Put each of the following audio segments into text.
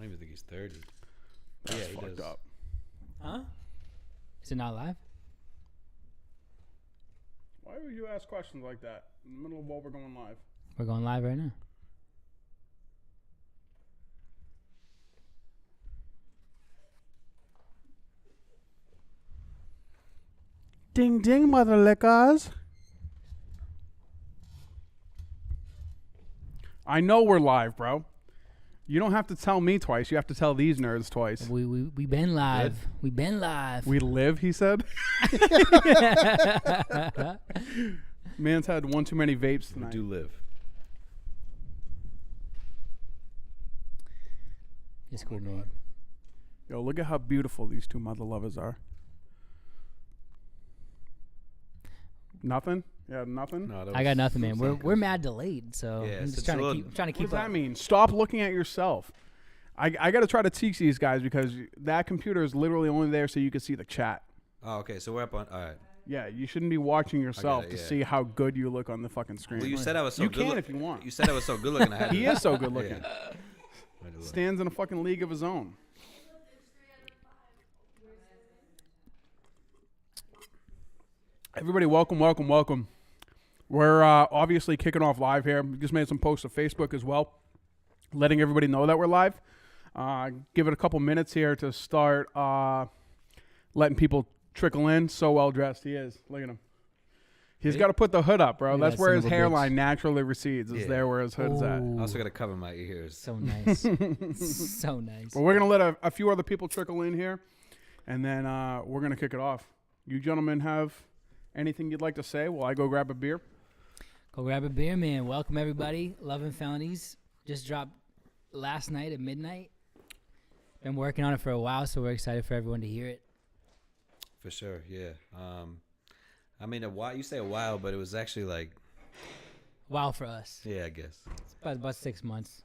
don't even think he's 30. That's yeah, he fucked does. up. Huh? Is it not live? Why would you ask questions like that in the middle of while we're going live? We're going live right now. Ding ding, mother lickers. I know we're live, bro. You don't have to tell me twice. You have to tell these nerds twice. We been live. We been live. We live, he said. Man's had one too many vapes tonight. We do live. It's cool, man. Yo, look at how beautiful these two mother lovers are. Nothing? Yeah, nothing? No, I got nothing, man. We're mad delayed, so Yeah, I'm it's just trying to What keep does that up. mean? Stop looking at yourself. I got to try to teach these guys because that computer is literally only there so you can see the chat. Oh, okay. So we're up on. All right. Yeah, you shouldn't be watching yourself it, to yeah. see how good you look on the fucking screen. Well, you said I was so You good. can if you want. You said I was so good looking. I had He to, is so good looking. Yeah. Stands in a fucking league of his own. Everybody, welcome, welcome, welcome. We're obviously kicking off live here. We just made some posts to Facebook as well, letting everybody know that we're live. Give it a couple minutes here to start letting people trickle in. So well dressed he is. Look at him. He's got to put the hood up, bro. Look at That's that where his son of a hairline bitch. naturally recedes. Is Yeah. there where his hood's at. Ooh. I also got to cover my ears. So nice. So nice. Well, we're going to let a few other people trickle in here, and then we're going to kick it off. You gentlemen have anything you'd like to say while I go grab a beer? Go grab a beer, man. Welcome, everybody. Loving Felonies. Just dropped last night at midnight. Been working on it for a while, so we're excited for everyone to hear it. For sure. Yeah. I mean, a while. You say a while, but it was actually like. Wow for us. Yeah, I guess. It's about 6 months.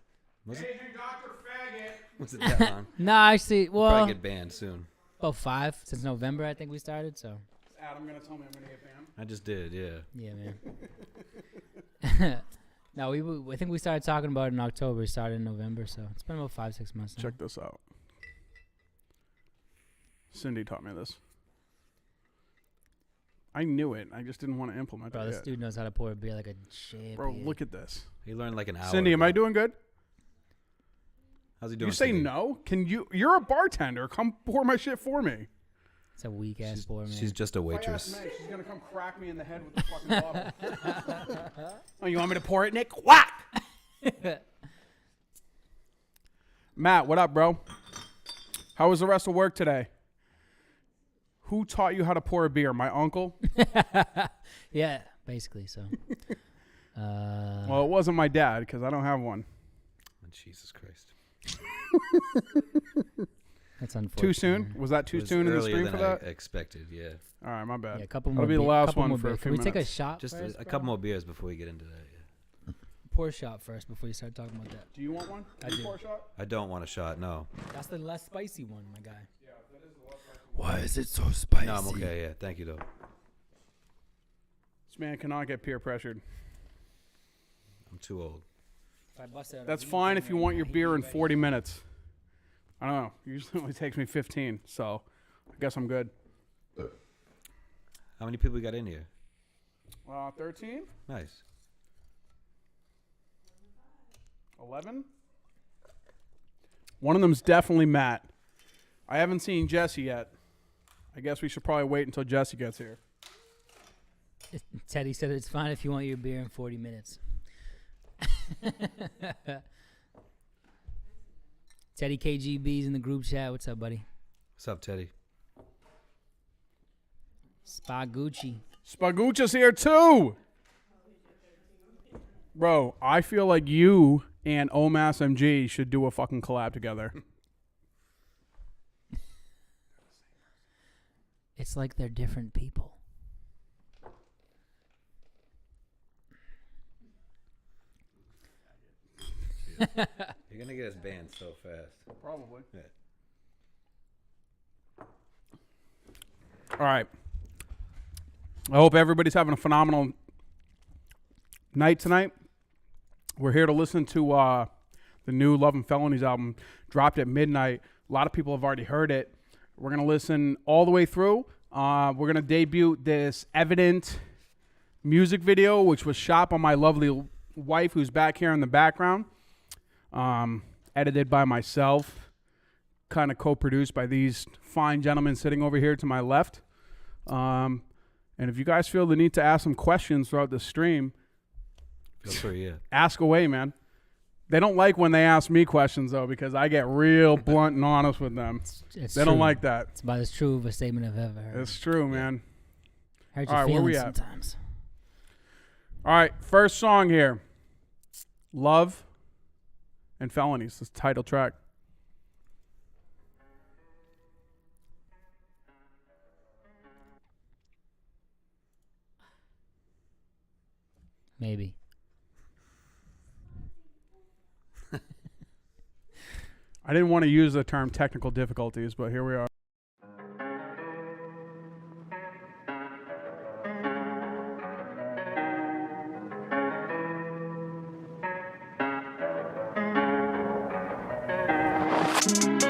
Was it? Dr. Faggot. Was it that long? Nah, actually, well, Probably get banned soon. about 5 since November, I think we started, so. Is Adam going to tell me I'm going to get banned? I just did. Yeah. Yeah, man. No, I think we started talking about it in October. We started in November, so it's been about 5-6 months now. Check this out. Cindy taught me this. I knew it. I just didn't want to implement Bro, it this yet. dude knows how to pour a beer like a champion. Bro, look at this. He learned like an hour. Cindy, am I ago. doing good? How's he doing? You say Cindy? no? You're a bartender. Come pour my shit for me. It's a weak ass pour, man. She's just a waitress. Meg, she's going to come crack me in the head with the fucking bottle. Oh, you want me to pour it, Nick? Whack! Matt, what up, bro? How was the rest of work today? Who taught you how to pour a beer? My uncle? Yeah, basically, so. Well, it wasn't my dad because I don't have one. Jesus Christ. That's unfortunate. Too soon? Was that too It was soon in the earlier stream than for that? I expected. Yeah. All right, my bad. Yeah, a couple That'll more. be the last couple one more for a beers. few Can we take a minutes. shot Just first, a bro? couple more beers before we get into that. Yeah. Pour a shot first before you start talking about that. Do you want one? I You do. pour a shot? I don't want a shot. No. That's the less spicy one, my guy. Why is it so spicy? No, I'm okay. Yeah. Thank you though. This man cannot get peer pressured. I'm too old. If I bust out a That's weed fine thing if you right want now, your he'd beer be in ready. 40 minutes. I don't know. Usually it only takes me 15, so I guess I'm good. How many people we got in here? 13? Nice. 11? One of them's definitely Matt. I haven't seen Jesse yet. I guess we should probably wait until Jesse gets here. Teddy said it's fine if you want your beer in 40 minutes. Teddy KGB's in the group chat. What's up, buddy? What's up, Teddy? Spagucci. Spagucha's here too! Bro, I feel like you and Omas MG should do a fucking collab together. It's like they're different people. You're gonna get us banned so fast. Probably. Yeah. All right. I hope everybody's having a phenomenal night tonight. We're here to listen to The new Love and Felonies album dropped at midnight. A lot of people have already heard it. We're going to listen all the way through. We're going to debut this Evident music video, which was shot by my lovely wife, who's back here in the background. Edited by myself. Kind of co-produced by these fine gentlemen sitting over here to my left. And if you guys feel the need to ask some questions throughout the stream, feel free, yeah. Ask away, man. They don't like when they ask me questions, though, because I get real blunt and honest with them. They don't like that. It's about as true of a statement I've ever heard. It's true, man. Hurt All your right, where we feelings at? sometimes. All right, first song here. Love and Felonies, this title track. Maybe. I didn't want to use the term technical difficulties, but here we are.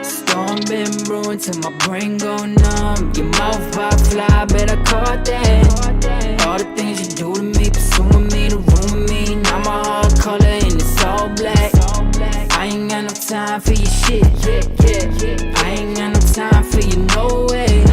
Storm been brewing till my brain go numb. Your mouth pop fly, better caught that. All the things you do to me, pursuing me, the room with me. Now my heart color and it's all black. I ain't got no time for your shit. I ain't got no time for you, no way.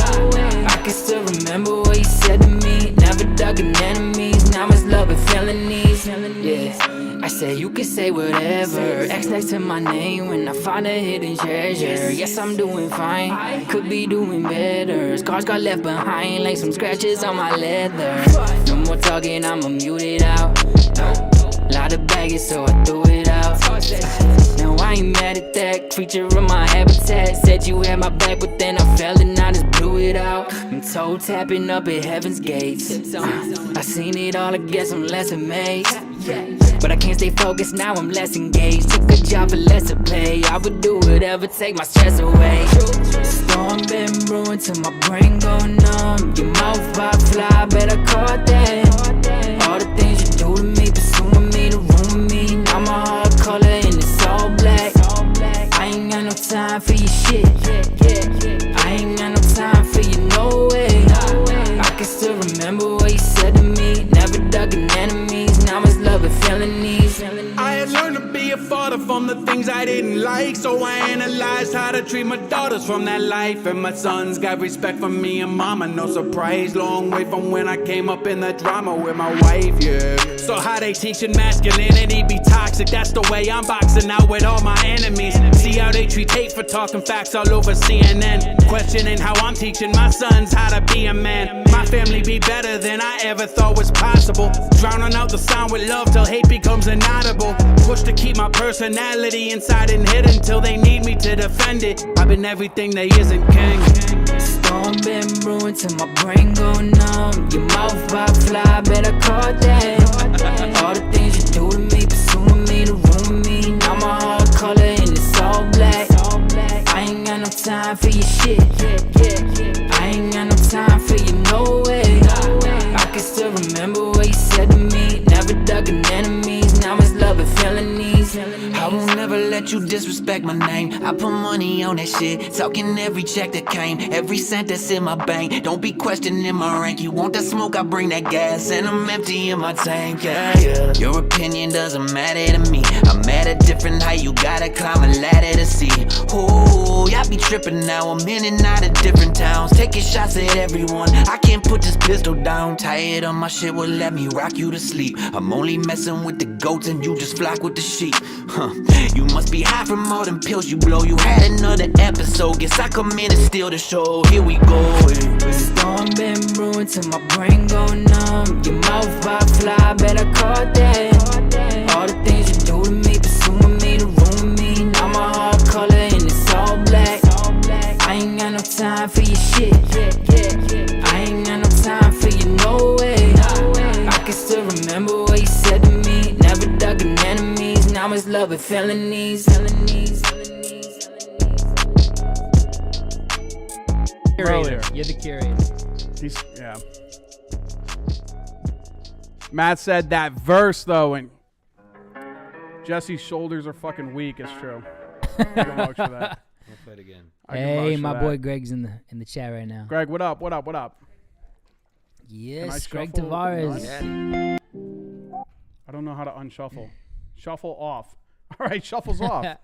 I can still remember what you said to me. Never dug in enemies, now it's love and felonies. Yeah, I said you can say whatever. X next to my name when I find a hidden treasure. Yes, I'm doing fine, could be doing better. Scars got left behind like some scratches on my leather. No more talking, I'ma mute it out. Lot of baggage, so I threw it out. Now I ain't mad at that creature in my habitat. Said you had my back, but then I fell and I just blew it out. I'm toe tapping up at heaven's gates. I seen it all, I guess I'm less amazed. But I can't stay focused, now I'm less engaged. Took a job for lesser pay. I would do whatever, take my stress away. Storm been brewing till my brain go numb. Your mouth pop fly, better caught that. All the things you do to me, pursuing me, the room with me. Now my heart color and it's all black. I ain't got no time for your shit. I ain't got no time for you, no way. I can still remember what you said to me. Never dug in enemies, now it's love and felonies. I had learned to be a father from the things I didn't like, so I analyzed how to treat my daughters from that life. And my sons got respect for me and mama, no surprise. Long way from when I came up in the drama with my wife, yeah. So how they teaching masculinity be toxic, that's the way I'm boxing out with all my enemies. See how they treat hate for talking facts all over CNN. Questioning how I'm teaching my sons how to be a man. My family be better than I ever thought was possible. Drowning out the sound with love till hate becomes inaudible. Push to keep my personality inside and hidden till they need me to defend it. I've been everything they isn't, king. Storm been brewing till my brain go numb. Your mouth pop fly, better caught that. All the things you do to me, pursuing me, the room with me. Now my heart color and it's all black. I ain't got no time for your shit. I ain't got no time for you, no way. I can still remember what you said to me. Never dug in enemies, now it's love and felonies. I won't never let you disrespect my name. I put money on that shit, talking every check that came, every cent that's in my bank. Don't be questioning my rank. You want that smoke, I bring that gas, and I'm empty in my tank, yeah. Your opinion doesn't matter to me. I'm at a different height, you gotta climb a ladder to see. Ooh, y'all be tripping now. I'm in and out of different towns, taking shots at everyone. I can't put this pistol down. Tired of my shit, will let me rock you to sleep. I'm only messing with the goats and you just flock with the sheep. You must be high from all them pills you blow. You had another episode, guess I come in and steal the show. Here we go. Storm been brewing till my brain go numb. Your mouth pop fly, better caught that. All the things you do to me, pursuing me, the room with me. Now my heart color and it's all black. I ain't got no time for your shit. I ain't got no time for you, no way. I can still remember what you said to me. Never dug in enemies, now it's love and felonies. Earlier. You're the curator. Yeah. Matt said that verse, though, and Jesse's shoulders are fucking weak. It's true. I can vouch for that. We'll play it again. I can Hey, vouch for my that. boy Greg's in the chat right now. Greg, what up? What up? What up? Yes, Greg shuffle Tavares. Yeah. I don't know how to unshuffle. Shuffle off. All right, shuffles off. All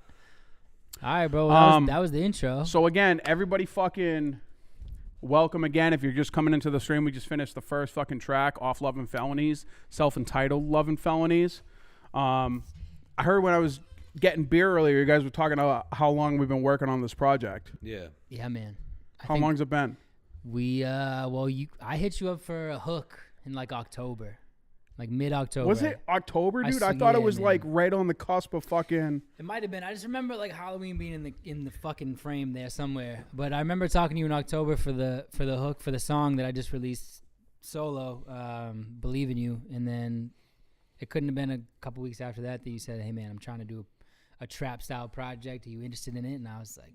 right, bro. That was the intro. So again, everybody fucking welcome again. If you're just coming into the stream, we just finished the first fucking track off Love and Felonies, self-entitled Love and Felonies. I heard when I was getting beer earlier, you guys were talking about how long we've been working on this project. Yeah. Yeah, man. How long's it been? I hit you up for a hook in like October, like mid-October. Was it October, dude? I yeah, thought it was man. like right on the cusp of fucking. It might have been. I just remember like Halloween being in the fucking frame there somewhere. But I remember talking to you in October for the hook for the song that I just released solo, "Believe in You," and then it couldn't have been a couple weeks after that you said, "Hey man, I'm trying to do a trap style project. Are you interested in it?" And I was like,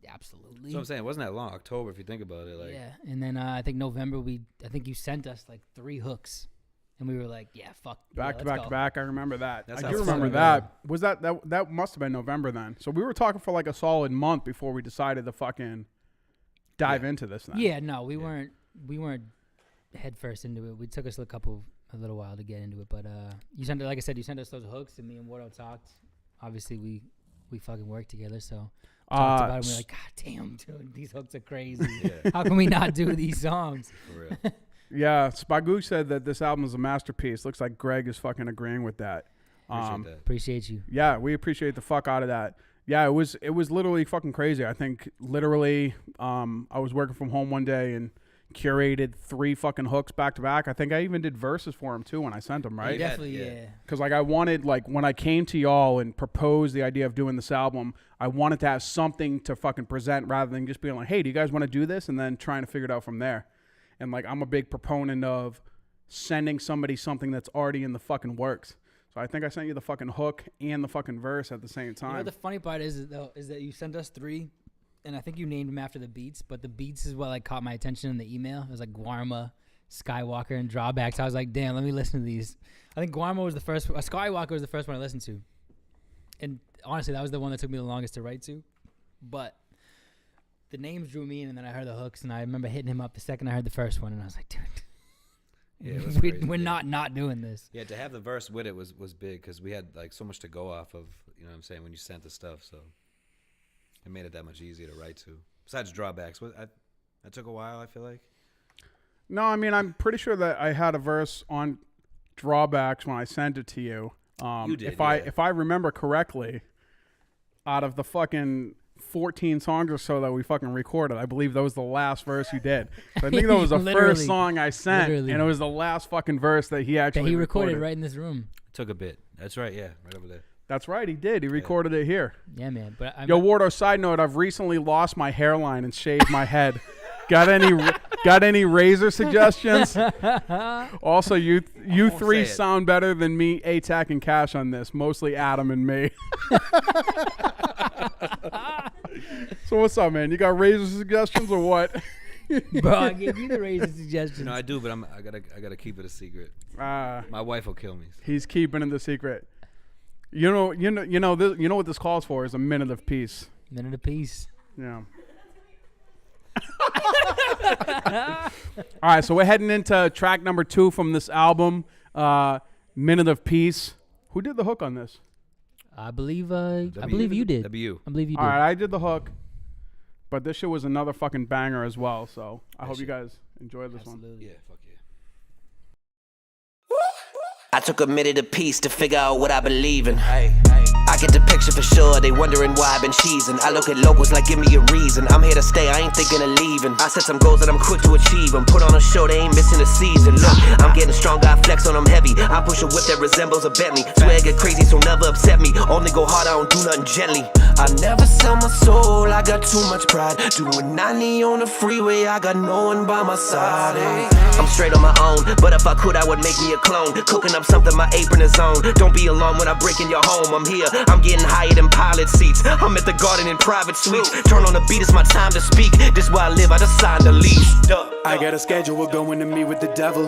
absolutely. So I'm saying it wasn't that long. October, if you think about it. Like, yeah. And then I think November I think you sent us like 3 hooks, and we were like, yeah, fuck. Back to back to back. I remember that. That's I how do it's remember started. that. Was that must have been November then? So we were talking for like a solid month before we decided to fucking dive into this thing. Yeah, no, we weren't head first into it. We took us a little while to get into it, but you sent it, like I said, you sent us those hooks, and me and Wardo talked. Obviously, we fucking worked together, so talked about it. And we were like, God damn, dude, these hooks are crazy. Yeah. How can we not do these songs? For real. Yeah, Spagoo said that this album is a masterpiece. Looks like Greg is fucking agreeing with that. Appreciate that. Appreciate you. Yeah, we appreciate the fuck out of that. Yeah, it was literally fucking crazy. I think literally, I was working from home one day and curated 3 fucking hooks back to back. I think I even did verses for him too when I sent them, right? Yeah. Definitely, yeah. Because like I wanted, like when I came to y'all and proposed the idea of doing this album, I wanted to have something to fucking present rather than just being like, hey, do you guys want to do this? And then trying to figure it out from there. And like I'm a big proponent of sending somebody something that's already in the fucking works. So I think I sent you the fucking hook and the fucking verse at the same time. You know what the funny part is though, is that you sent us 3, and I think you named them after the beats, but the beats is what like caught my attention in the email. It was like Guarma, Skywalker, and Drawbacks. I was like, damn, let me listen to these. I think Guarma was the first. Skywalker was the first one I listened to, and honestly, that was the one that took me the longest to write to. But the names drew me in, and then I heard the hooks, and I remember hitting him up the second I heard the first one, and I was like, dude. Yeah, it was crazy, we're yeah. not doing this. Yeah, to have the verse with it was big because we had like so much to go off of. You know what I'm saying? When you sent the stuff, so it made it that much easier to write to. Besides Drawbacks, that took a while. I feel like. No, I mean, I'm pretty sure that I had a verse on Drawbacks when I sent it to you. You did, If I remember correctly, out of the fucking 14 songs or so that we fucking recorded, I believe that was the last verse you did. So I think that was the Literally. first song I sent, Literally. and it was the last fucking verse that he actually That he recorded right in this room. It took a bit. That's right. Yeah, right over there. That's right, he did. He recorded it here. Yeah, man. But Yo, Wardo, side note, I've recently lost my hairline and shaved my head. Got any razor suggestions? Also, you three say it. sound better than me, A-Tac, and Cash on this. Mostly Adam and me. So what's up, man? You got razor suggestions or what? bro, I gave you the razor suggestions. You know, I do, but I gotta keep it a secret. My wife will kill me. He's keeping it the secret. You know what this calls for is a minute of peace. Minute apiece. Yeah. All right, so we're heading into track number 2 from this album, Minute of Peace. Who did the hook on this? I believe you did. W. I believe you did. All right, I did the hook, but this shit was another fucking banger as well. So I hope you shit. guys enjoy this one. Absolutely. Yeah, fuck yeah. I took a minute apiece to figure out what I believe in. I get the picture for sure, they wondering why I've been cheesing. I look at locals like give me a reason. I'm here to stay, I ain't thinking of leaving. I set some goals that I'm quick to achieve them. Put on a show, they ain't missing a season. Look, I'm getting stronger, I flex on them heavy. I push a whip that resembles a Bentley. Swear I get crazy, so never upset me. Only go hard, I don't do nothing gently. I never sell my soul, I got too much pride. Doing 90 on the freeway, I got no one by my side. I'm straight on my own, but if I could, I would make me a clone. Cooking up something, my apron is on. Don't be alarmed when I break in your home. I'm here, I'm getting higher than pilot seats. I'm at the garden in private suites. Turn on the beat, it's my time to speak. This where I live, I just signed a lease. I got a schedule going to meet with the devil.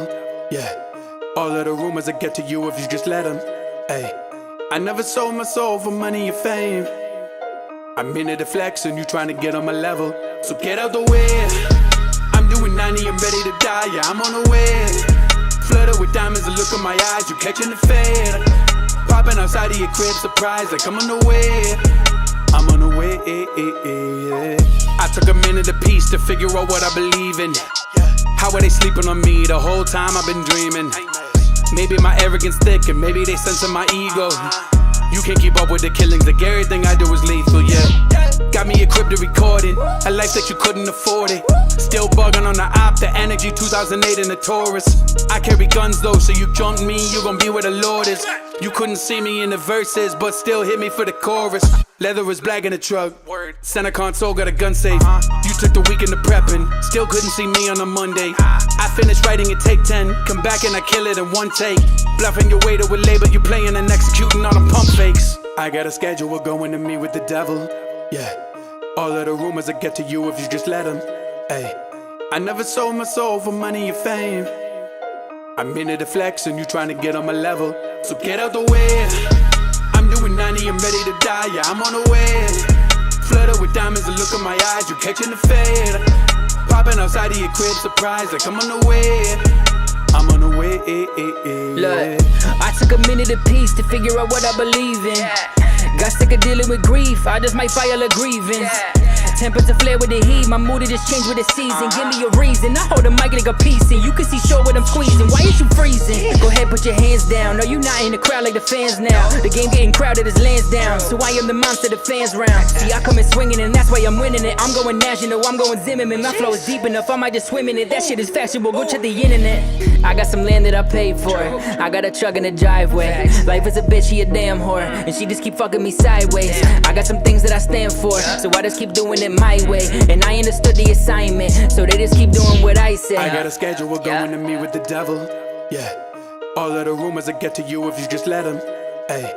Yeah, all of the rumors that get to you if you just let them. Hey, I I never sold my soul for money or fame. I'm in it to flex and you trying to get on my level. So get out the way. I'm doing 90, I'm ready to die, yeah, I'm on the way. Flooded with diamonds, the look in my eyes, you catching the fade. Popping outside of your crib, surprise, like I'm on the way. I'm on the way. I took a minute apiece to figure out what I believe in. How are they sleeping on me the whole time I've been dreaming? Maybe my arrogance thick and maybe they sense my ego. You can't keep up with the killings, like everything I do is lethal, yeah. Got me a crib to record in, a life that you couldn't afford it. Still bugging on the op, the energy 2008 in the Taurus. I carry guns though, so you jumped me, you gon' be where the Lord is. You couldn't see me in the verses, but still hit me for the chorus. Leather is black in the truck, center console got a gun safe. You took the weekend to prepping, still couldn't see me on a Monday. I finished writing it take 10, come back and I kill it in one take. Bluffing your way to a label, you playing and executing all them pump fakes. I got a schedule going to meet with the devil, yeah. All of the rumors that get to you if you just let them, hey. I never sold my soul for money or fame. I'm in it to flex and you trying to get on my level. So get out the way. I'm doing 90, I'm ready to die, yeah, I'm on the way. Flooded with diamonds, the look in my eyes, you catching the fade. Popping outside of your crib, surprise, like I'm on the way. I'm on the way. Look, I took a minute apiece to figure out what I believe in. Got sick of dealing with grief, I just might file a grievance. Tempers to flare with the heat, my mood to just change with the season. Give me a reason, I hold the mic like a piece and you can see sure what I'm squeezing. Why is you freezing? Go ahead, put your hands down. No, you not in the crowd like the fans now. The game getting crowded, his lands down. So I am the monster the fans round. See, I come in swinging and that's why I'm winning it. I'm going national, I'm going Zimmerman. My flow is deep enough, I might just swim in it. That shit is fashionable, go check the internet. I got some land that I paid for. I got a truck in the driveway. Life is a bitch, she a damn whore, and she just keep fucking me sideways. I got some things that I stand for, so I just keep doing it my way. And I understood the assignment, so they just keep doing what I say. I got a schedule going to meet with the devil, yeah. All of the rumors that get to you if you just let them, hey.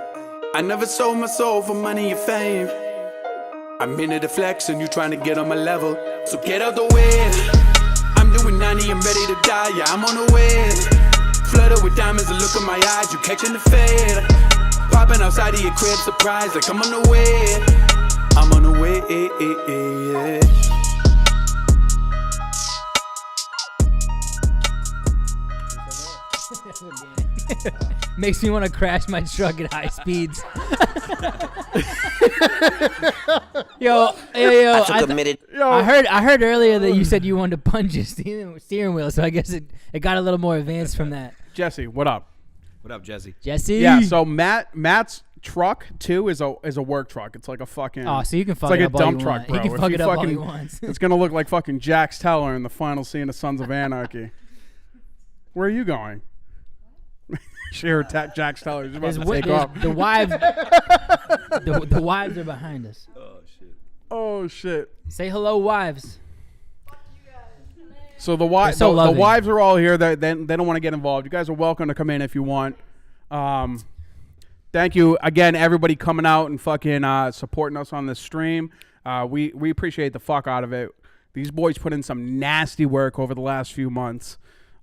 I never sold my soul for money or fame. I'm in it to flex and you trying to get on my level. So get out the way. I'm doing 90, I'm ready to die, yeah, I'm on the way. Flooded with diamonds, the look in my eyes, you catching the fade. Popping outside of your crib, surprise, like I'm on the way. I'm on the way. Makes me want to crash my truck at high speeds. Yo, I heard earlier that you said you wanted to punch your steering wheel, so I guess it got a little more advanced from that. Jesse, what up? What up, Jesse? Jesse? Yeah, so Matt's truck too is a work truck. It's like a fucking so you can fuck it's like it a up all dump you truck, want. bro. He can If fuck you it up all fucking- he wants. It's gonna look like fucking Jax Teller in the final scene of Sons of Anarchy. Where are you going? Sure, Jax Teller is about to take off. The wives, the wives are behind us. Oh shit! Say hello, wives. So the so loving. wives are all here. They don't want to get involved. You guys are welcome to come in if you want. Thank you again, everybody coming out and fucking supporting us on this stream. We appreciate the fuck out of it. These boys put in some nasty work over the last few months.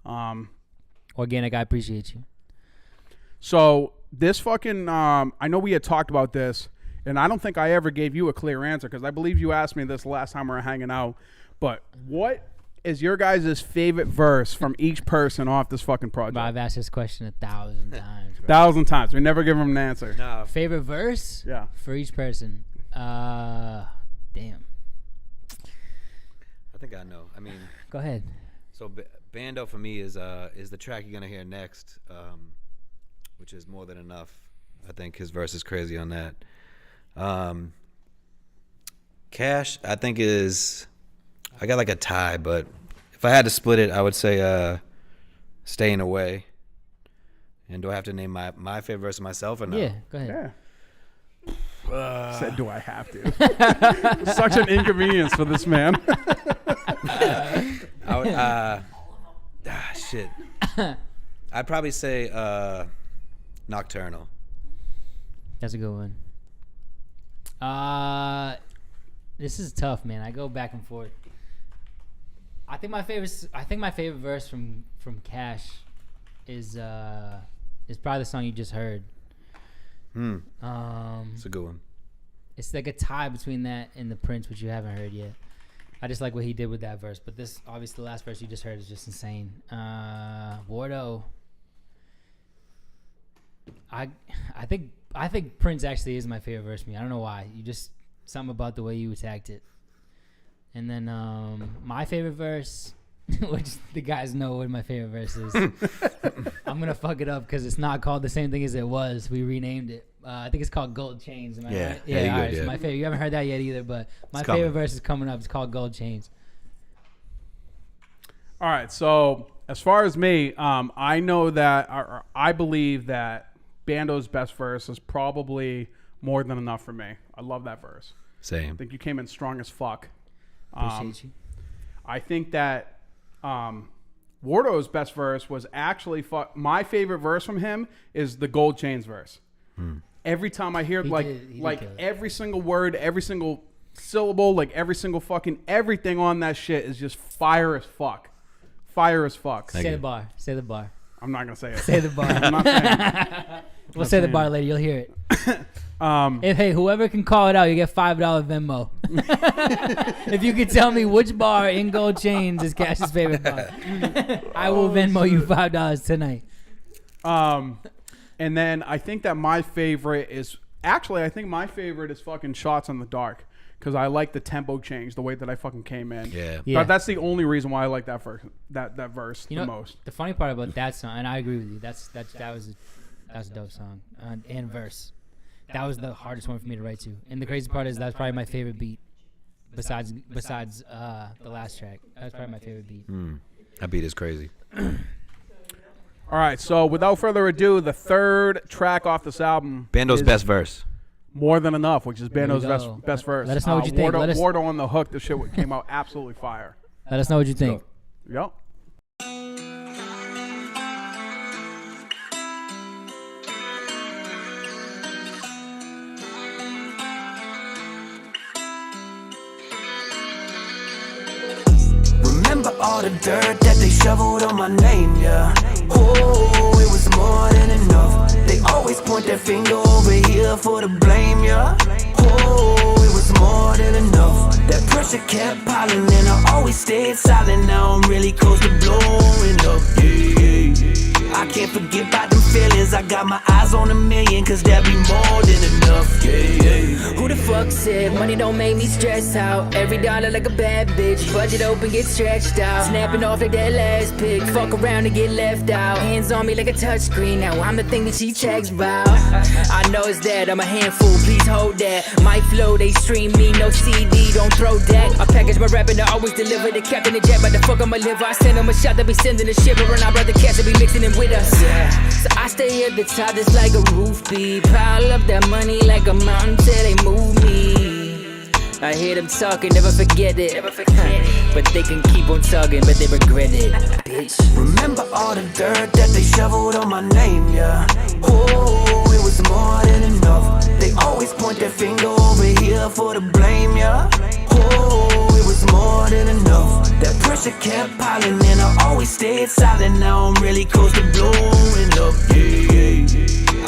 Organic, I appreciate you. So this fucking, I know we had talked about this, and I don't think I ever gave you a clear answer because I believe you asked me this last time we were hanging out. But what is your guys' favorite verse from each person off this fucking project? Bro, I've asked this question 1,000 times. Bro. 1,000 times. We never give them an answer. No. Favorite verse? Yeah. For each person. Damn. I think I know. I mean, Go ahead. so Bando for me is the track you're gonna hear next, which is More Than Enough. I think his verse is crazy on that. Cash, I think I got like a tie, but if I had to split it, I would say Staying Away. And do I have to name my favorite verse of myself or no? Yeah, go ahead. Yeah. Said, do I have to? Such an inconvenience for this man. Shit. I'd probably say Nocturnal. That's a good one. This is tough, man. I go back and forth. I think my favorite verse from Cash is probably the song you just heard. It's a good one. It's like a tie between that and the Prince, which you haven't heard yet. I just like what he did with that verse, but this obviously the last verse you just heard is just insane. Wardo. I think Prince actually is my favorite verse. I don't know why. You just something about the way you attacked it. And then my favorite verse, which the guys know what my favorite verse is. I'm gonna fuck it up because it's not called the same thing as it was. We renamed it. I think it's called Gold Chains. Am I right? Yeah, all right. good, So my favorite. You haven't heard that yet either, but my It's favorite coming. verse is coming up. It's called Gold Chains. All right. So as far as me, I know that or I believe that Bando's best verse is probably More Than Enough for me. I love that verse. Same. I think you came in strong as fuck. Appreciate you. I think that Wardo's best verse was actually my favorite verse from him is the Gold Chains verse. Every time I hear He like did kill it. every single word, every single syllable, like every single fucking everything on that shit is just fire as fuck. Fire as fuck. Say the bar. Say the bar. I'm not gonna say it. Say the bar. I'm not saying it. We'll say the bar later. You'll hear it. Um, Hey, whoever can call it out, you get $5 Venmo. If you could tell me which bar in Gold Chains is Cash's favorite bar, I will Venmo you $5 tonight. And then I think that my favorite is fucking Shots in the Dark because I like the tempo change, the way that I fucking came in. Yeah. Yeah. But that's the only reason why I like that verse. That verse You the know, most. the funny part about that song, and I agree with you, that was a dope song and verse. That was the hardest one for me to write to. And the crazy part is that's probably my favorite beat, besides the last track. That's probably my favorite beat. That beat is crazy. All right, so without further ado, the third track off this album, Bando's is best verse. More Than Enough, which is Bando's we go. best verse. Let us know what you think. Wardo on the hook. The shit came out absolutely fire. Let us know what you think. Yep. Remember all the dirt that they shoveled on my name, yeah. Oh, it was more than enough. They always point their finger over here for the blame, yeah. Oh, it was more than enough. That pressure kept piling and I always stayed silent. Now I'm really close to blowing up, yeah. I can't forget about them feelings. I got my eyes on $1 million, cause that'd be more than enough, yeah. Who the fuck said money don't make me stress out? Every dollar like a bad bitch. Budget open, get stretched out. Snapping off like that last pic. Fuck around and get left out. Hands on me like a touchscreen. Now I'm the thing that she checks about. I know it's that. I'm a handful. Please hold that. My flow, they stream me. No CD, don't throw that. I package my rap and I always deliver. The captain the jet, but the fuck on my liver. I send them a shot, they be sending a shiver. And our brother cats, they be mixing it with us. Yeah. So I stay at the top, just like a roof beat. Pile up that money like a mountain till they move me. I hear them talking, never forget it. But they can keep on talking, but they regret it, bitch. Remember all the dirt that they shoveled on my name, yeah. Oh, it was more than enough. They always point their finger over here for the blame, yeah. Oh, it was more than enough. That pressure kept piling and I always stayed silent. Now I'm really close to blowing up, yeah.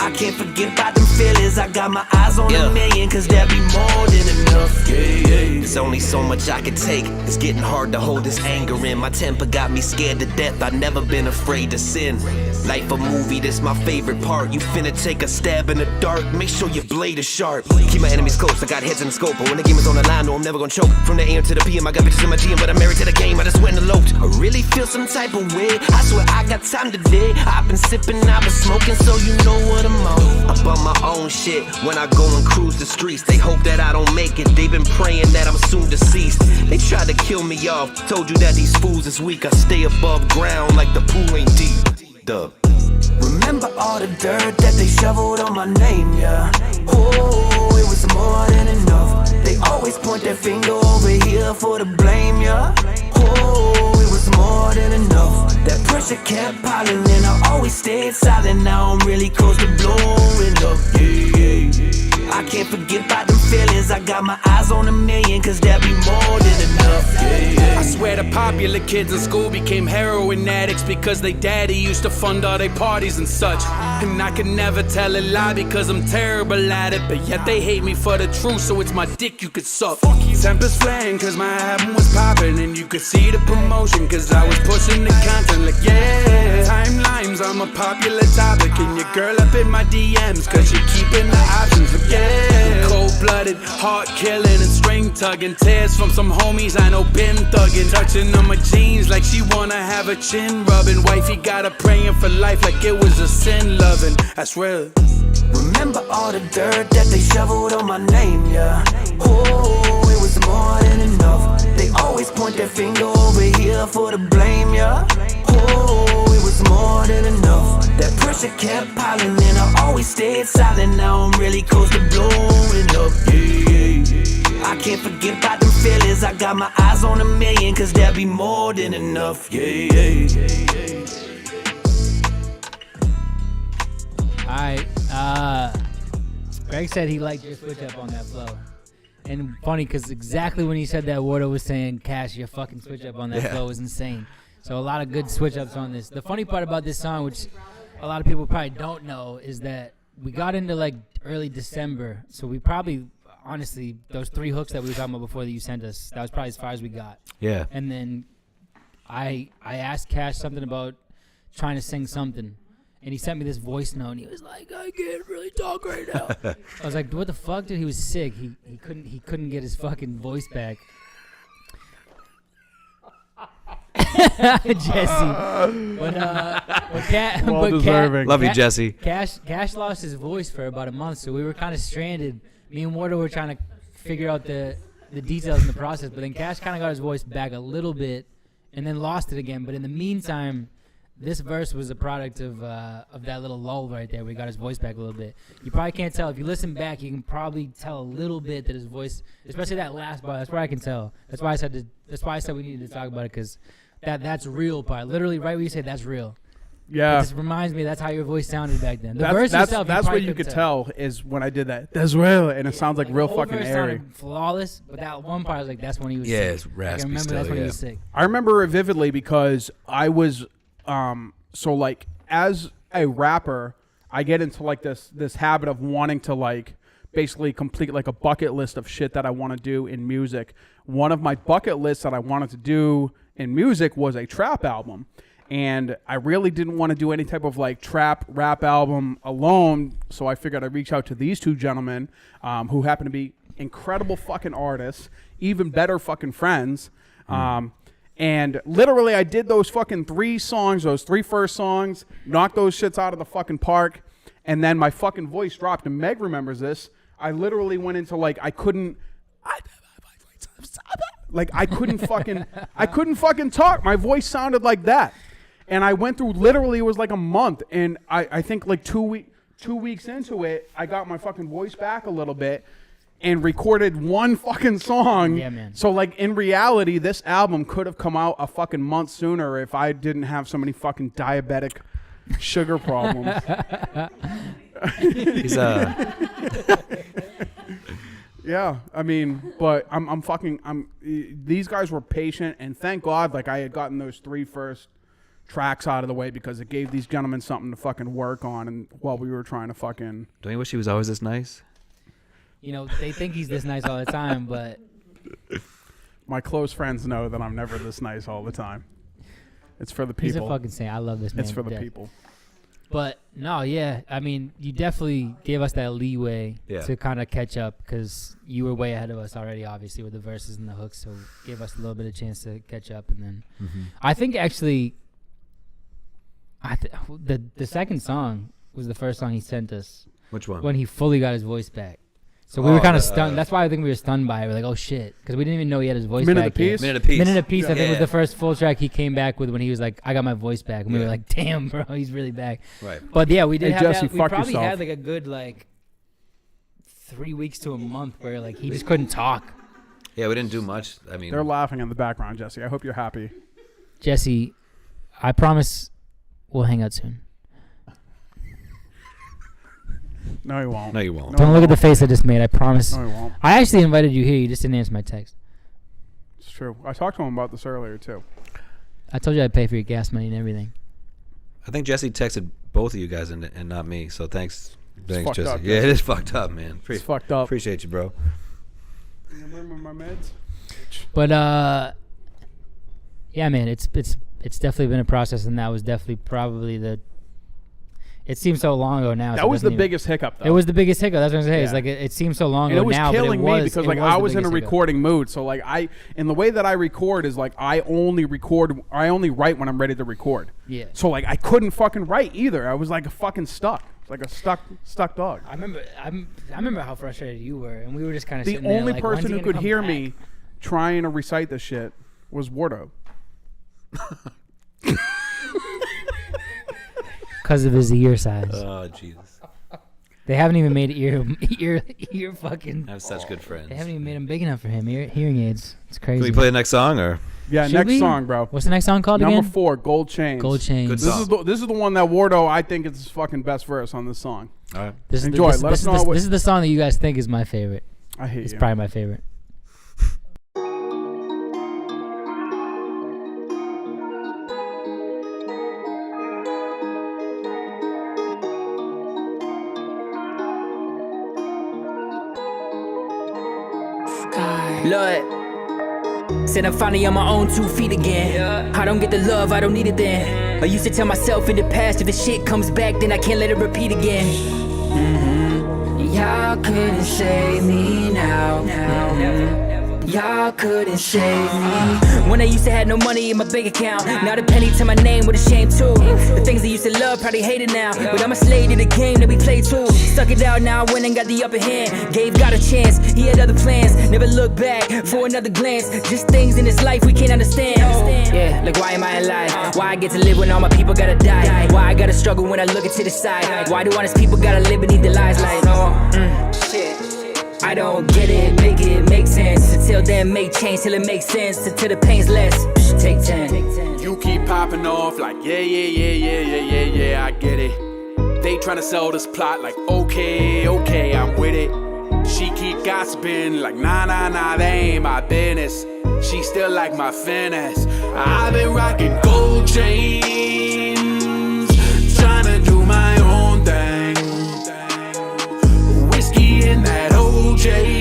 I can't forget about them feelings. I got my eyes on $1 million, cause that'd be more than enough, yeah. There's only so much I can take. It's getting hard to hold this anger in. My temper got me scared to death. I've never been afraid to sin. Life a movie, this my favorite part. You finna take a stab in the dark. Make sure your blade is sharp. Keep my enemies close, I got heads in the scope. But when the game is on the line, no, I'm never gonna choke. From the AM to the PM, I got bitches in my GM, but I'm married to the game. I just went and eloped. I really feel some type of way. I swear I got time today. I've been sipping, I've been smoking, so you know what I'm on. I'm on my own shit when I go and cruise the streets. They hope that I don't make it. They've been praying that I'm soon deceased. They tried to kill me off. Told you that these fools is weak. I stay above ground like the pool ain't deep. Dub. Remember all the dirt that they shoveled on my name, yeah. Oh, it was more than enough. They always point their finger over here for the blame, yeah. Oh, it was more than enough. That pressure kept piling and I always stayed silent. Now I'm really close to blowing up, yeah. I I can't forget about them feelings. I got my eyes on $1 million, cause that be more than enough. I swear the popular kids in school became heroin addicts because they daddy used to fund all their parties and such. And I can never tell a lie because I'm terrible at it, but yet they hate me for the truth, so it's my dick you could suck. Tempers flaring cause my album was popping, and you could see the promotion cause I was pushing the content like yeah. Timelines, I'm a popular topic, and your girl up in my DMs cause you keeping the options, but yeah. Cold-blooded, heart-killing and string-tugging, tears from some homies I know been thugging, touching on my jeans like she wanna have a chin rubbing. Wifey got her praying for life like it was a sin loving. That's real. Remember all the dirt that they shoveled on my name, yeah. Oh, it was more than enough. They always point their finger over here for the blame, yeah. Oh, it was more than enough. That pressure kept piling and I always stayed silent. Now I'm really close to blowing up, yeah. I can't forget about them feelings. I got my eyes on $1 million, cause that be more than enough, yeah. Alright, Greg said he liked your switch up on that flow. And funny, because exactly when he said that, Wardo was saying, Cash, your fucking switch up on that flow was insane. So a lot of good switch ups on this. The funny part about this song, which a lot of people probably don't know, is that we got into like early December. So we probably, honestly, those 3 hooks that we were talking about before that you sent us, that was probably as far as we got. Yeah. And then I asked Cash something about trying to sing something. And he sent me this voice note, and he was like, "I can't really talk right now." I was like, "What the fuck, dude?" He was sick. He couldn't get his fucking voice back. Jesse, Well deserving. Love you, Jesse. Cash lost his voice for about a month, so we were kind of stranded. Me and Wardo were trying to figure out the details in the process, but then Cash kind of got his voice back a little bit, and then lost it again. But in the meantime, this verse was a product of that little lull right there where he got his voice back a little bit. You probably can't tell. If you listen back, you can probably tell a little bit that his voice, especially that last bar, that's where I can tell. That's why I said we needed to talk about it, because that's real part. Literally right where you say that's real. Yeah. It just reminds me that's how your voice sounded back then. The That's, verse that's, itself, that's probably what you couldn't could tell is when I did that. That's real, and it sounds like real the whole fucking verse airy. sounded flawless, but that one part, I was like, that's when he was Yeah, sick. it's I raspy can remember still, that's when he yeah. was sick. I remember it vividly because I was so like as a rapper, I get into like this habit of wanting to like basically complete like a bucket list of shit that I want to do in music. One of my bucket lists that I wanted to do in music was a trap album. And I really didn't want to do any type of like trap rap album alone. So I figured I'd reach out to these 2 gentlemen who happen to be incredible fucking artists, even better fucking friends. And literally I did those fucking 3 songs, those 3 first songs, knocked those shits out of the fucking park. And then my fucking voice dropped. And Meg remembers this. I literally went into like, I couldn't fucking talk. My voice sounded like that. And I went through literally, it was like a month. And I think like 2 weeks into it, I got my fucking voice back a little bit and recorded 1 fucking song. Yeah, man. So like in reality, this album could have come out a fucking month sooner if I didn't have so many fucking diabetic sugar problems. He's Yeah, I mean, but these guys were patient, and thank God, like, I had gotten those 3 first tracks out of the way because it gave these gentlemen something to fucking work on, and while we were trying to fucking... Don't you wish he was always this nice? You know, they think he's this nice all the time, but... My close friends know that I'm never this nice all the time. It's for the people. He's a fucking saint. I love this man. It's for to the death. people. But, no, yeah. I mean, you definitely gave us that leeway to kind of catch up because you were way ahead of us already, obviously, with the verses and the hooks. So gave us a little bit of chance to catch up. And then I think actually the second song was the first song he sent us. Which one? When he fully got his voice back. So we were kind of stunned. That's why I think we were stunned by it. We're like, oh, shit. Because we didn't even know he had his voice Minute back Apiece? yet. Minute Apiece. I think was the first full track he came back with when he was like, I got my voice back. And we were like, damn, bro, he's really back. Right. But yeah, we did have Jesse, that. We fuck probably yourself. had like a good 3 weeks to a month where like he just couldn't talk. Yeah, we didn't do much. I mean, They're laughing in the background, Jesse. I hope you're happy. Jesse, I promise we'll hang out soon. No, you won't. No, you won't. Don't look at the face I just made. I promise. No, you won't. I actually invited you here. You just didn't answer my text. It's true. I talked to him about this earlier too. I told you I'd pay for your gas money and everything. I think Jesse texted both of you guys and not me. So thanks, fucked Jesse. up, Yeah, Jesse. it is fucked up, man. It's fucked up. Appreciate you, bro. You remember my meds? But yeah, man, it's definitely been a process, and that was definitely probably the. It seems so long ago now. That so it was the doesn't even- biggest hiccup, though. It was the biggest hiccup. That's what I'm saying. It's Yeah. like it seems so long And ago it was now, killing but it me was, because it like was I the was in a biggest hiccup. recording mood. So like and the way that I record is like I only write when I'm ready to record. Yeah. So like I couldn't fucking write either. I was like fucking stuck. Like a stuck dog. I remember how frustrated you were, and we were just kind of The sitting there, only like, person when's he who gonna could come hear back? me trying to recite this shit was Wardo. Because of his ear size. Oh, Jesus. They haven't even made ear fucking. I have such good friends. They haven't even made them big enough for him. Hearing aids. It's crazy. Can we play the next song or? Yeah, Should next we? song, bro. What's the next song called Number again? 4, Gold Chains. Gold Chains. Good song. This is the one that Wardo I think is his fucking best verse on this song. All right. This is Enjoy. Let us know what- this is the song that you guys think is my favorite. I hate It's you. probably my favorite. Lord, said I'm finally on my own 2 feet again. I don't get the love, I don't need it then. I used to tell myself in the past, if the shit comes back, then I can't let it repeat again. Y'all couldn't save me now. Y'all couldn't save me. When I used to have no money in my bank account, now the penny to my name with a shame too. The things I used to love, probably hate it now. But I'm a slave to the game that we play too. Stuck it out, now I went and got the upper hand. Gave God a chance, he had other plans. Never look back for another glance. Just things in this life we can't understand. Yeah, like why am I alive? Why I get to live when all my people gotta die? Why I gotta struggle when I look into the side? Why do honest people gotta live beneath the lies like, shit. I don't get it, make sense. Until then, make change till it makes sense. Until the pain's less, take 10. You keep popping off like yeah, I get it. They tryna sell this plot like okay, I'm with it. She keep gossiping like nah, that ain't my business. She still like my finesse. I've been rocking gold chains, tryna do my own thing. Whiskey in that OJ.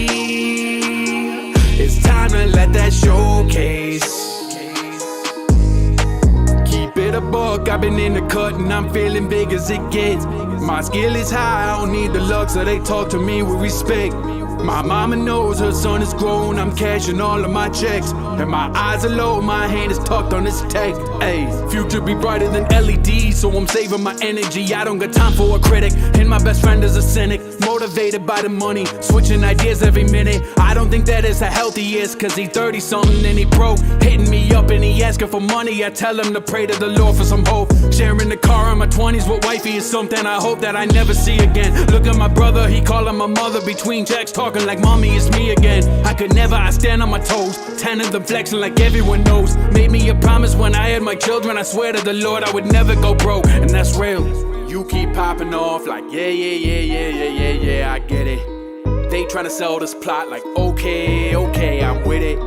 It's time to let that showcase. Keep it a buck, I've been in the cut and I'm feeling big as it gets. My skill is high, I don't need the luck, so they talk to me with respect. My mama knows her son is grown, I'm cashing all of my checks. And my eyes are low, my hand is tucked on this tech. Ayy, future be brighter than LED, so I'm saving my energy. I don't got time for a critic, and my best friend is a cynic. Motivated by the money, switching ideas every minute. I don't think that is the healthiest, cause he 30 something and he broke. Hitting me up and he asking for money, I tell him to pray to the Lord for some hope. Sharing the car in my 20s with wifey is something I hope that I never see again. Look at my brother, he calling my mother between checks, talking like mommy, it's me again. I could never, I stand on my toes, 10 of them flexing like everyone knows. Made me a promise when I had my children, I swear to the Lord I would never go broke, and that's real. You keep popping off like yeah, I get it. They tryna sell this plot like okay, I'm with it.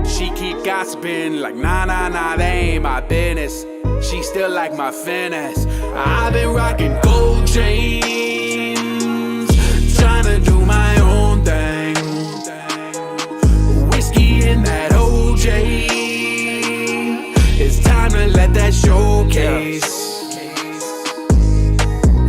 She keep gossiping like nah, that ain't my business. She still like my finesse. I've been rocking gold chains, tryna do my own thing. Whiskey in that OJ. It's time to let that showcase.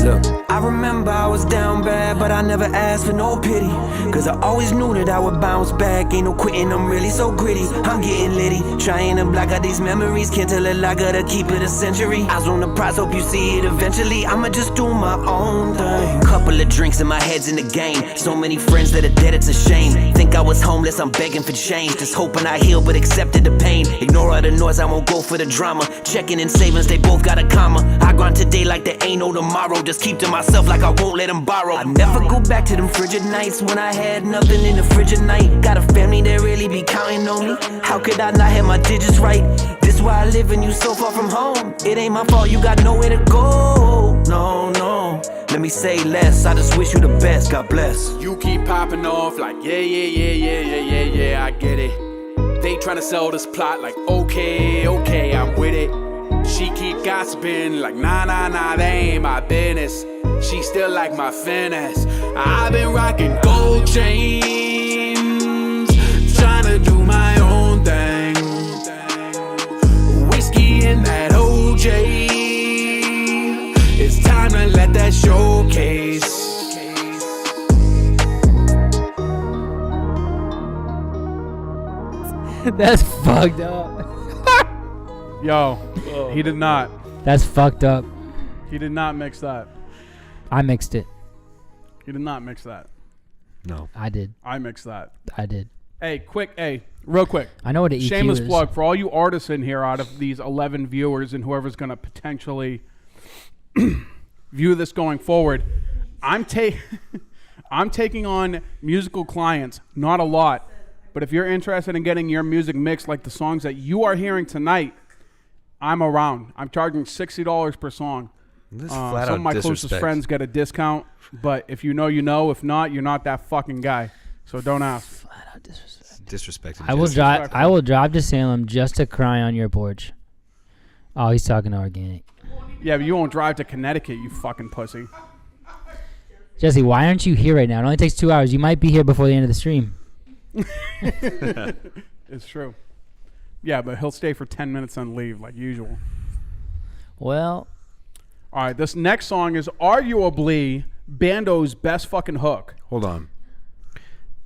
Look, I remember I was down bad, but I never asked for no pity. Cause I always knew that I would bounce back. Ain't no quitting, I'm really so gritty. I'm getting litty, trying to block out these memories. Can't tell a lie, gotta keep it a century. Eyes on the prize, hope you see it eventually. I'ma just do my own thing. Couple of drinks and my head's in the game. So many friends that are dead, it's a shame. Think I was homeless, I'm begging for change. Just hoping I heal, but accepted the pain. Ignore all the noise, I won't go for the drama. Checking in savings, they both got a comma. I grind today like there ain't no tomorrow. Just keep to myself like I won't let them borrow. I never go back to them frigid nights when I had nothing in the fridge at night. Got a family that really be counting on me. How could I not have my digits right? This why I live and you so far from home. It ain't my fault, you got nowhere to go. No, Let me say less, I just wish you the best, God bless. You keep popping off like, yeah, I get it. They tryna sell this plot like, okay, I'm with it. She keep gossiping like, nah, that ain't my business. She still like my finesse. I've been rocking gold chains, tryna do my own thing. Whiskey in that OJ, it's time to let that showcase. That's fucked up. Yo, he did not. That's fucked up. He did not mix that. I mixed it. He did not mix that. No. I did. I mixed that. I did. Hey, real quick. I know what an EQ Shameless is. plug for all you artists in here out of these 11 viewers and whoever's going to potentially view this going forward. I'm taking on musical clients, not a lot. But if you're interested in getting your music mixed like the songs that you are hearing tonight, I'm around. I'm charging $60 per song. Some of my closest friends get a discount, but if you know, you know. If not, you're not that fucking guy. So don't ask. Flat out disrespect. Disrespected. I will drive to Salem just to cry on your porch. Oh, he's talking to Organic. Yeah, but you won't drive to Connecticut, you fucking pussy. Jesse, why aren't you here right now? It only takes 2 hours. You might be here before the end of the stream. It's true. Yeah, but he'll stay for 10 minutes and leave like usual. Well, all right, this next song is arguably Bando's best fucking hook. Hold on.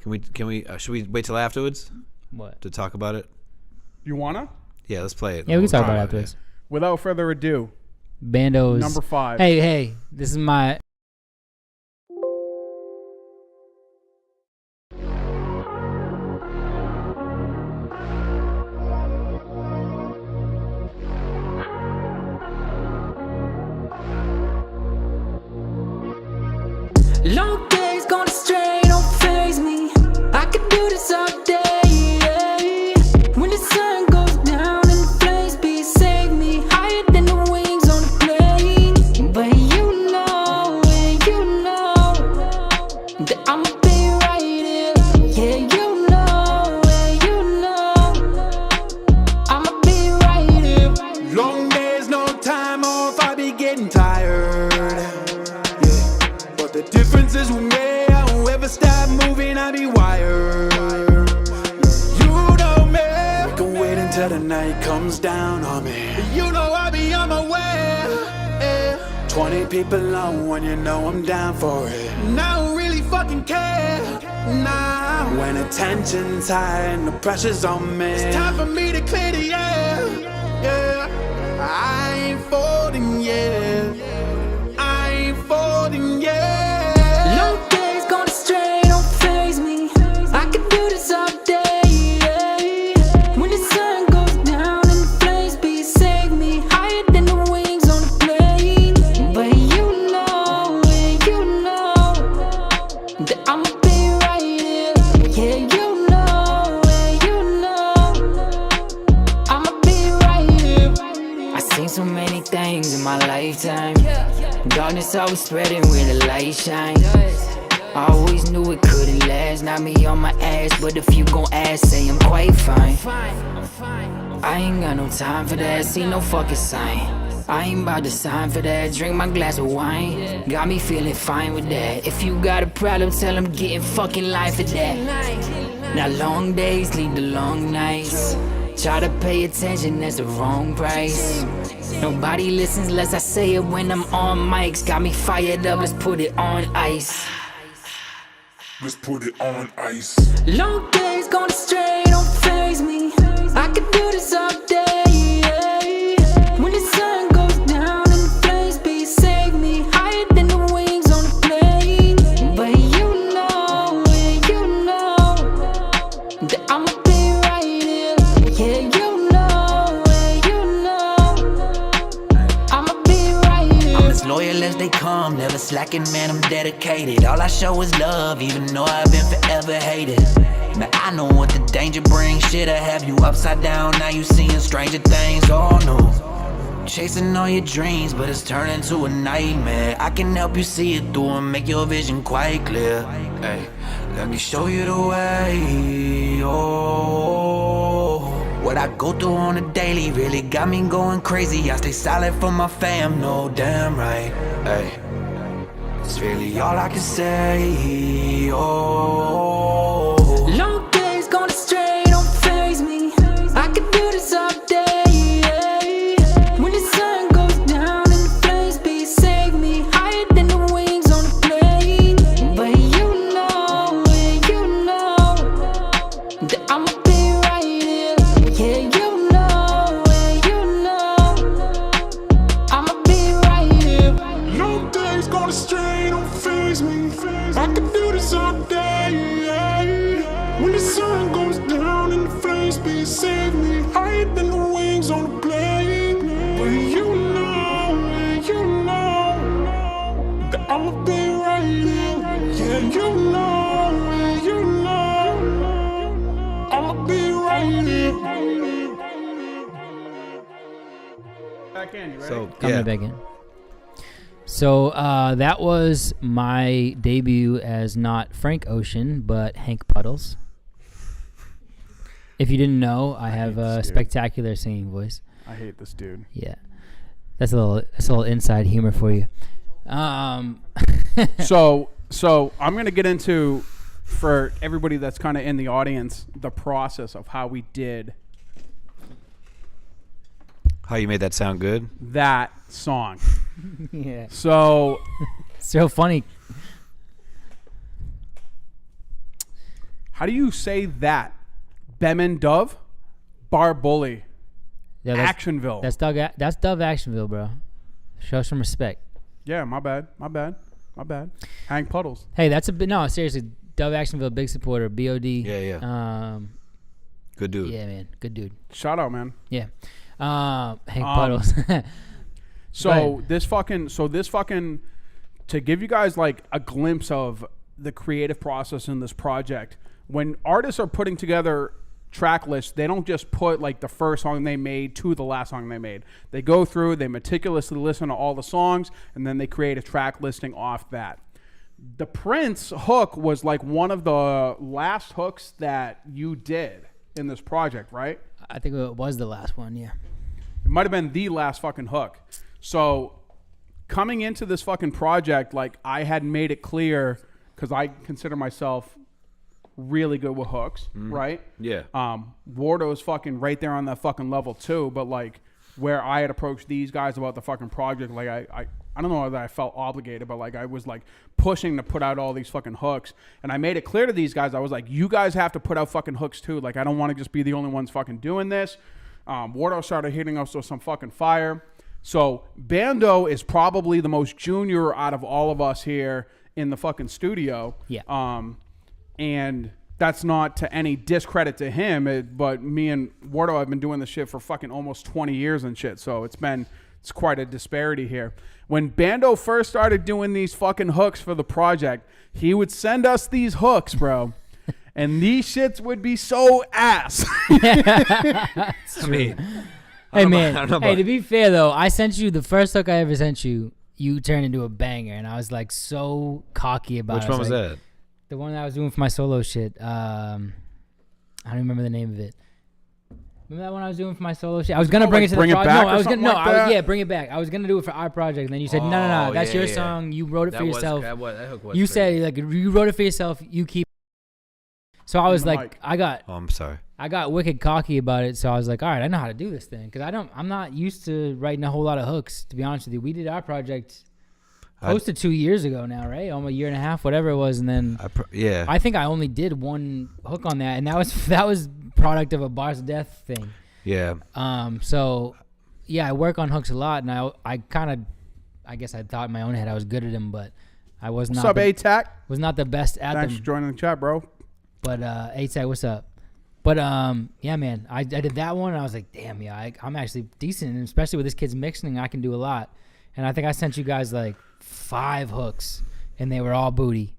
Can we should we wait till afterwards what? to talk about it? You wanna? Yeah, let's play it. Yeah, we can talk All about it right. afterwards. Without further ado, Bando's number 5. Hey, this is my. Long days gone astray, don't faze me. I could do this all day. When the sun goes down and the flames beside me, higher than the wings on the plane. But you know that I'ma be right here. Yeah, you know I'ma be right here. Long days, no time off, I be getting tired. Yeah, but the difference is with me, I don't ever stop moving, I be wired. You know me, we can wait until the night comes down on me. You know I be on my way. Yeah. 20 people on when you know I'm down for it. And I don't really fucking care. Nah, when attention's high and the pressure's on me, it's time for me to clear the air. Yeah, I ain't folding yet. I ain't folding yet. Long days gone astray, don't faze me. I could do this all day. When the sun goes down and the flames beside me, higher than the wings on the plane. But you know that I'ma be right here. Yeah, you know I'ma be right here. I seen so many things in my lifetime. Darkness always spreading where the light shine. I always knew it couldn't last. Not me on my ass, but if you gon' ask, say I'm quite fine. I ain't got no time for that, see no fucking sign. I ain't about to sign for that, drink my glass of wine. Got me feeling fine with that. If you got a problem, tell them getting fucking life for that. Now long days lead to long nights. Try to pay attention, that's the wrong price. Nobody listens unless I say it when I'm on mics. Got me fired up, let's put it on ice. Let's put it on ice. Long days gone astray, don't faze me. I could do this all day. When the sun goes down and the flames beside me, higher than the wings on the plane. But you know that I'ma be right here. Yeah, you know I'ma be right here. I'm as loyal as they come, never slacking, man, I'm dedicated. All I show is love, even though I've been forever hated. Now I know what the danger brings, shit, I have you upside down, now you seeing stranger things, oh no. Chasing all your dreams, but it's turning to a nightmare. I can help you see it through and make your vision quite clear. Hey, let me show you the way. Oh, what I go through on a daily really got me going crazy. I stay silent for my fam, no damn right. Hey, it's really all I can say. Oh, Long days gone astray, don't faze me. I could do this all day. When the sun goes down and the flames besave me, higher than the wings on a plane. But you know that I'ma be right here. Yeah, you know I'ma be right here. Long days gone astray, don't faze me. I can do this all day. When the sun goes down and the flames beside me, higher than the wings on a plane. But you know that I'ma be right here. Yeah, you know I'ma be right here. Back in, you ready? So Coming back in. So that was my debut as not Frank Ocean, but Hank Puddles. If you didn't know, I have a spectacular singing voice. I hate this dude. Yeah, that's a little inside humor for you. So I'm gonna get into, for everybody that's kind of in the audience, the process of how we did how you made that sound good? that song. Yeah, So so funny. how do you say that? Bemin Dove, Bar Bully, Yeah, that's, Actionville. that's Dove Actionville, bro. Show some respect. Yeah, my bad. Hank Puddles. Hey, that's a bit. No, seriously, Dove Actionville, big supporter. BOD. Yeah. Good dude. Yeah, man, good dude. Shout out, man. Yeah. Hank Puddles. So this fucking to give you guys like a glimpse of the creative process in this project. When artists are putting together track lists, they don't just put like the first song they made to the last song they made. They go through, they meticulously listen to all the songs, and then they create a track listing off that. The Prince hook was like one of the last hooks that you did in this project, right? I think it was the last one. Yeah. It might have been the last fucking hook. So coming into this fucking project, like I had made it clear, because I consider myself really good with hooks, right? Yeah. Wardo's fucking right there on that fucking level too, but like where I had approached these guys about the fucking project, like I don't know that I felt obligated, but like I was like pushing to put out all these fucking hooks, and I made it clear to these guys, I was like, you guys have to put out fucking hooks too. Like I don't want to just be the only ones fucking doing this. Wardo started hitting us with some fucking fire. So Bando is probably the most junior out of all of us here in the fucking studio. Yeah. And that's not to any discredit to him, but me and Wardo have been doing this shit for fucking almost 20 years and shit. So it's quite a disparity here. When Bando first started doing these fucking hooks for the project, he would send us these hooks, bro. And these shits would be so ass. I mean, Hey, man. Hey, to be fair, though, I sent you the first hook I ever sent you. You turned into a banger, and I was like so cocky about it. which one was that? The one that I was doing for my solo shit. I don't remember the name of it. Remember that one I was doing for my solo shit? I was gonna bring it to the project. No, I was gonna bring it back. I was gonna do it for our project, and then you said no, that's your song. You wrote it for yourself. That hook was You crazy. said like you wrote it for yourself. You keep. So I was like, Oh, I'm sorry. I got wicked cocky about it. So I was like, all right, I know how to do this thing, because I'm not used to writing a whole lot of hooks. To be honest with you, we did our project close to 2 years ago now, right? Almost a year and a half, whatever it was, and then I think I only did one hook on that, and that was product of a Bars of Death thing. Yeah. So yeah, I work on hooks a lot, and I guess I thought in my own head I was good at them, but I was not. What's up, A-Tac? Was not the best at Thanks them. for joining the chat, bro. But A-Tac, what's up? But yeah, man, I did that one, and I was like, damn, yeah, I'm actually decent, and especially with this kid's mixing, I can do a lot. And I think I sent you guys like 5 hooks, and they were all booty.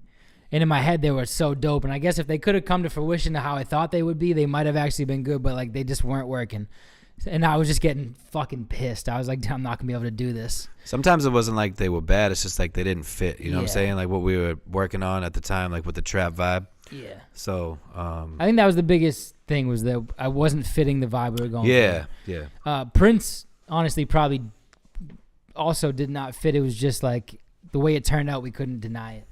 And in my head, they were so dope. And I guess if they could have come to fruition to how I thought they would be, they might have actually been good, but like they just weren't working. And I was just getting fucking pissed. I was like, I'm not gonna be able to do this. Sometimes it wasn't like they were bad. It's just like they didn't fit. You know what I'm Yeah. saying? Like what we were working on at the time, like with the trap vibe. Yeah. So, I think that was the biggest thing, was that I wasn't fitting the vibe we were going yeah. Prince, honestly, probably also did not fit. It was just like the way it turned out, we couldn't deny it.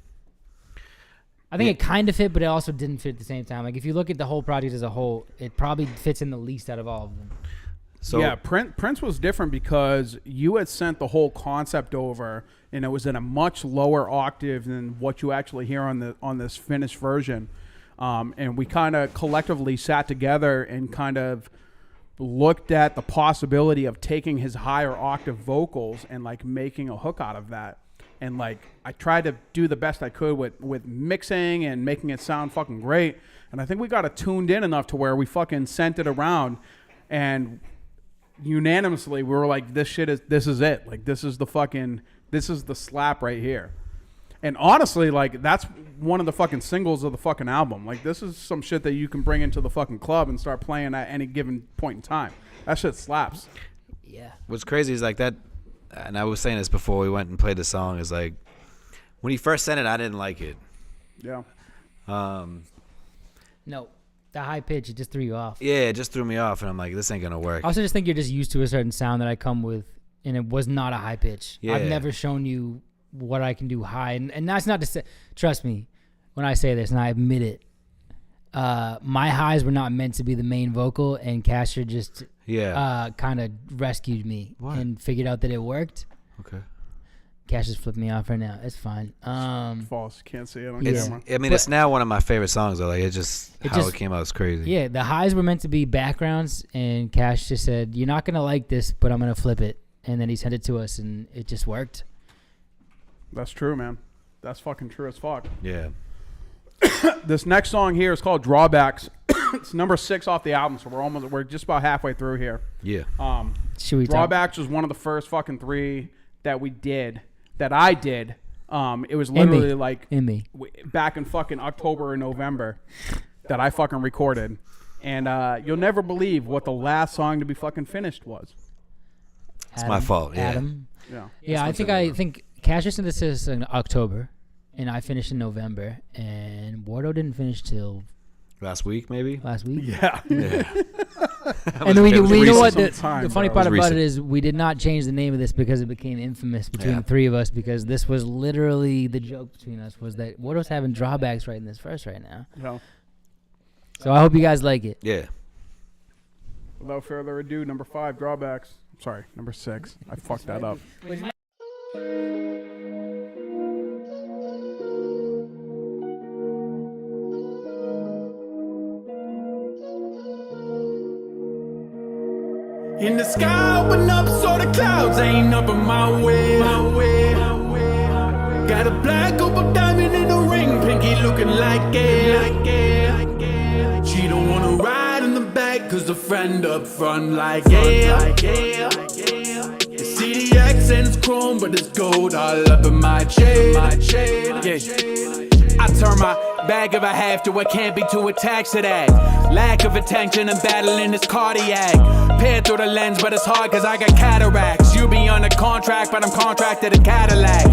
I think it kind of fit, but it also didn't fit at the same time. Like if you look at the whole project as a whole, it probably fits in the least out of all of them. So yeah, Prince was different because you had sent the whole concept over, and it was in a much lower octave than what you actually hear on this finished version. And we kind of collectively sat together and kind of looked at the possibility of taking his higher octave vocals and like making a hook out of that. And like I tried to do the best I could with mixing and making it sound fucking great. And I think we got it tuned in enough to where we fucking sent it around, and unanimously we were like, this is it. Like this is the slap right here. And honestly, like that's one of the fucking singles of the fucking album. Like this is some shit that you can bring into the fucking club and start playing at any given point in time. That shit slaps. Yeah. what's crazy is like that, and I was saying this before we went and played the song, is like when he first sent it, I didn't like it. Yeah. No, the high pitch, it just threw you off. Yeah, it just threw me off, and I'm like, this ain't gonna work. I also just think you're just used to a certain sound that I come with, and it was not a high pitch. Yeah. I've never shown you what I can do high, and that's not to say, trust me when I say this, and I admit it, my highs were not meant to be the main vocal, and Kashar just kind of rescued me and figured out that it worked. Okay. Cash is flipping me off right now. It's fine. False. Can't see it on It's, camera. I mean, it's now one of my favorite songs, though. Like, it came out is crazy. Yeah, the highs were meant to be backgrounds, and Cash just said, "You're not gonna like this, but I'm gonna flip it," and then he sent it to us, and it just worked. That's true, man. That's fucking true as fuck. Yeah. This next song here is called Drawbacks. It's number 6 off the album, so we're just about halfway through here. Yeah. Should we Drawbacks was one of the first fucking 3 that we did, that I did. It was literally like back in fucking October or November that I fucking recorded. And you'll never believe what the last song to be fucking finished was. It's my fault. Yeah. Adam. Yeah. Yeah, I think Cash sent this in October, and I finished in November, and Wardo didn't finish till last week, maybe. last week. Yeah. And we know what the funny part about recent. it is, we did not change the name of this because it became infamous between the 3 of us, because this was literally the joke between us, was that Wardo's having drawbacks right in this verse right now. No. So I hope you guys like it. Yeah. Without further ado, number 5, Drawbacks. Sorry, number 6. I fucked that up. In the sky, open up so the clouds ain't up in my way. Got a black opal diamond in a ring, pinky looking like it. She don't wanna ride in the back, cause the friend up front like yeah. See the accent's chrome, but it's gold all up in my chain. Yeah. I turn my bag if I have to, I can't be too attached to that. Lack of attention and battling this cardiac. Peer through the lens, but it's hard cause I got cataracts. You be on a contract, but I'm contracted to Cadillac.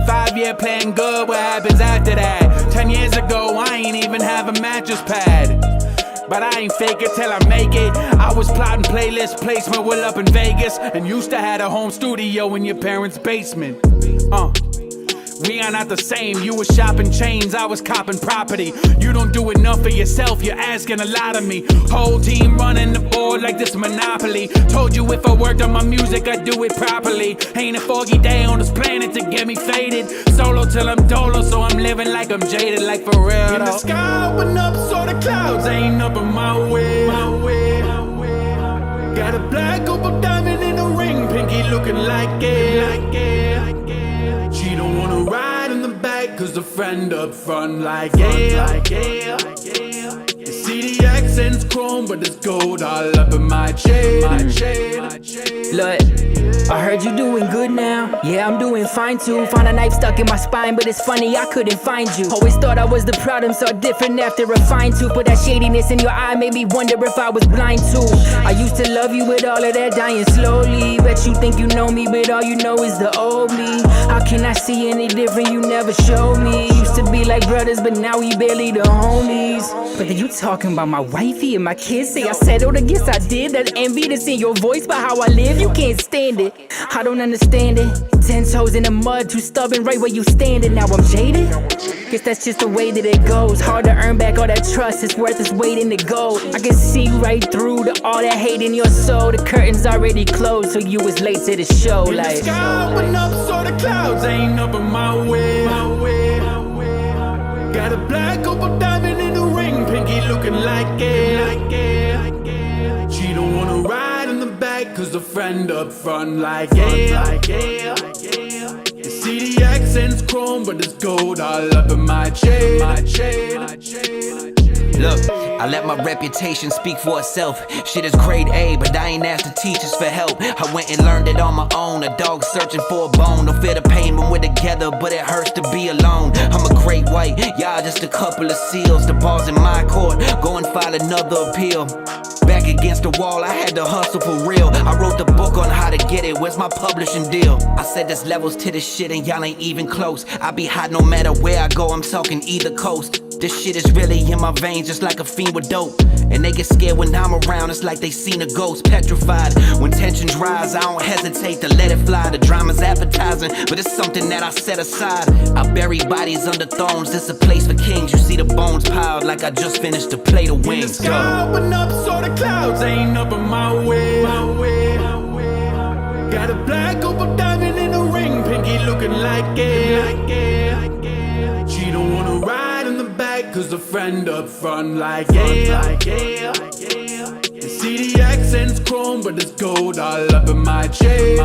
5-year plan good, what happens after that? 10 years ago, I ain't even have a mattress pad. But I ain't fake it till I make it. I was plotting playlist placement well up in Vegas, and used to have a home studio in your parents' basement. We are not the same. You was shopping chains, I was copping property. You don't do enough for yourself, you're asking a lot of me. Whole team running the board like this Monopoly. Told you if I worked on my music, I'd do it properly. Ain't a foggy day on this planet to get me faded. Solo till I'm dolo, so I'm living like I'm jaded, like for real. In the sky, open up so the clouds ain't up in my way. Got a black opal diamond in a ring, pinky looking like it. She don't wanna ride in the back, cause the friend up front like yeah. You see the accent's chrome, but it's gold all up in my chain. Look, I heard you doing good now. Yeah, I'm doing fine too. Found a knife stuck in my spine, but it's funny, I couldn't find you. Always thought I was the problem, saw different after a fine tooth. But that shadiness in your eye made me wonder if I was blind too. I used to love you with all of that dying slowly. Bet you think you know me, but all you know is the old me. How can I see any different? You never showed me. Used to be like brothers, but now we barely the homies. But then you talking about my wifey and my kids. Say I settled, I guess I did. That envy that's in your voice by how I live, you can't stand it. I don't understand it. 10 toes in the mud, too stubborn right where you standing. Now I'm jaded. Guess that's just the way that it goes. Hard to earn back all that trust, it's worth its weight in the gold. I can see right through all that hate in your soul. The curtain's already closed, so you was late to the show. Like, the sky open up so the clouds ain't up in my way. Got a black opal diamond in the ring, pinky looking like it. She don't wanna ride in the back, cause the friend up front like yeah. You see the accents chrome, but it's gold all up in my chain. Look, I let my reputation speak for itself. Shit is grade A, but I ain't asked the teachers for help. I went and learned it on my own. A dog searching for a bone. Don't feel the pain when we're together, but it hurts to be alone. I'm a great white, y'all just a couple of seals. The ball's in my court, go and file another appeal. Back against the wall, I had to hustle for real. I wrote the book on how to get it, where's my publishing deal? I said there's levels to this shit and y'all ain't even close. I be hot no matter where I go, I'm talking either coast. This shit is really in my veins, just like a fiend with dope. And they get scared when I'm around, it's like they seen a ghost. Petrified, when tensions rise, I don't hesitate to let it fly. The drama's appetizing, but it's something that I set aside. I bury bodies under thrones, this a place for kings. You see the bones piled like I just finished to play the wings. The sky open up so the clouds ain't up in my way. Got a black opal diamond in the ring, pinky looking like it. She don't wanna ride in the back, cause the friend up front like yeah. You see the accents chrome, but it's gold all up in my chain.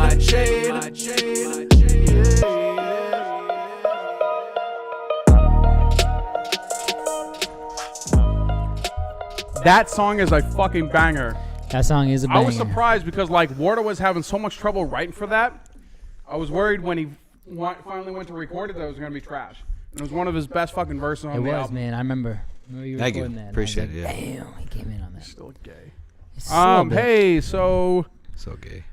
That song is a fucking banger. That song is a banger. I was surprised because like Wardo was having so much trouble writing for that. I was worried when he finally went to record it that it was gonna be trash. It was one of his best fucking verses on the album. Man. I remember you Thank you. recording that. Appreciate it. Like, Yeah. damn, he came in on that. Still gay. It's so big. Hey, so gay.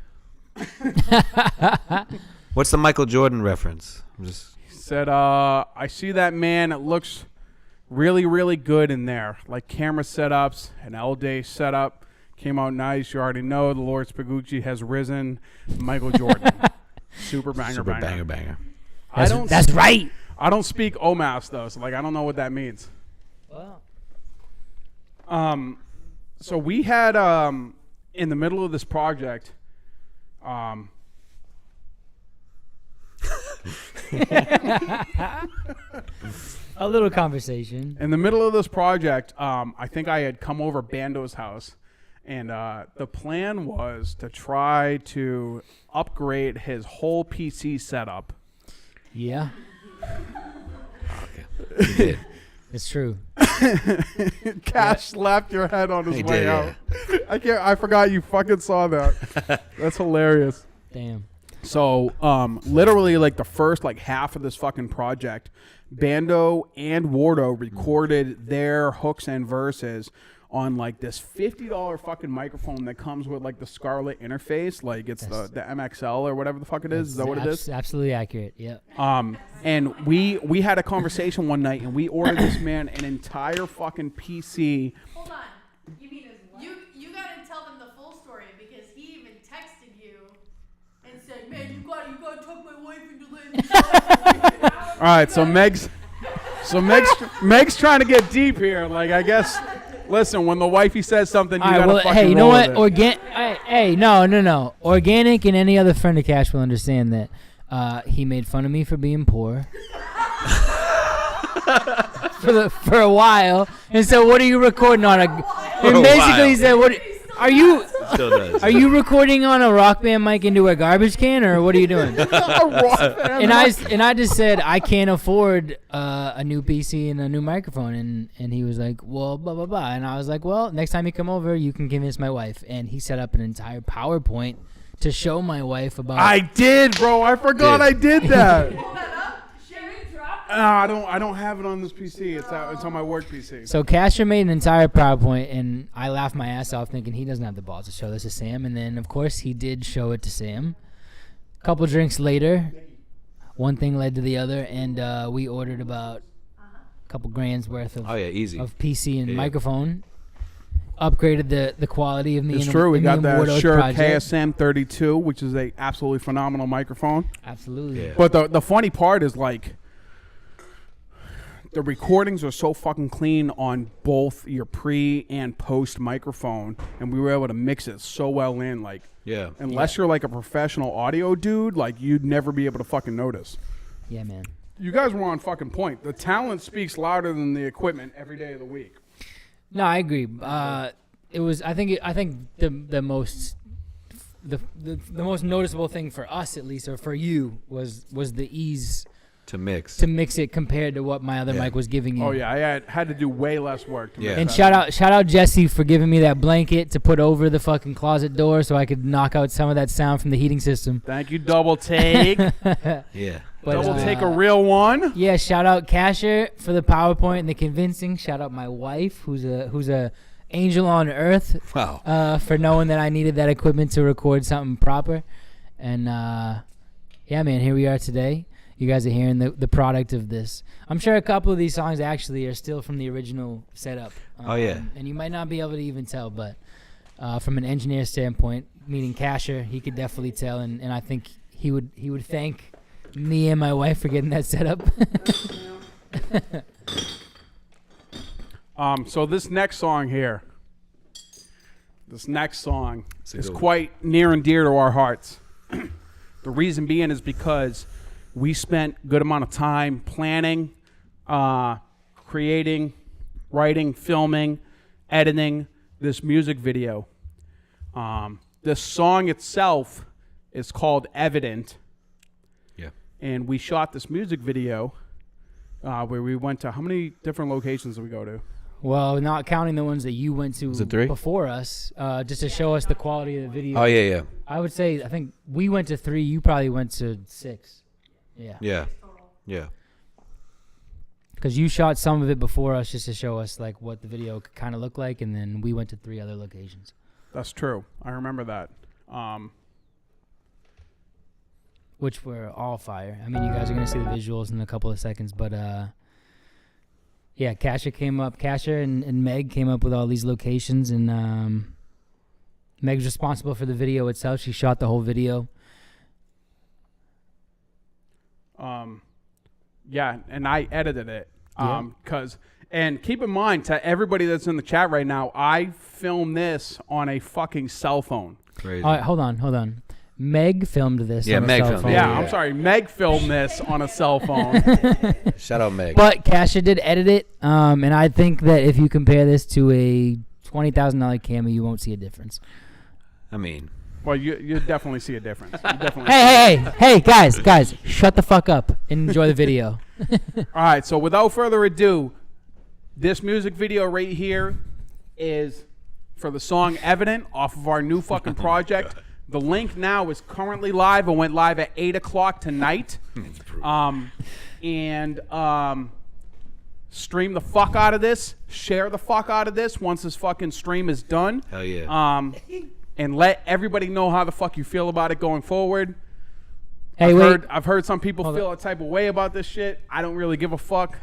What's the Michael Jordan reference? I'm just said, I see that man. It looks really, really good in there. Like camera setups, an all-day setup. Came out nice. You already know the Lord Spagucci has risen. Michael Jordan. Super banger. That's right. I don't speak OMAS though, so like I don't know what that means. Well, so we had in the middle of this project, a little conversation. in the middle of this project, I think I had come over Bando's house, and the plan was to try to upgrade his whole PC setup. Yeah, you did. it's true. Cash slapped your head on his He way did, out. I forgot you fucking saw that. That's hilarious. Damn. So, literally, like the first like half of this fucking project, Bando and Wardo recorded their hooks and verses on like this $50 fucking microphone that comes with like the Scarlett interface, like it's the MXL or whatever the fuck it is. Is that what it is? Absolutely accurate. Yep. And we had a conversation one night, and we ordered this man an entire fucking PC. Hold on. You mean you gotta tell them the full story because he even texted you and said, "Man, you gotta talk my wife into letting." All right, so Meg's trying to get deep here. Like I guess, listen, when the wifey says something, you gotta fucking hey, you know roll what? with it. Hey, no. Organic and any other friend of Cash will understand that he made fun of me for being poor for a while, and so what are you recording on? And basically he said, "What are you?" Still does. Are you recording on a Rock Band mic into a garbage can, or what are you doing? And I just said I can't afford a new PC and a new microphone, and he was like, well, blah blah blah, and I was like, well, next time you come over, you can convince my wife, and he set up an entire PowerPoint to show my wife about. I did, bro. I forgot I did that. Pull that up. Share it, drop. I don't have it on this PC. It's on my work PC. So Kashar made an entire PowerPoint, and I laughed my ass off thinking he doesn't have the balls to show this to Sam. And then, of course, he did show it to Sam. A couple drinks later, one thing led to the other, and we ordered about a couple grand's worth of easy. of PC and microphone. Upgraded the quality of me. It's and true. We me got and that Wardo's Shure project. KSM 32, which is a absolutely phenomenal microphone. Absolutely. Yeah. But the funny part is like the recordings are so fucking clean on both your pre and post microphone, and we were able to mix it so well in. Like, unless you're like a professional audio dude, like you'd never be able to fucking notice. Yeah, man. You guys were on fucking point. The talent speaks louder than the equipment every day of the week. No, I agree. It was. I think the most noticeable thing for us, at least, or for you, was the ease to mix it compared to what my other mic was giving you. Oh yeah, I had to do way less work. To mix And that shout out Jesse for giving me that blanket to put over the fucking closet door so I could knock out some of that sound from the heating system. Thank you, Double Take. Yeah. But, Double Take, a real one. Yeah, shout out Kashar for the PowerPoint and the convincing. Shout out my wife, who's a angel on earth. Wow. For knowing that I needed that equipment to record something proper. And yeah, man, here we are today. You guys are hearing the product of this. I'm sure a couple of these songs actually are still from the original setup. And you might not be able to even tell, but from an engineer standpoint, meaning Kashar, he could definitely tell, and I think he would thank me and my wife for getting that set up. So this next song here, is quite near and dear to our hearts. The reason being is because we spent a good amount of time planning, creating, writing, filming, editing this music video. The song itself is called Evident. Yeah. And we shot this music video where we went to, how many different locations did we go to? Well, not counting the ones that you went to before us, just to show us the quality of the video. Oh, yeah. I would say, I think we went to 3, you probably went to 6. Yeah. Because you shot some of it before us just to show us like what the video could kind of look like, and then we went to 3 other locations. That's true. I remember that. Which were all fire. I mean, you guys are going to see the visuals in a couple of seconds, but yeah, Kashar and Meg came up with all these locations, and Meg's responsible for the video itself. She shot the whole video. Yeah, and I edited it. And keep in mind, to everybody that's in the chat right now, I filmed this on a fucking cell phone. Crazy. All right, hold on. Meg filmed this on Meg a cell filmed phone. it. Yeah, I'm sorry. Meg filmed this on a cell phone. Shout out Meg. But Kashar did edit it, and I think that if you compare this to a $20,000 camera, you won't see a difference. I mean, Well, you definitely see a difference. You definitely Hey, guys, shut the fuck up and enjoy the video. All right, so without further ado, this music video right here is for the song Evident off of our new fucking project. The link now is currently live. It went live at 8 o'clock tonight. Stream the fuck out of this. Share the fuck out of this once this fucking stream is done. Hell yeah. And let everybody know how the fuck you feel about it going forward. Hey, I've heard some people Hold feel a type of way about this shit. I don't really give a fuck.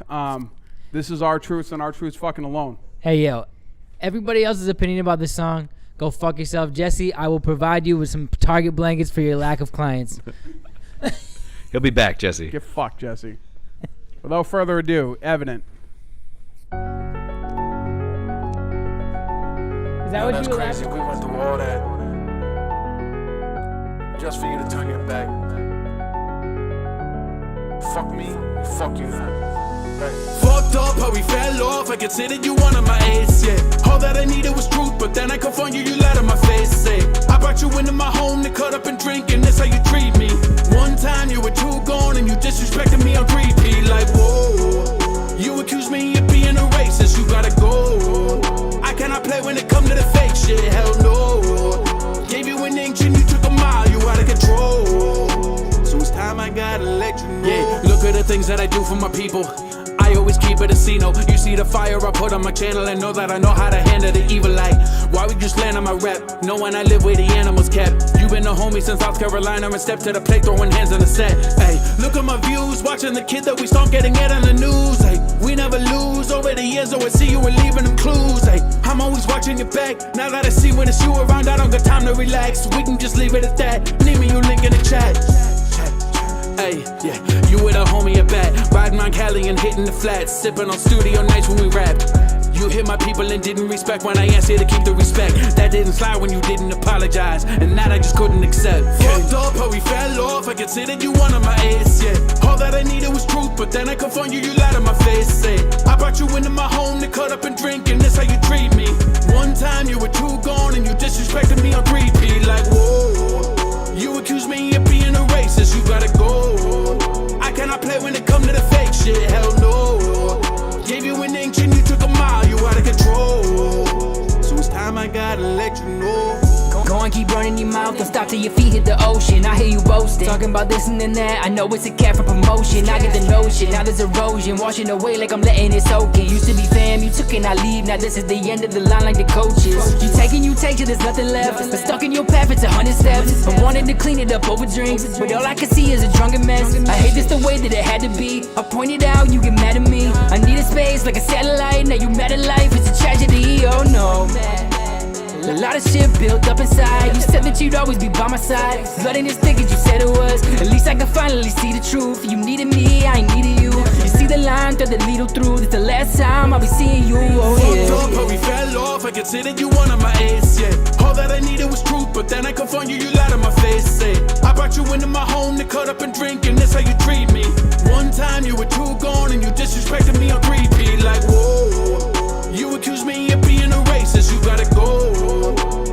This is our truths and our truths fucking alone. Hey, yo, everybody else's opinion about this song, go fuck yourself. Jesse, I will provide you with some Target blankets for your lack of clients. He'll be back, Jesse. Get fucked, Jesse. Without further ado, Evident. Is that what That's you crazy. We went through all that just for you to turn your back. Fuck me, fuck you. Fucked up how we fell off. I considered you one of my ace, yeah. All that I needed was truth, but then I confront you, you lied on my face, say. I brought you into my home to cut up and drink, and that's how you treat me. One time you were too gone, and you disrespected me on repeat. Like, whoa, you accused me of being a racist, you gotta go. I cannot play when it come to the fake shit, hell no. Gave you an inch and you took a mile. I do for my people. I always keep it a C-no. You see the fire I put on my channel and know that I know how to handle the evil light. Why we just land on my rep, knowing I live where the animals kept. You been a homie since South Carolina and step to the plate, throwing hands on the set. Hey, look at my views, watching the kid that we stomp getting it on the news. Hey, we never lose, over the years always see you and leaving them clues. Hey, I'm always watching your back, now that I see when it's you around, I don't got time to relax. We can just leave it at that, need me, you link in the chat. Hey, yeah, you with a homie at bat, riding on Cali and hitting the flats, sipping on studio nights when we rap. You hit my people and didn't respect when I asked you to keep the respect. That didn't slide when you didn't apologize, and that I just couldn't accept. Fucked up how we fell off, I considered you one of my ace, yeah. All that I needed was truth, but then I confront you, you lied on my face, say. I brought you into my home to cut up and drink, and this how you treat me. One time you were too gone and you disrespected me on repeat, like whoa. You accuse me of being a racist, you gotta go. I cannot play when it come to the fake shit, hell no. Gave you an inch and you took a mile, you out of control. So it's time I gotta let you know. Go and keep running your mouth, don't stop till your feet hit the ocean. I hear you boasting, talking about this and then that. I know it's a cat for promotion, I get the notion. Now there's erosion, washing away like I'm letting it soak in. Used to be fam, you took and I leave. Now this is the end of the line like the coaches. You take and you take till there's nothing left. But stuck in your path, it's 100 steps. I wanted to clean it up over drinks, but all I can see is a drunken mess. I hate this the way that it had to be. I point it out, you get mad at me. I need a space like a satellite, now you mad at life, it's a tragedy, oh no. A lot of shit built up inside. You said that you'd always be by my side. Blood ain't as thick as you said it was. At least I can finally see the truth. You needed me, I ain't needed you. You see the line, thread the needle through. This the last time I'll be seeing you, oh yeah. Fucked up how we fell off, I considered you one of my ace, yeah. All that I needed was truth, but then I confront you, you lied on my face, say. I brought you into my home to cut up and drink, and this how you treat me. One time you were too gone and you disrespected me on repeat, like whoa. You accuse me of being a racist, you gotta go.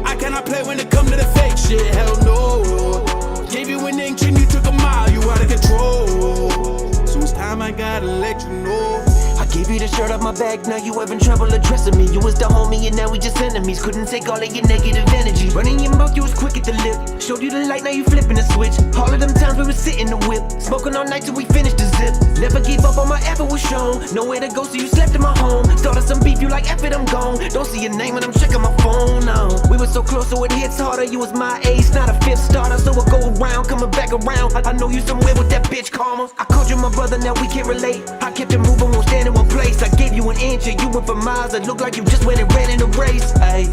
I cannot play when it come to the fake shit, hell no. Gave you an inch and you took a mile, you out of control. So it's time I gotta let you know. I gave you the shirt off my back, now you having trouble addressing me. You was the homie and now we just enemies. Couldn't take all of your negative energy. Running your mouth, you was quick at the lip. Showed you the light, now you flipping the switch. All of them times we was sitting the whip, smoking all night till we finished the zip. Never gave up on my effort was shown. Nowhere to go, so you slept in my home. Started some beef, you like F it, I'm gone. Don't see your name when I'm checking my phone now. We were so close, so it hits harder. You was my ace, not a fifth starter, so it go around, coming back around. I know you somewhere with that bitch karma. I called you my brother, now we can't relate. I kept it moving, won't stand in one place. I gave you an inch and you went for miles. It looked like you just went and ran in a race. Ay.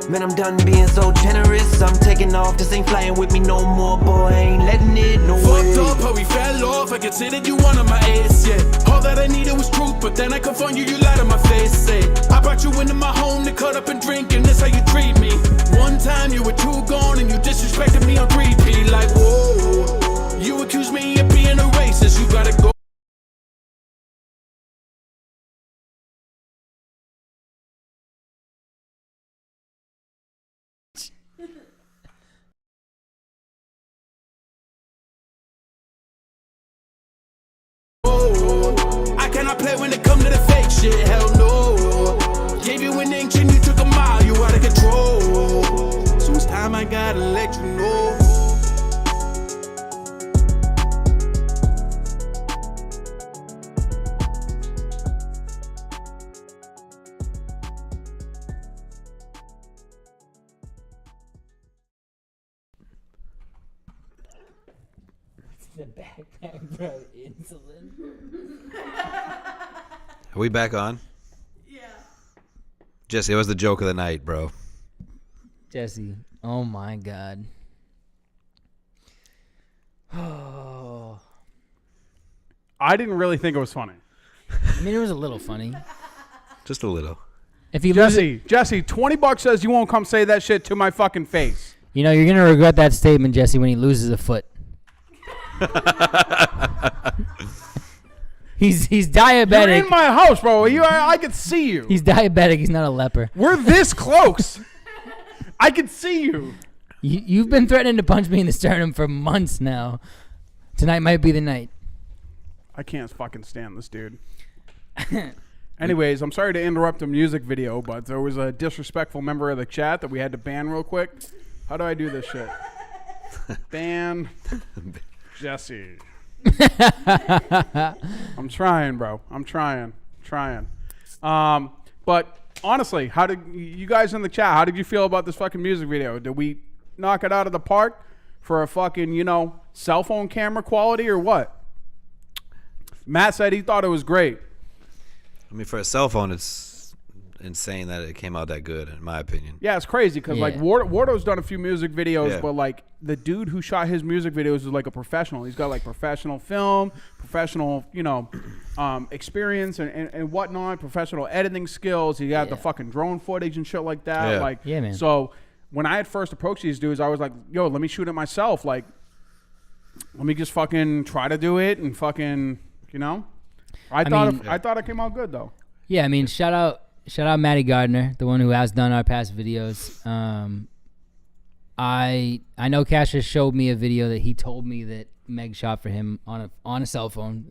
Man, I'm done being so generous. I'm taking off, this ain't flying with me no more. Boy, I ain't letting it, no way. Fucked up how we fell off, I considered you one of my ace, yeah. All that I needed was truth, but then I confront you, you lied on my face, say. I brought you into my home to cut up and drink, and this how you treat me. One time you were too gone and you disrespected me on repeat, like whoa. You accuse me of being a racist, you gotta go. I cannot play when it come to the fake shit, hell no. Gave you an inch and you took a mile, you out of control. So it's time I gotta let you know. The backpack, bro, insulin. Are we back on? Yeah. Jesse, it was the joke of the night, bro. Jesse, oh my god. Oh. I didn't really think it was funny. I mean, it was a little funny. Just a little. If you lose it, Jesse, $20 says you won't come say that shit to my fucking face. you know, you're gonna regret that statement, Jesse, when he loses a foot. He's diabetic. You're in my house, bro. I could see you. He's diabetic. He's not a leper. We're this close. I could see you. You've been threatening to punch me in the sternum for months now. Tonight might be the night. I can't fucking stand this dude. Anyways, I'm sorry to interrupt a music video, but there was a disrespectful member of the chat that we had to ban real quick. How do I do this shit? Ban Jesse. I'm trying, bro. I'm trying. But honestly, how did you guys in the chat? How did you feel about this fucking music video? Did we knock it out of the park for a fucking cell phone camera quality or what? Matt said he thought it was great. I mean, for a cell phone, it's insane that it came out that good, in my opinion. Yeah, it's crazy because like Wardo's done a few music videos, but like the dude who shot his music videos is like a professional. He's got like professional film, professional, experience and whatnot, professional editing skills. He got the fucking drone footage and shit like that. Yeah. Like, yeah, man. So when I had first approached these dudes, I was like, yo, let me shoot it myself. Like, let me just fucking try to do it and fucking, I thought it came out good though. Yeah, I mean, shout out Matty Gardner, the one who has done our past videos. I know Kashar showed me a video that he told me that Meg shot for him on a cell phone,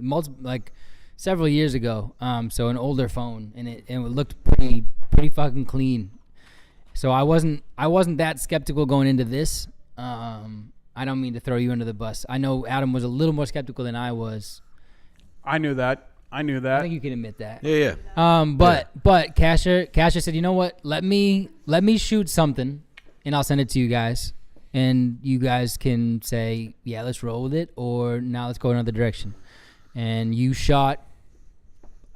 several years ago. So an older phone, and it looked pretty fucking clean. So I wasn't that skeptical going into this. I don't mean to throw you under the bus. I know Adam was a little more skeptical than I was. I knew that. I think you can admit that. Yeah. But Kashar said, you know what? Let me shoot something, and I'll send it to you guys, and you guys can say, yeah, let's roll with it, or now let's go another direction. And you shot,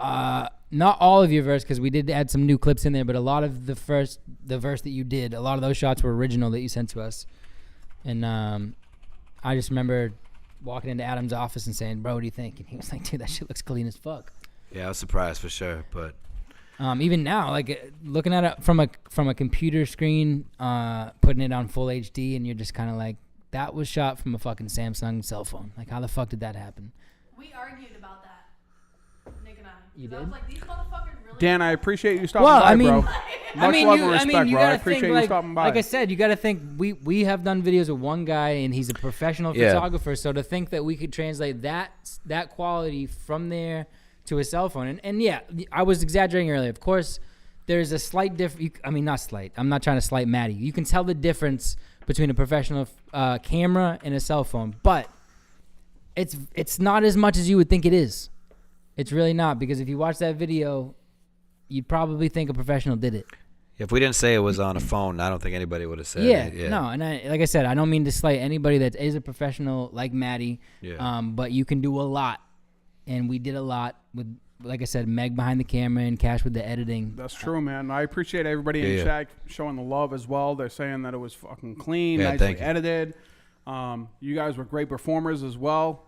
not all of your verse, because we did add some new clips in there, but a lot of the verse that you did, a lot of those shots were original that you sent to us. And I just remember walking into Adam's office and saying, bro, what do you think? And he was like, dude, that shit looks clean as fuck. Yeah, I was surprised for sure, but even now, like looking at it from a computer screen, putting it on full HD, and you're just kind of like, that was shot from a fucking Samsung cell phone. Like, how the fuck did that happen? We argued about that, Nick and I. You I did? was like, these motherfuckers really. Dan, I appreciate you stopping by, bro. Much love and respect, you bro. I gotta appreciate think, you stopping by. Like I said, you got to think we have done videos with one guy, and he's a professional photographer. So to think that we could translate that quality from there to a cell phone, and yeah, I was exaggerating earlier. Of course, there's a slight difference. I mean, not slight. I'm not trying to slight Maddie. You can tell the difference between a professional camera and a cell phone, but it's not as much as you would think it is. It's really not, because if you watch that video, you'd probably think a professional did it. if we didn't say it was on a phone, I don't think anybody would have said it. Yeah. No, and like I said, I don't mean to slight anybody that is a professional like Maddie. Yeah. But you can do a lot, and we did a lot with, like I said, Meg behind the camera and Cash with the editing. That's true, man. I appreciate everybody in chat showing the love as well. They're saying that it was fucking clean, nicely edited. You guys were great performers as well.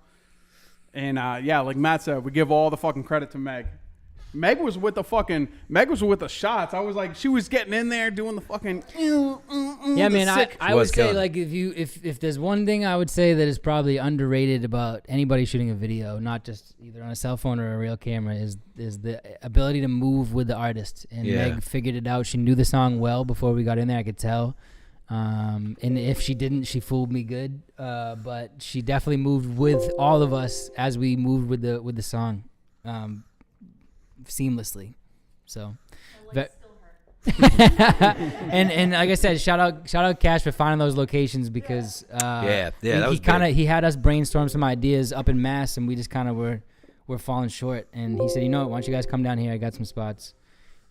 And yeah, like Matt said, we give all the fucking credit to Meg. Meg was with the shots. I was like, she was getting in there doing the fucking yeah, man. I would say, like, if there's one thing I would say that is probably underrated about anybody shooting a video, not just either on a cell phone or a real camera, is the ability to move with the artist. And Meg figured it out. She knew the song well before we got in there. I could tell. And if she didn't, she fooled me good. But she definitely moved with all of us as we moved with the song. Seamlessly, so and like I said, shout out Cash for finding those locations, because he had us brainstorm some ideas up in Mass, and we just kind of were falling short, and he said, you know what, why don't you guys come down here, I got some spots.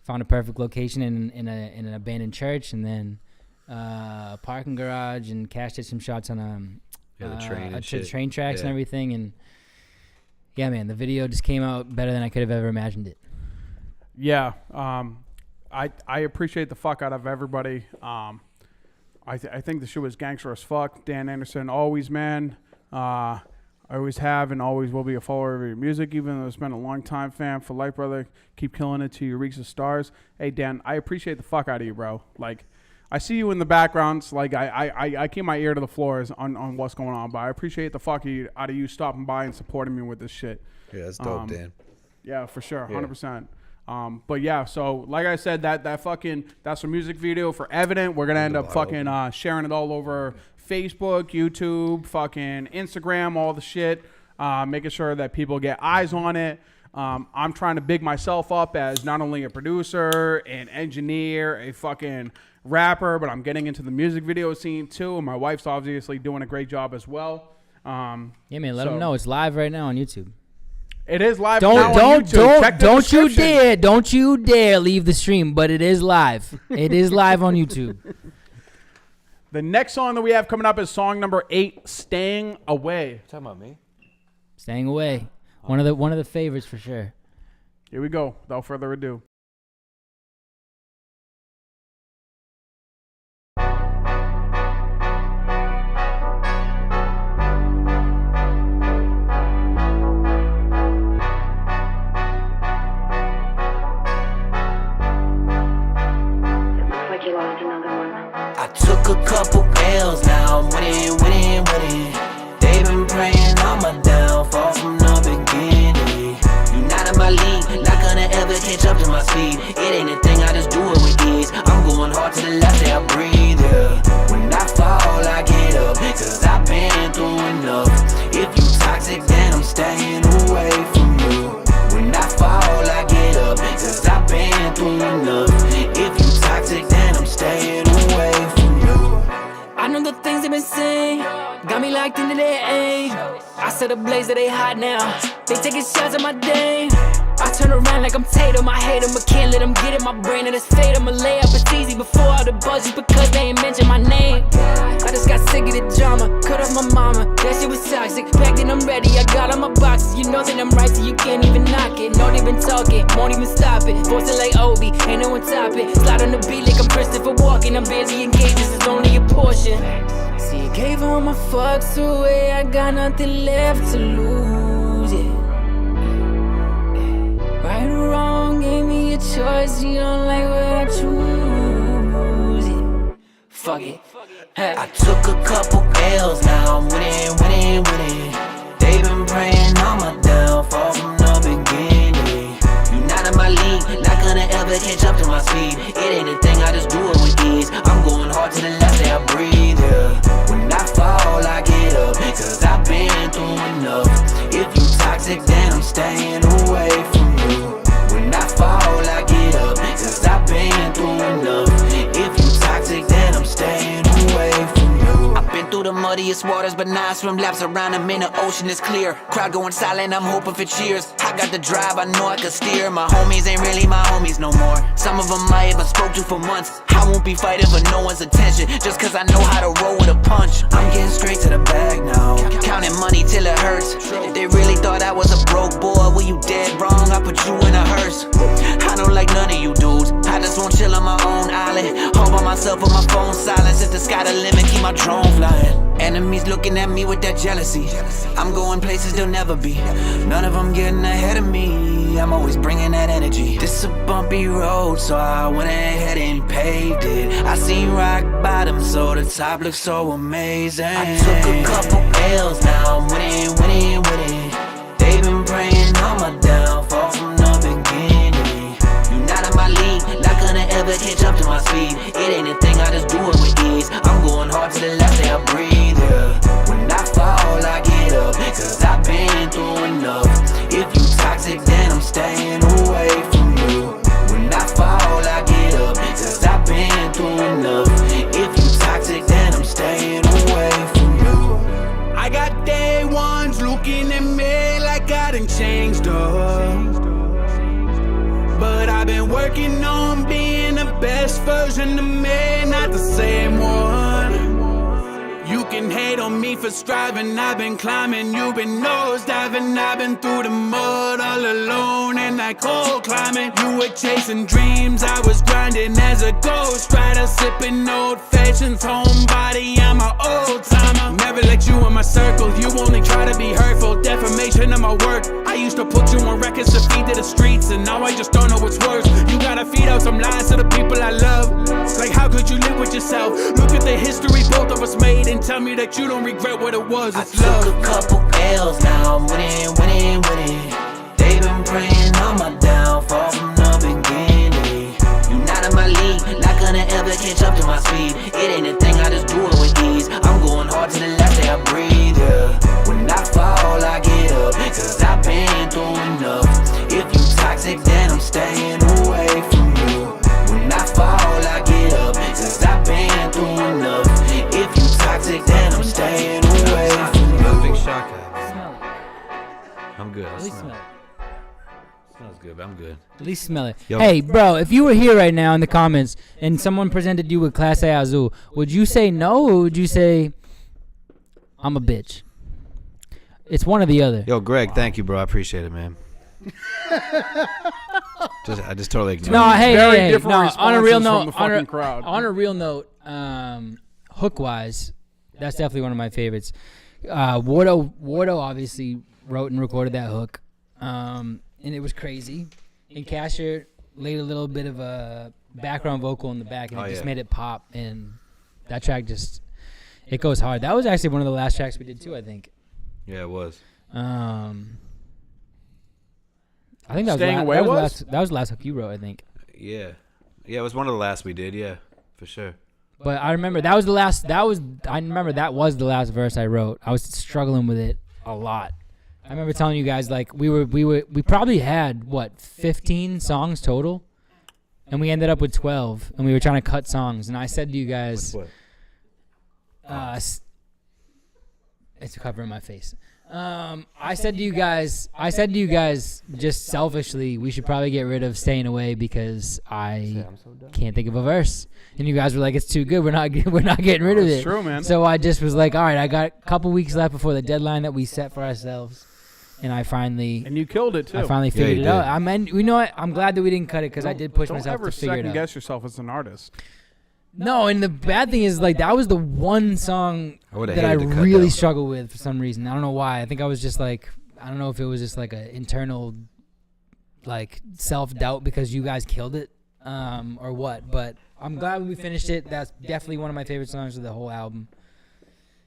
Found a perfect location in an abandoned church, and then a parking garage, and Cash did some shots on the train tracks and everything, and yeah, man, the video just came out better than I could have ever imagined it. Yeah, I appreciate the fuck out of everybody. I think the shit was gangster as fuck. Dan Anderson, always, man. I always have and always will be a follower of your music, even though it's been a long time fan for life, brother. Keep killing it till you reach the stars. Hey, Dan, I appreciate the fuck out of you, bro. Like, I see you in the backgrounds. Like, I keep my ear to the floors on what's going on, but I appreciate the fuck out of you stopping by and supporting me with this shit. Yeah, that's dope, Dan. Yeah, for sure, 100%. But yeah, so like I said, that's a music video for Evident. We're gonna end up fucking sharing it all over Facebook, YouTube, fucking Instagram, all the shit. Making sure that people get eyes on it. I'm trying to big myself up as not only a producer, an engineer, a fucking rapper, but I'm getting into the music video scene too. And my wife's obviously doing a great job as well. Yeah, man. Let them know it's live right now on YouTube. It is live now on YouTube. Don't you dare leave the stream. But it is live. It is live on YouTube. The next song that we have coming up is song number 8, "Staying Away." Talking about me? Staying Away. One of the favorites for sure. Here we go. Without further ado. I took a couple L's, now I'm winning. They been praying on my downfall from the beginning. You not in my league, not gonna ever catch up to my speed. It ain't a thing, I just do it with ease. I'm going hard to the left, yeah, I breathe, yeah. When I fall, I get up, cause I've been through enough. If you toxic, then I'm staying away from you. When I fall, I get up, cause I've been through enough. If you toxic, then I'm staying away from you. I know the things they've been saying got me locked into their aim. I set a blaze that they hot now. They taking shots at my dame. I turn around like I'm Tatum. I hate them, but can't let them get in my brain. And it's fate, I'ma lay up, it's easy before all the buzz just because they ain't mention my name. I just got sick of the drama, cut off my mama. That shit was toxic. Back then I'm ready, I got all my boxes. You know that I'm right, so you can't even knock it. No, they been talking, won't even stop it. Forcing like Obi, ain't no one top it. Slide on the beat like I'm Christopher Walken. I'm barely engaged, this is only a portion. See, I gave all my fucks away, I got nothing left to lose, yeah. Right or wrong, gave me a choice, you don't like what I choose, yeah. Fuck it. Hey. I took a couple L's, now I'm winning. They been praying on my downfall from the beginning. You not in my league, not gonna ever catch up to my speed. It ain't a thing, I just do it with ease. I'm going hard to the left, yeah, I breathe, yeah. When I fall, I get up, cause I've been through enough. If you toxic, then I'm staying away from you. When I fall, I get up, cause I've been through enough. If you toxic, then I'm staying away from you. I've been through the muddiest waters, but now I swim laps around them in the ocean is clear. Crowd going silent, I'm hoping for cheers. I got the drive, I know I could steer. My homies ain't really my homies no more. Some of them I haven't spoke to for months. I won't be fighting for no one's attention, just cause I know how to roll with a punch. I'm getting straight to the bag now, counting money till it hurts. If they really thought I was a broke boy, well you dead wrong, I put you in a hearse. I don't like none of you dudes, I just won't chill on my own island. All by myself with my phone silent, since the sky the limit, keep my drone flying. Enemies looking at me with that jealousy. I'm going places they'll never be. None of them getting ahead of me. I'm always bringing that energy. This a bumpy road, so I went ahead and paved it. I seen rock bottom, so the top looks so amazing. I took a couple L's, now I'm winning. They been praying on my downfall from the beginning. You not in my league, not gonna ever catch up to my speed. It ain't a thing, I just do it with ease. I'm going hard to the left, yeah, I breathe, yeah. When I fall, I get up, cause I've been through enough. If you toxic, then I'm staying away from you. When I fall, I get up, cause I've been through enough. If you toxic, then I'm staying away from you. I got day ones looking at me like I done changed up. But I've been working on being the best version of me, not the same one. You can hate on me for striving, I've been climbing, you've been nose diving, I've been through the mud all alone and like cold climbing. You were chasing dreams, I was grinding as a ghost rider, sipping old fashions, homebody, I'm an old timer. Never let you in my circle, you only try to be hurtful, defamation of my work. I used to put you on records to feed to the streets, and now I just don't know what's worse. You gotta feed out some lies to the people I love. Like how could you live with yourself? Look at the history both of us made and tell me that you don't regret what it was. It's I took a couple L's, now I'm winning. They been praying on my downfall from the beginning. You not in my league, not gonna ever catch up to my speed. It ain't a thing, I just do it with ease. I'm going hard to the left, yeah, I breathe, yeah. When I fall, I get up, cause I've been through enough. If you toxic, then I'm staying away from you. When I fall, I get up, cause I've been through enough. If you toxic, then I'm staying away from you. At least smell it. Smells good, but I'm good. At least smell it. Yo. Hey, bro, if you were here right now in the comments and someone presented you with Clase Azul, would you say no or would you say, I'm a bitch? It's one or the other. Yo, Greg, thank you, bro. I appreciate it, man. I just totally ignored No, it. hey, different no. On a real responses from note, the fucking crowd. on a real note, hook wise, that's definitely one of my favorites. Wardo obviously wrote and recorded that hook, and it was crazy. And Kashar laid a little bit of a background vocal in the back, and it just made it pop. And that track it goes hard. That was actually one of the last tracks we did too, I think. Yeah, it was. I think that Staying was, Away was? that was the last hook you wrote, I think. Yeah. Yeah, it was one of the last we did, yeah, for sure. But I remember that was the last verse I wrote. I was struggling with it a lot. I remember telling you guys like we probably had 15 songs total, and we ended up with 12, and we were trying to cut songs. And I said to you guys, it's covering my face. I said to you guys, just selfishly, we should probably get rid of Staying Away because I can't think of a verse. And you guys were like, it's too good. We're not getting rid of it. It's true, man. So I just was like, all right, I got a couple weeks left before the deadline that we set for ourselves, and And you killed it too. I finally figured you it out. did. I mean, you know what? I'm glad that we didn't cut it because I did push myself to figure it out. Don't ever second guess yourself as an artist. No, and the bad thing is, like, that was the one song would've that I hated to cut really that. struggled with for some reason. I don't know why. I think I was just like, I don't know if it was just like an internal, like, self-doubt because you guys killed it or what. But I'm glad we finished it. That's definitely one of my favorite songs of the whole album.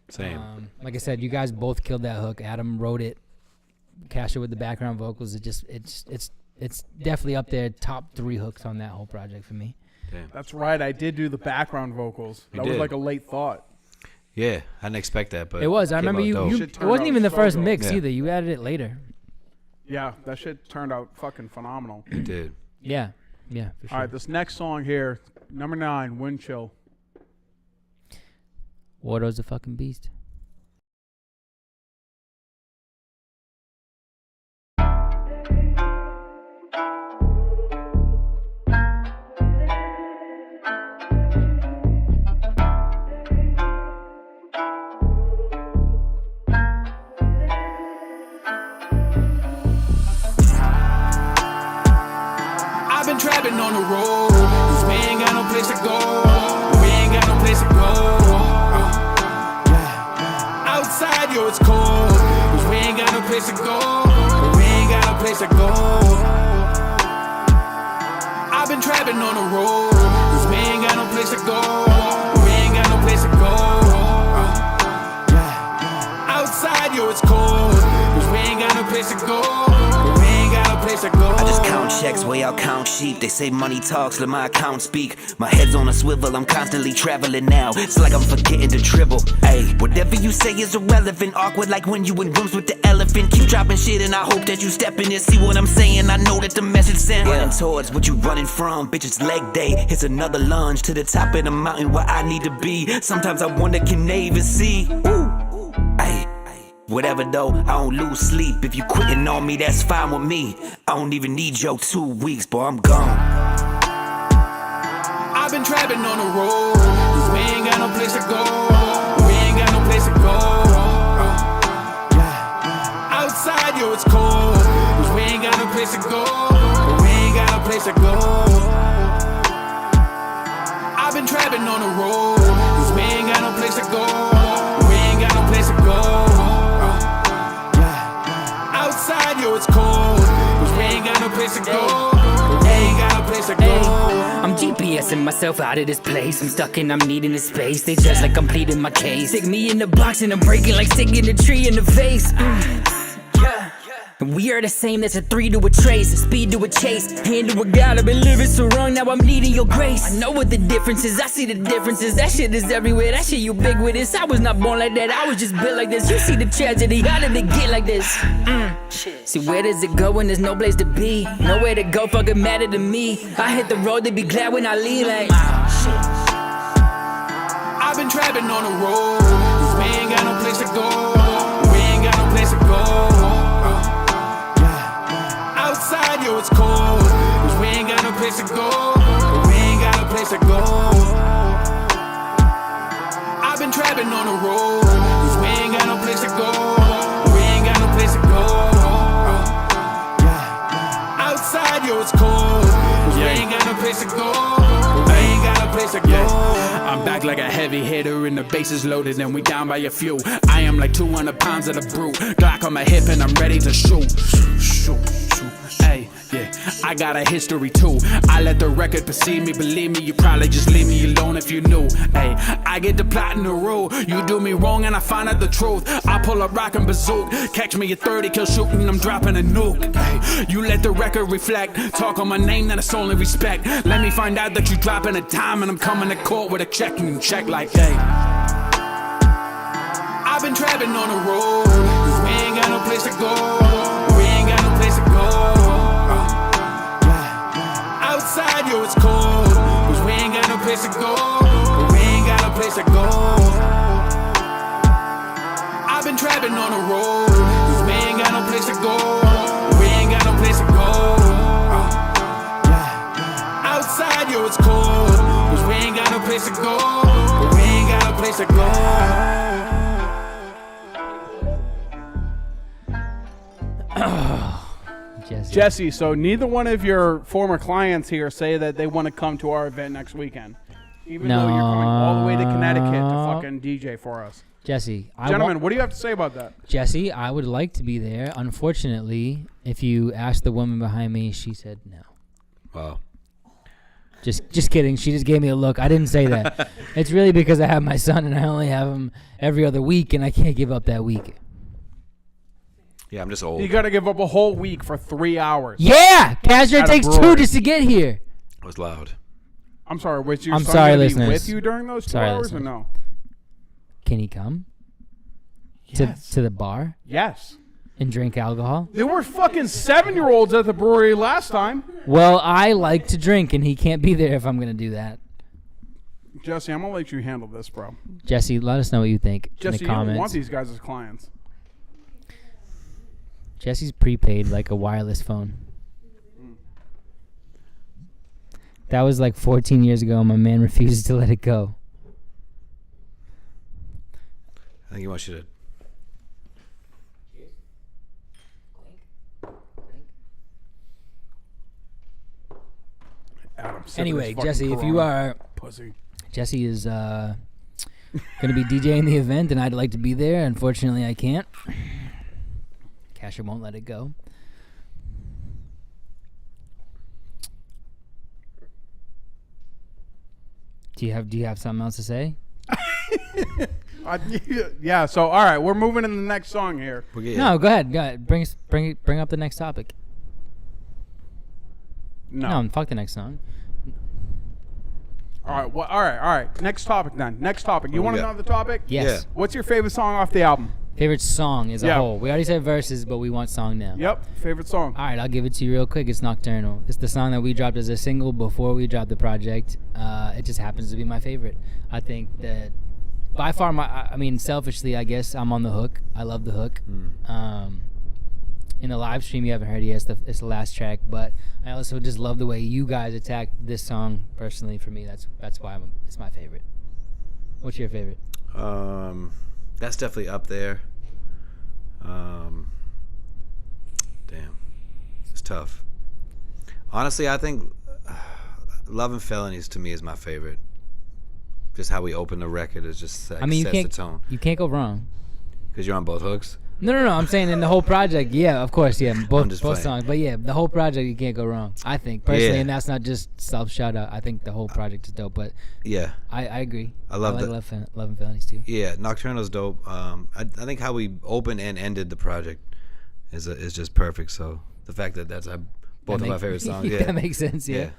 Same. Like I said, you guys both killed that hook. Adam wrote it. Kashar with the background vocals. It's definitely up there, top 3 hooks on that whole project for me. Damn. That's right. I did do the background vocals. You That was did. like a late thought. Yeah, I didn't expect that, but It was. I came remember out you. dope. It Shit turned wasn't out even the so first dope. mix Yeah. either. You added it later. Yeah, that shit turned out fucking phenomenal. It did. Yeah, for sure. All right, this next song here, number 9, Wind Chill. Wardo's a fucking beast. I've been trapping on the road, 'cause we ain't got no place to go. We ain't got no place to go. Yeah. Outside, yo, it's cold, 'cause we ain't got no place to go. We ain't got no place to go. I've been trapping on the road, 'cause we ain't got no place to go. We ain't got no place to go. Yeah. Outside, yo, it's cold, 'cause we ain't got no place to go. We ain't got no place to go. I just count checks, way out count sheep. They say money talks, let my account speak. My head's on a swivel, I'm constantly traveling now. It's like I'm forgetting to dribble. Ayy, whatever you say is irrelevant. Awkward like when you in rooms with the elephant. Keep dropping shit and I hope that you step in and see what I'm saying. I know that the message sent. Running towards what you running from. Bitches leg day, it's another lunge to the top of the mountain where I need to be. Sometimes I wonder, can they even see? Ooh, ayy. Whatever though, I don't lose sleep. If you quitting on me, that's fine with me. I don't even need your 2 weeks, boy, I'm gone. I've been trapping on the road, 'cause we ain't got no place to go. We ain't got no place to go. Yeah. Outside, yo, it's cold, 'cause we ain't got no place to go. We ain't got no place to go. I've been trapping on the road, 'cause we ain't got no place to go. We ain't got no place to go. Yeah. Outside, yo, it's cold, 'cause we ain't got no place to go. We ain't got no place to go. I'm GPSing myself out of this place. I'm stuck and I'm needing this space. They judge like I'm pleading my case. Stick me in the box and I'm breaking like sticking a tree in the face. We are the same, that's a 3 to a trace, a speed to a chase, hand to a God. I've been living so wrong, now I'm needing your grace. I know what the difference is, I see the differences. That shit is everywhere, that shit ubiquitous. I was not born like that, I was just built like this. You see the tragedy, how did it get like this? See, where does it go when there's no place to be? Nowhere to go, fucking matter to me. I hit the road, they be glad when I leave like I've been trapping on the road, 'cause we ain't got no place to go. We ain't got no place to go. Yeah. place to go. But we ain't got no place to go. I've been trapping on the road, cause we ain't got no place to go. We ain't got no place to go. Yeah. Outside, yo, it's cold, cause we ain't got no place to go. We ain't got no place to go. I'm back like a heavy hitter and the base is loaded and we down by a few. I am like 200 pounds of the brute. Glock on my hip and I'm ready to shoot. Hey, yeah, I got a history too. I let the record perceive me. Believe me, you probably just leave me alone if you knew. Hey, I get the plot and the rule. You do me wrong and I find out the truth. I pull a rock and bazooka. Catch me at 30 kill shooting, I'm dropping a nuke. Hey, you let the record reflect. Talk on my name, then it's only respect. Let me find out that you dropping a dime and I'm coming to court with a check and check like, hey. I've been trapping on the road, cause we ain't got no place to go. We ain't got no place to go. Outside, yo, it's cold, cause we ain't got no place to go. But we ain't got no place to go. I've been trapping on the road, cause we ain't got no place to go. We ain't got no place to go. Outside, yo, it's cold, cause we ain't got no place to go. But we ain't got no place to go. Jesse, so neither one of your former clients here say that they want to come to our event next weekend. Even though you're coming all the way to Connecticut to fucking DJ for us. Jesse, Gentlemen, what do you have to say about that? Jesse, I would like to be there. Unfortunately, if you asked the woman behind me, she said no. Wow. Just kidding. She just gave me a look. I didn't say that. It's really because I have my son and I only have him every other week, and I can't give up that week. Yeah, I'm just old. You got to give up a whole week for 3 hours. Yeah, Kashar takes 2 just to get here. It was loud. I'm sorry. Was your I'm son sorry, gonna be listeners. with you during those 2 Sorry, hours listeners. or no? Can he come Yes. to the bar Yes. and drink alcohol? There were fucking 7-year-olds at the brewery last time. Well, I like to drink, and he can't be there if I'm going to do that. Jesse, I'm going to let you handle this, bro. Jesse, let us know what you think in Jesse, the you don't comments. want these guys as clients. Jesse's prepaid like a wireless phone. That was like 14 years ago, and my man refuses to let it go. I think he wants you to. Adam, Anyway, Jesse, if you are... Pussy. Jesse is going to be DJing the event, and I'd like to be there. Unfortunately, I can't. Kashar won't let it go. Do you have something else to say? Yeah, so, all right, we're moving in the next song here. No, go ahead. Go ahead. Bring up the next topic. No, fuck the next song. All right, well, all right. Next topic then. Next topic. You want to know the topic? Yes. Yeah. What's your favorite song off the album? Favorite song as a Yeah. whole. We already said verses, but we want song now. Yep, favorite song. All right, I'll give it to you real quick. It's Nocturnal. It's the song that we dropped as a single before we dropped the project. It just happens to be my favorite. I think that by far, selfishly, I guess I'm on the hook. I love the hook. In the live stream, you haven't heard it yet. It's the last track, but I also just love the way you guys attacked this song. Personally, for me, that's why it's my favorite. What's your favorite? That's definitely up there. Damn, it's tough. Honestly, I think Love and Felonies to me is my favorite. Just how we open the record is just sets the tone. You can't go wrong. Because you're on both hooks. No. I'm saying in the whole project, yeah, of course, yeah, both playing. songs, but yeah, the whole project you can't go wrong. I think personally, and that's not just self shout out. I think the whole project is dope, but yeah, I agree. I love Love and Felonies too. Yeah, Nocturnal's dope. I think how we opened and ended the project is just perfect. So the fact that that's both of my favorite songs. Yeah, that makes sense. Yeah.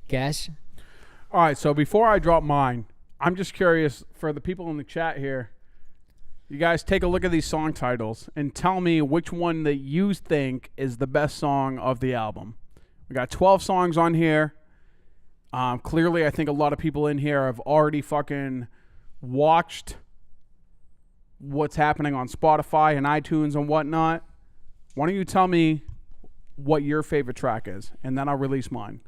Cash. All right, so before I drop mine, I'm just curious for the people in the chat here. You guys take a look at these song titles and tell me which one that you think is the best song of the album. We got 12 songs on here. Clearly, I think a lot of people in here have already fucking watched what's happening on Spotify and iTunes and whatnot. Why don't you tell me what your favorite track is, and then I'll release mine.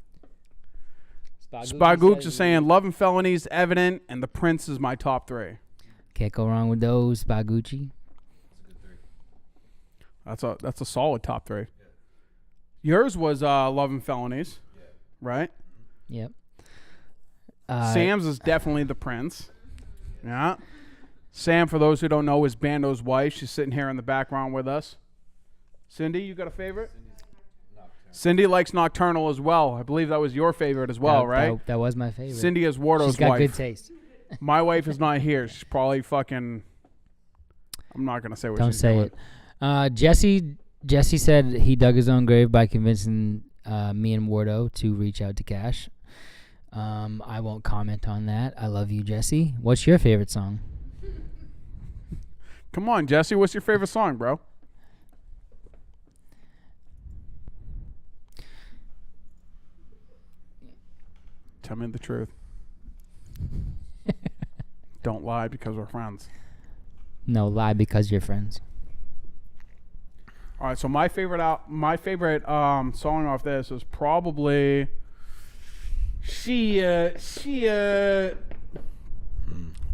Spagooks is saying Love and Felonies, Evident, and The Prince is my top 3. Can't go wrong with those. Spagucci. That's a solid top 3. Yours was Love and Felonies, right? Yep. Sam's is definitely The Prince. Yeah. Sam, for those who don't know, is Bando's wife. She's sitting here in the background with us. Cindy, you got a favorite? Cindy likes Nocturnal as well. I believe that was your favorite as well, right? That was my favorite. Cindy is Wardo's She's got wife. good taste. My wife is not here. She's probably fucking... I'm not going to say what Don't she's say doing. it. Jesse said he dug his own grave by convincing me and Wardo to reach out to Cash. I won't comment on that. I love you, Jesse. What's your favorite song? Come on, Jesse. What's your favorite song, bro? Tell me the truth. Don't lie because we're friends. No, lie because you're friends. All right, so my favorite song off this is probably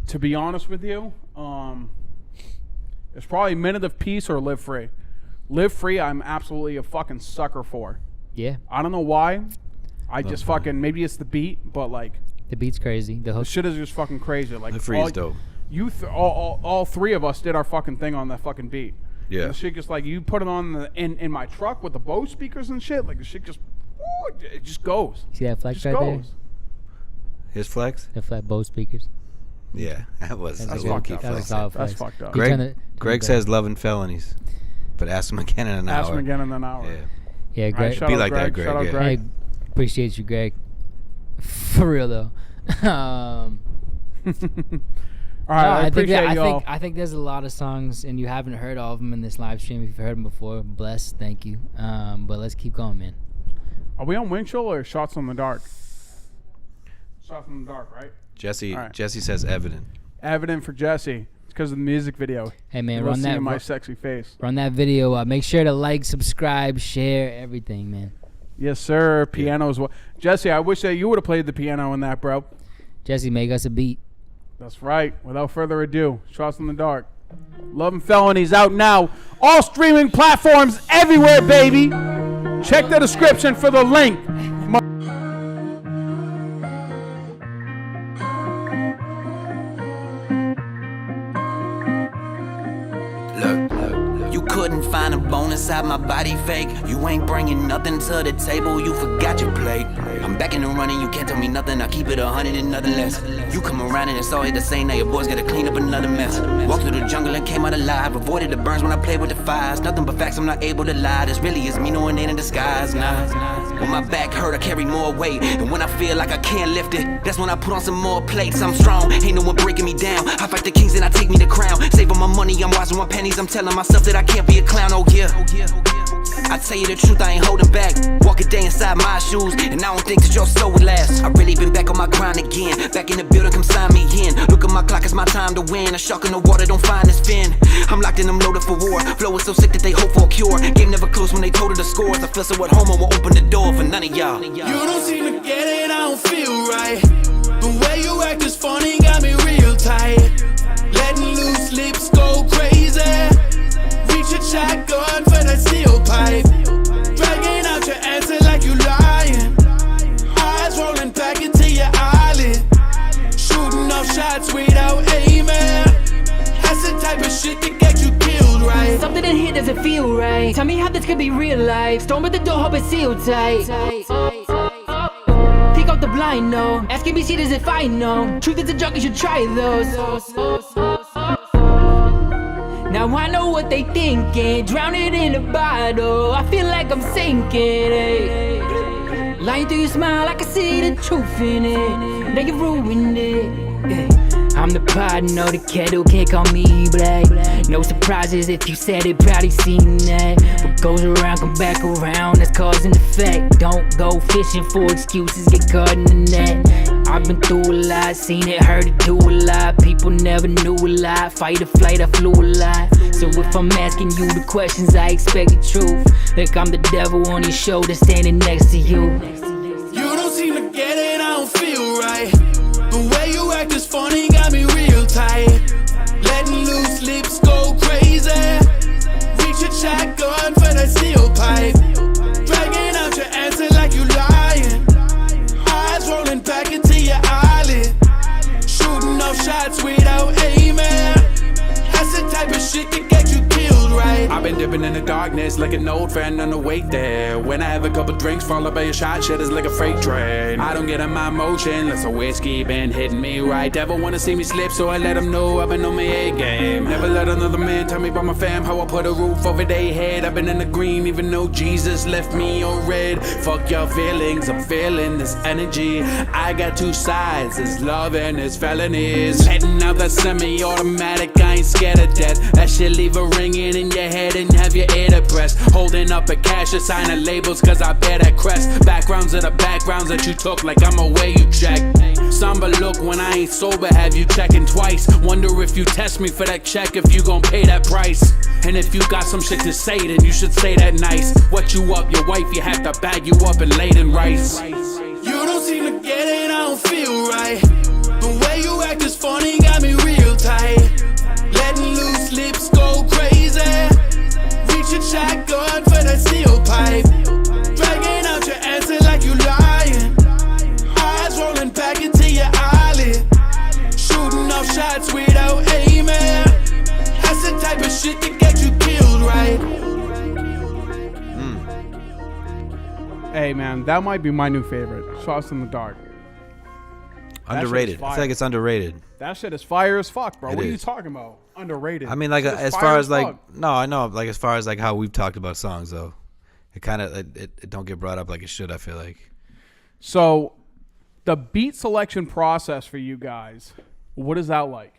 to be honest with you, it's probably Minute of Peace or Live Free. Live Free, I'm absolutely a fucking sucker for. Yeah. I don't know why. I just fucking, maybe it's the beat, but like the beat's crazy. The the hook. shit is just fucking crazy. Like Live Free is dope. All 3 of us did our fucking thing on that fucking beat. Yeah. And the shit just like, you put it on in my truck with the Bose speakers and shit, like the shit just, it just goes. See that flex Just right there? goes. His flex? The flat Bose speakers. Yeah, that was That's a low-key fucked up. flex. That was That's flex. fucked up. You're trying to- Greg says Love and Felonies, but ask him again in an hour. Ask him again in an hour. Yeah. Yeah, All right, Greg. shout Be out like that, Greg. Shout Greg, out yeah. Greg. Hey, appreciate you, Greg. For real though. All right, No, I appreciate I y'all. think I think there's a lot of songs, and you haven't heard all of them in this live stream. If you've heard them before, bless, thank you. But let's keep going, man. Are we on Winchell or Shots on the Dark? Shots on the Dark, right? Jesse All right. Jesse says Evident. Evident for Jesse. It's because of the music video. Hey man, You're run that seeing my sexy face. run that video up. Make sure to like, subscribe, share, everything, man. Yes, sir. Piano as well. Jesse, I wish that you would have played the piano in that, bro. Jesse, make us a beat. That's right. Without further ado, Shots in the Dark. Love and Felonies out now. All streaming platforms everywhere, baby. Check the description for the link. You couldn't find a bone inside my body fake. You ain't bringing nothing to the table, you forgot your plate. I'm back in the running, you can't tell me nothing. I keep it 100 and nothing less. You come around and it's all hit the same. Now your boys gotta clean up another mess. Walked through the jungle and came out alive. Avoided the burns when I played with the fires. Nothing but facts, I'm not able to lie. This really is me knowing it in disguise. Nah. When my back hurt, I carry more weight. And when I feel like I can't lift it, that's when I put on some more plates. I'm strong, ain't no one breaking me down. I fight the kings and I take me the crown. Saving my money, I'm watching my pennies. I'm telling myself that I can't be a clown, oh yeah. I tell you the truth, I ain't holding back. Walk a day inside my shoes, and I don't think that your soul will last. I really been back on my grind again. Back in the building, come sign me in. Look at my clock, it's my time to win. A shark in the water, don't find his fin. I'm locked in, I'm loaded for war. Flow is so sick that they hope for a cure. Game never close when they told her the scores. I feel so at home, I won't open the door for none of y'all. You don't seem to get it, I don't feel right. The way you act is funny, got me real tight. Letting loose lips go crazy. Reach a shotgun for that steel pipe. Dragging out your answer like you lying. Eyes rolling back into your eyelid. Shooting off shots without aiming. That's the type of shit that gets you killed, right? Something in here doesn't feel right. Tell me how this could be real life. Storm at the door, hope it's sealed tight. Take out the blind, no. Asking me shit as if I know. Truth is a drug, you should try those. Now I know what they thinking. Drown it in a bottle. I feel like I'm sinking. Ay. Lying through your smile, I can see the truth in it. Now you ruined it. Ay. I'm the pot, no the kettle, can't call me black. No surprises if you said it, probably seen that. What goes around, come back around, that's cause and effect. Don't go fishing for excuses, get caught in the net. I've been through a lot, seen it, heard it, do a lot. People never knew a lot, fight or flight, I flew a lot. So if I'm asking you the questions, I expect the truth. Like I'm the devil on your shoulder, standing next to you. You don't seem to get get it, I don't feel right. The way you act is funny, got me real tight. Letting loose lips go crazy. Reach a shotgun for the steel pipe. Dragging out your answer like you lying. Eyes rolling back into your eyelid. Shooting off shots without aiming. That's the type of shit that get you killed, right? I've been dipping in the darkness like an old friend on the way there. When I have a couple drinks, fall up by a shot, shit is like a freight train. I don't get in my motion unless a whiskey been hitting me right. Devil wanna see me slip, so I let him know I've been on my A game. Never let another man tell me about my fam, how I put a roof over their head. I've been in the green even though Jesus left me on red. Fuck your feelings, I'm feeling this energy. I got two sides, there's love and there's felonies. Heading out that semi-automatic, I ain't scared of death. That shit leave a ringing in your head and have your ear depressed. Holding up a cash, signing labels cause I bear that crest. Backgrounds of the backgrounds that you took like I'm away you check. Somber look when I ain't sober, have you checking twice. Wonder if you test me for that check, if you gon' pay that price. And if you got some shit to say, then you should say that nice. What you up, your wife, you have to bag you up and laid in rice. You don't seem to get it, I don't feel right. The way you act is funny, got me real tight. Letting loose lips go crazy. Reach a shotgun for the steel pipe. Dragging out your answer like you lying. Eyes rolling back into your eyelid. Shooting off shots without aiming. That's the type of shit that get you killed, right? Hey, man, that might be my new favorite. Shots in the Dark. Underrated. I feel like it's underrated. That shit is fire as fuck, bro. It What are you is. talking about? Underrated. I mean, like It's as fire far as like fuck. no, I know. Like as far as like how we've talked about songs though, it kind of it don't get brought up like it should. I feel like. So, the beat selection process for you guys, what is that like?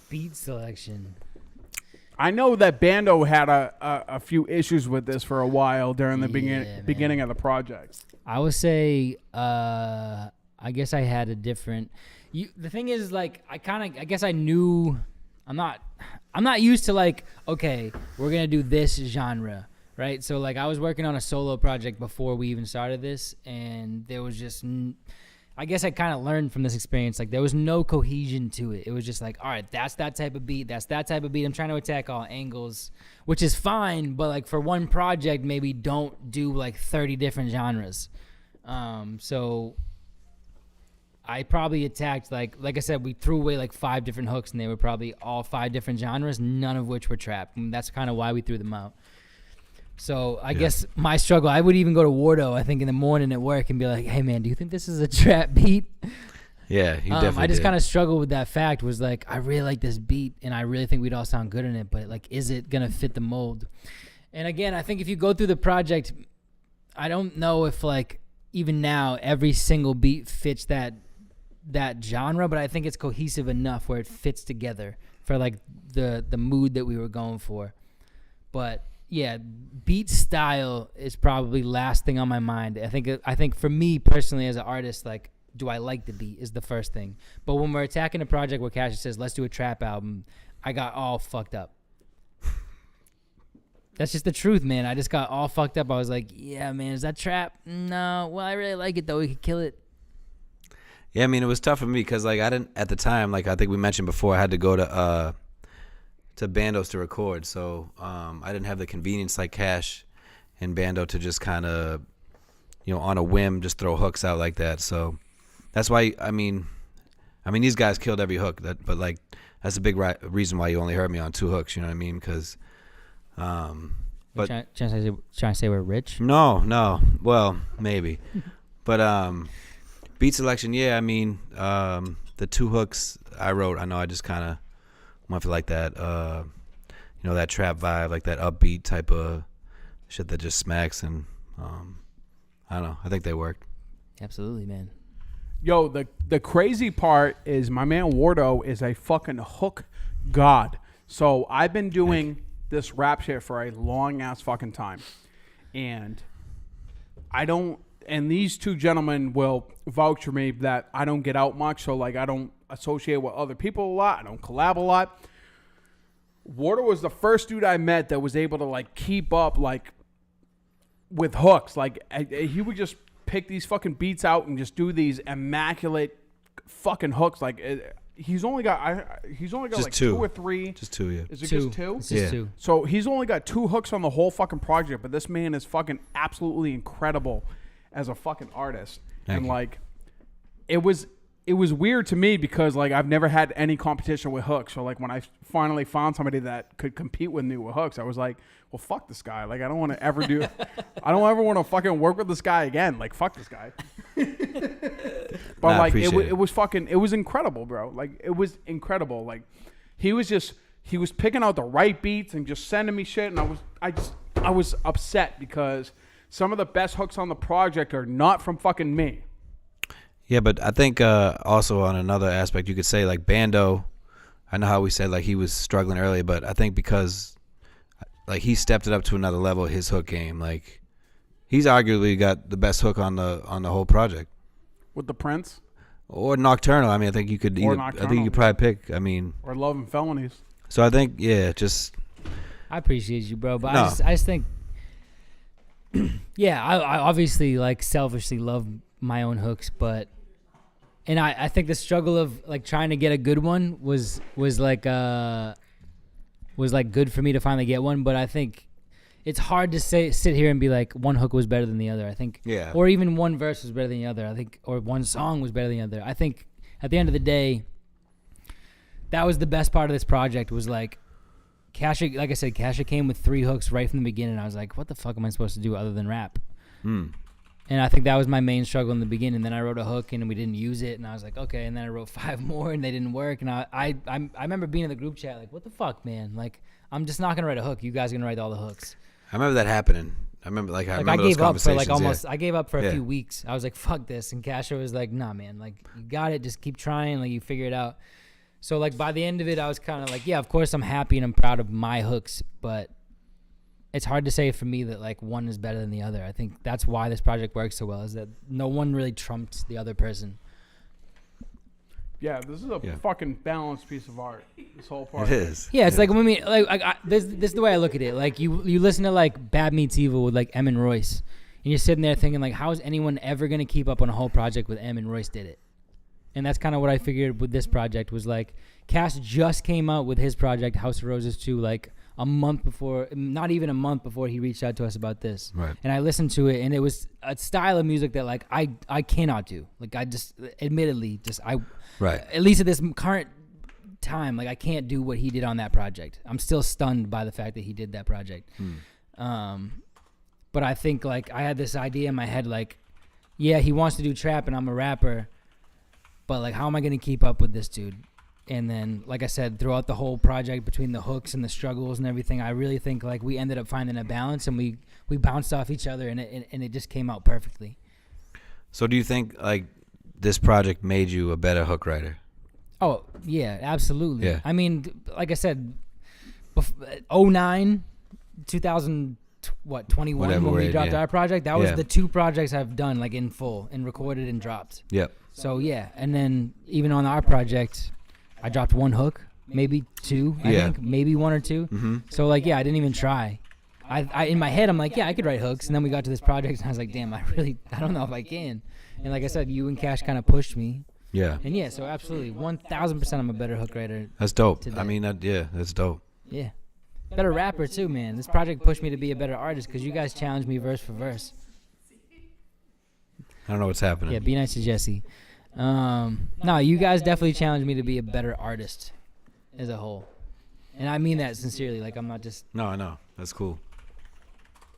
Beat selection. I know that Bando had a few issues with this for a while during the Yeah, beginning of the project. I would say, I guess I had a different. The thing is, like, I guess I knew. I'm not used to like, okay, we're gonna do this genre, right? So like, I was working on a solo project before we even started this, and there was just. I guess I kind of learned from this experience. Like, there was no cohesion to it. It was just like, all right, that's that type of beat. That's that type of beat. I'm trying to attack all angles, which is fine. But like for one project, maybe don't do like 30 different genres. So I probably attacked like I said, we threw away like 5 different hooks, and they were probably all 5 different genres, none of which were trap. And that's kind of why we threw them out. So I guess my struggle, I would even go to Wardo, I think, in the morning at work and be like, hey, man, do you think this is a trap beat? Yeah, you definitely I just did. kind of struggled with that fact, was like, I really like this beat, and I really think we'd all sound good in it, but like, is it going to fit the mold? And again, I think if you go through the project, I don't know if like, even now, every single beat fits that genre, but I think it's cohesive enough where it fits together for like the mood that we were going for. But yeah, beat style is probably last thing on my mind. I think for me personally as an artist, like, do I like the beat is the first thing. But when we're attacking a project where Kashar says, let's do a trap album, I got all fucked up. That's just the truth, man. I just got all fucked up. I was like, yeah, man, is that trap? No. Well, I really like it, though. We could kill it. Yeah, I mean, it was tough for me because like I didn't at the time. Like I think we mentioned before, I had to go to Bando's to record, so I didn't have the convenience like Cash and Bando to just kind of, on a whim, just throw hooks out like that. So that's why I mean, these guys killed every hook. But like that's a big reason why you only heard me on 2 hooks. You know what I mean? Because, but trying to say we're rich? No. Well, maybe, but beat selection. Yeah, I mean, the 2 hooks I wrote. I know I just kind of went for like that, that trap vibe, like that upbeat type of shit that just smacks, and I don't know. I think they worked. Absolutely, man. Yo, the crazy part is my man Wardo is a fucking hook god. So I've been doing this rap shit for a long ass fucking time, and and these 2 gentlemen will vouch for me that I don't get out much. So like I don't associate with other people a lot. I don't collab a lot. Wardo was the first dude I met that was able to like keep up like with hooks. Like he would just pick these fucking beats out and just do these immaculate fucking hooks. Like he's only got Just like two. 2 or 3. Just 2, yeah. Is it Two. just 2? It's just Yeah. 2. So he's only got 2 hooks on the whole fucking project, but this man is fucking absolutely incredible as a fucking artist. Thank and you. like, it was weird to me because like I've never had any competition with hooks. So like when I finally found somebody that could compete with me with hooks, I was like, well, fuck this guy. Like I don't want to ever do. I don't ever want to fucking work with this guy again. Like fuck this guy. But Nah, I like appreciate it was incredible, bro. Like it was incredible. Like he was picking out the right beats and just sending me shit, and I was upset because some of the best hooks on the project are not from fucking me. Yeah, but I think also on another aspect, you could say like Bando. I know how we said like he was struggling earlier, but I think because like he stepped it up to another level, his hook game. Like he's arguably got the best hook on the whole project. With the Prince Or Nocturnal. I mean, I think you could. Or I think Nocturnal. you could probably pick. I mean, or Love and Felonies. so I think just I appreciate you, bro, but No. I just think, yeah, I obviously like selfishly love my own hooks, but, and I think the struggle of like trying to get a good one was like good for me to finally get one, but I think it's hard to sit here and be like one hook was better than the other. I think, Yeah. or even one verse was better than the other. I think, or one song was better than the other. I think at the end of the day, that was the best part of this project was like, Kashar, like I said, Kashar came with 3 hooks right from the beginning. I was like, what the fuck am I supposed to do other than rap? And I think that was my main struggle in the beginning. Then I wrote a hook and we didn't use it, and I was like, okay. And then I wrote 5 more and they didn't work. And I remember being in the group chat like, what the fuck, man? Like, I'm just not gonna write a hook. You guys are gonna write all the hooks. I remember that happening. I remember I those gave up for conversations. like almost. Yeah. I gave up for a Yeah. few weeks. I was like, fuck this. And Kashar was like, nah, man. Like, you got it. Just keep trying. Like, you figure it out. So like by the end of it, I was kind of like, yeah, of course I'm happy and I'm proud of my hooks, but it's hard to say for me that like one is better than the other. I think that's why this project works so well, is that no one really trumped the other person. Yeah, this is a Yeah. fucking balanced piece of art. This whole part. It is. Yeah, it's like when we this is the way I look at it. Like you listen to like Bad Meets Evil with like M and Royce, and you're sitting there thinking like, how is anyone ever gonna keep up on a whole project with M and Royce did it? And that's kind of what I figured with this project was like, Cass just came out with his project House of Roses 2 like a month before, not even a month before he reached out to us about this. Right. And I listened to it, and it was a style of music that like I cannot do. Like I just, admittedly, Right. at least at this current time, like I can't do what he did on that project. I'm still stunned by the fact that he did that project. But I think like I had this idea in my head, like, yeah, he wants to do trap and I'm a rapper, but like, how am I going to keep up with this dude? And then, like I said, throughout the whole project, between the hooks and the struggles and everything, I really think like we ended up finding a balance, and we bounced off each other, and it just came out perfectly. So do you think like this project made you a better hook writer? Oh yeah, absolutely. Yeah. I mean, like I said, 09, 2021 Whatever when we it- dropped yeah. our project, that was Yeah. the 2 projects I've done like in full and recorded and dropped. Yep. So yeah, and then even on our project, I dropped 1 hook, maybe 2, I Yeah. think, maybe 1 or 2. So like, yeah, I didn't even try. I in my head, I'm like, yeah, I could write hooks, and then we got to this project, and I was like, damn, I don't know if I can. And like I said, you and Cash kind of pushed me, Yeah. and yeah, so absolutely, 1,000% I'm a better hook writer. That's dope. Today. I mean, that's dope. Yeah, better rapper too, man. This project pushed me to be a better artist because you guys challenged me verse for verse. I don't know what's happening. Yeah, be nice to Jesse. No, you guys definitely challenged me to be a better artist as a whole. And I mean that sincerely. Like, I'm not just No, I know. That's cool.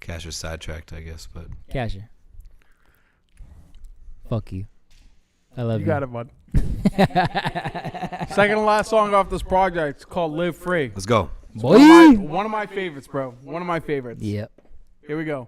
Cash is sidetracked, I guess, but Kashar. Fuck you. I love you. You got it, bud. Second to last song off this project. It's called Live Free. let's go. Boy. One of my favorites, bro. One of my favorites. Yep. Here we go.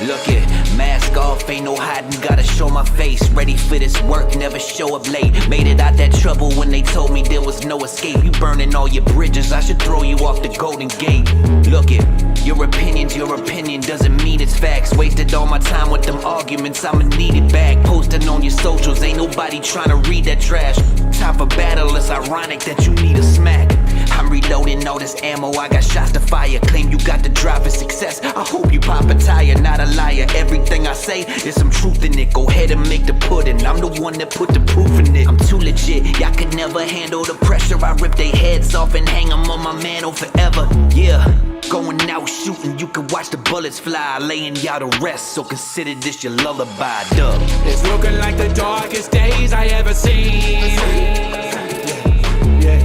Look it, Mask off, ain't no hiding, gotta show my face. Ready for this work, never show up late. Made it out that trouble when they told me there was no escape. You burning all your bridges, I should throw you off the Golden Gate. Look it, your opinion doesn't mean it's facts. Wasted all my time with them arguments, I'ma need it back. Posting on your socials, ain't nobody trying to read that trash. Time for battle, it's ironic that you need a smack. I'm reloading all this ammo, I got shots to fire. Claim you got the drive for success, I hope you pop a tire. Not a liar, everything I say, there's some truth in it. Go ahead and make the pudding, I'm the one that put the proof in it. I'm too legit, y'all could never handle the pressure. I rip their heads off and hang them on my mantle forever. Yeah, going out shooting, you can watch the bullets fly. Laying y'all to rest, so consider this your lullaby, duh. It's looking like the darkest days I ever seen. Yeah.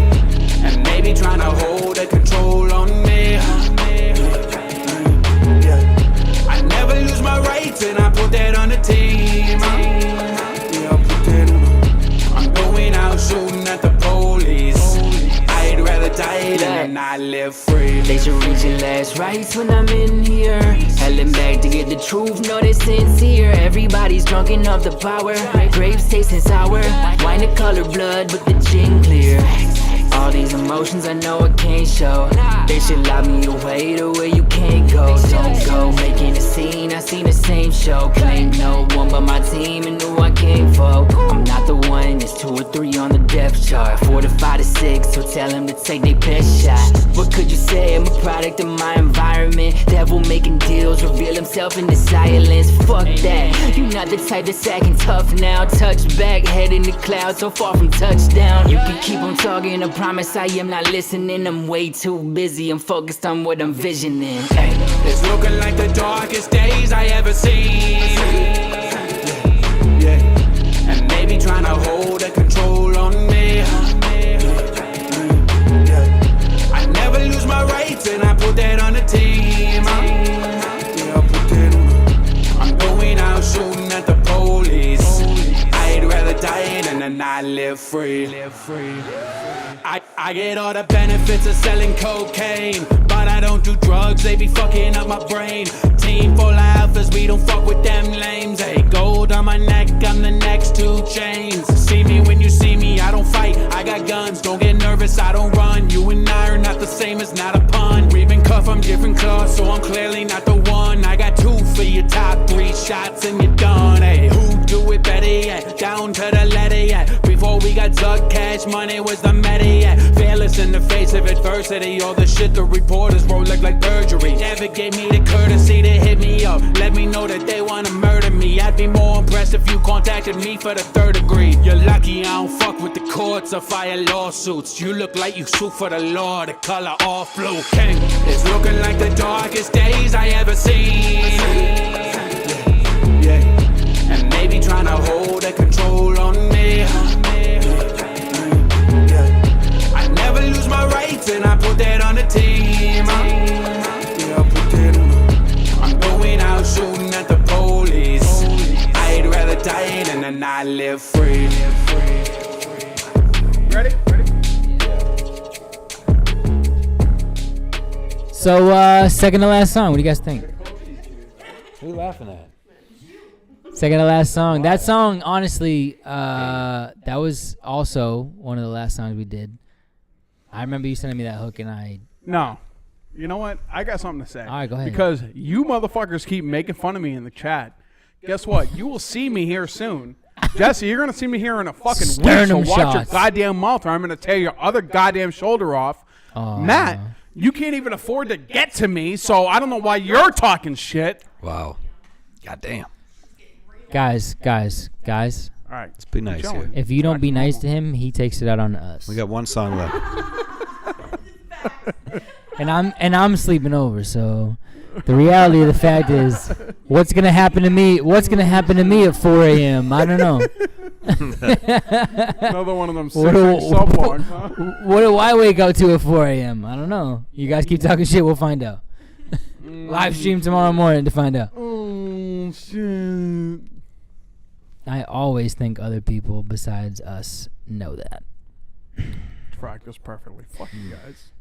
And maybe trying to hold the control on me. I never lose my rights and I put that on the team. Yeah, I put that on. I'm going out shooting at the police. I'd rather die than not live free. They should reach your last rites when I'm in here. Helen back to get the truth, no they sincere. Everybody's drunken off the power. Grapes tasting sour. Wine the color blood, but the gin clear. All these emotions I know I can't show. They should lock me away to where you can't go. Don't go making a scene, I seen the same show. Claim no one but my team and who I came for. I'm not the one, there's 2 or 3 on the depth chart. 4 to 5 to 6, so tell them to take their best shot. What could you say, I'm a product of my environment. Devil making deals, reveal himself in the silence. Fuck that, you not the type that's acting tough now. Touch back, head in the clouds, so far from touchdown. You can keep on talking, I promise I am not listening. I'm way too busy, I'm focused on what I'm visioning. Ay. It's looking like the darkest days I ever seen. Yeah. And maybe trying to hold the control on me. I never lose my rights and I put that on the team. Yeah, I put that on. I'm going out shooting at the police. I'd rather die than not live free. I get all the benefits of selling cocaine, but I don't do drugs, they be fucking up my brain. Team full of alphas, we don't fuck with them lames. Hey, gold on my neck, I'm the next 2 chains. See me when you see me, I don't fight, I got guns. Don't get nervous, I don't run. You and I are not the same, it's not a pun. We've been cut from different cloths, so I'm clearly not the one. I got 2 for your top 3 shots and you're done. Hey, who do it better yet? Down to the letter yet. Before we got Zug cash, money was the meta yet. Fearless in the face of adversity. All the shit the reporters wrote look like perjury. Never gave me the courtesy to hit me up. Let me know that they wanna murder me. I'd be more impressed if you contacted me for the 3rd degree. You're lucky I don't fuck with the courts or fire lawsuits. You look like you shoot for the law, the color all blue. King, it's looking like the darkest days I ever seen. Yeah, and maybe trying to hold the control on me. Never lose my rights and I put that on the team. Yeah, I put that on. I'm going out shooting at the police. I'd rather die than not live free. Ready? So, second to last song. What do you guys think? Who are you laughing at? Second to last song. That song, honestly, that was also one of the last songs we did. I remember you sending me that hook, and I... No. You know what? I got something to say. All right, go ahead. Because you motherfuckers keep making fun of me in the chat. Guess what? You will see me here soon. Jesse, you're going to see me here in a fucking week, so watch your goddamn mouth or I'm going to tear your other goddamn shoulder off. Matt, you can't even afford to get to me, so I don't know why you're talking shit. Wow. Goddamn. Guys. All right. Let's be nice here. If you don't be nice to him, he takes it out on us. We got 1 song left. And I'm sleeping over, so the reality of the fact is, what's gonna happen to me? What's gonna happen to me at 4 a.m.? I don't know. Another one of them sub-logs, huh? What do I wake up to at 4 a.m.? I don't know. You guys keep talking shit. We'll find out. Live stream tomorrow morning to find out. Oh shit! I always think other people besides us know that. Practice perfectly. Fuck you guys.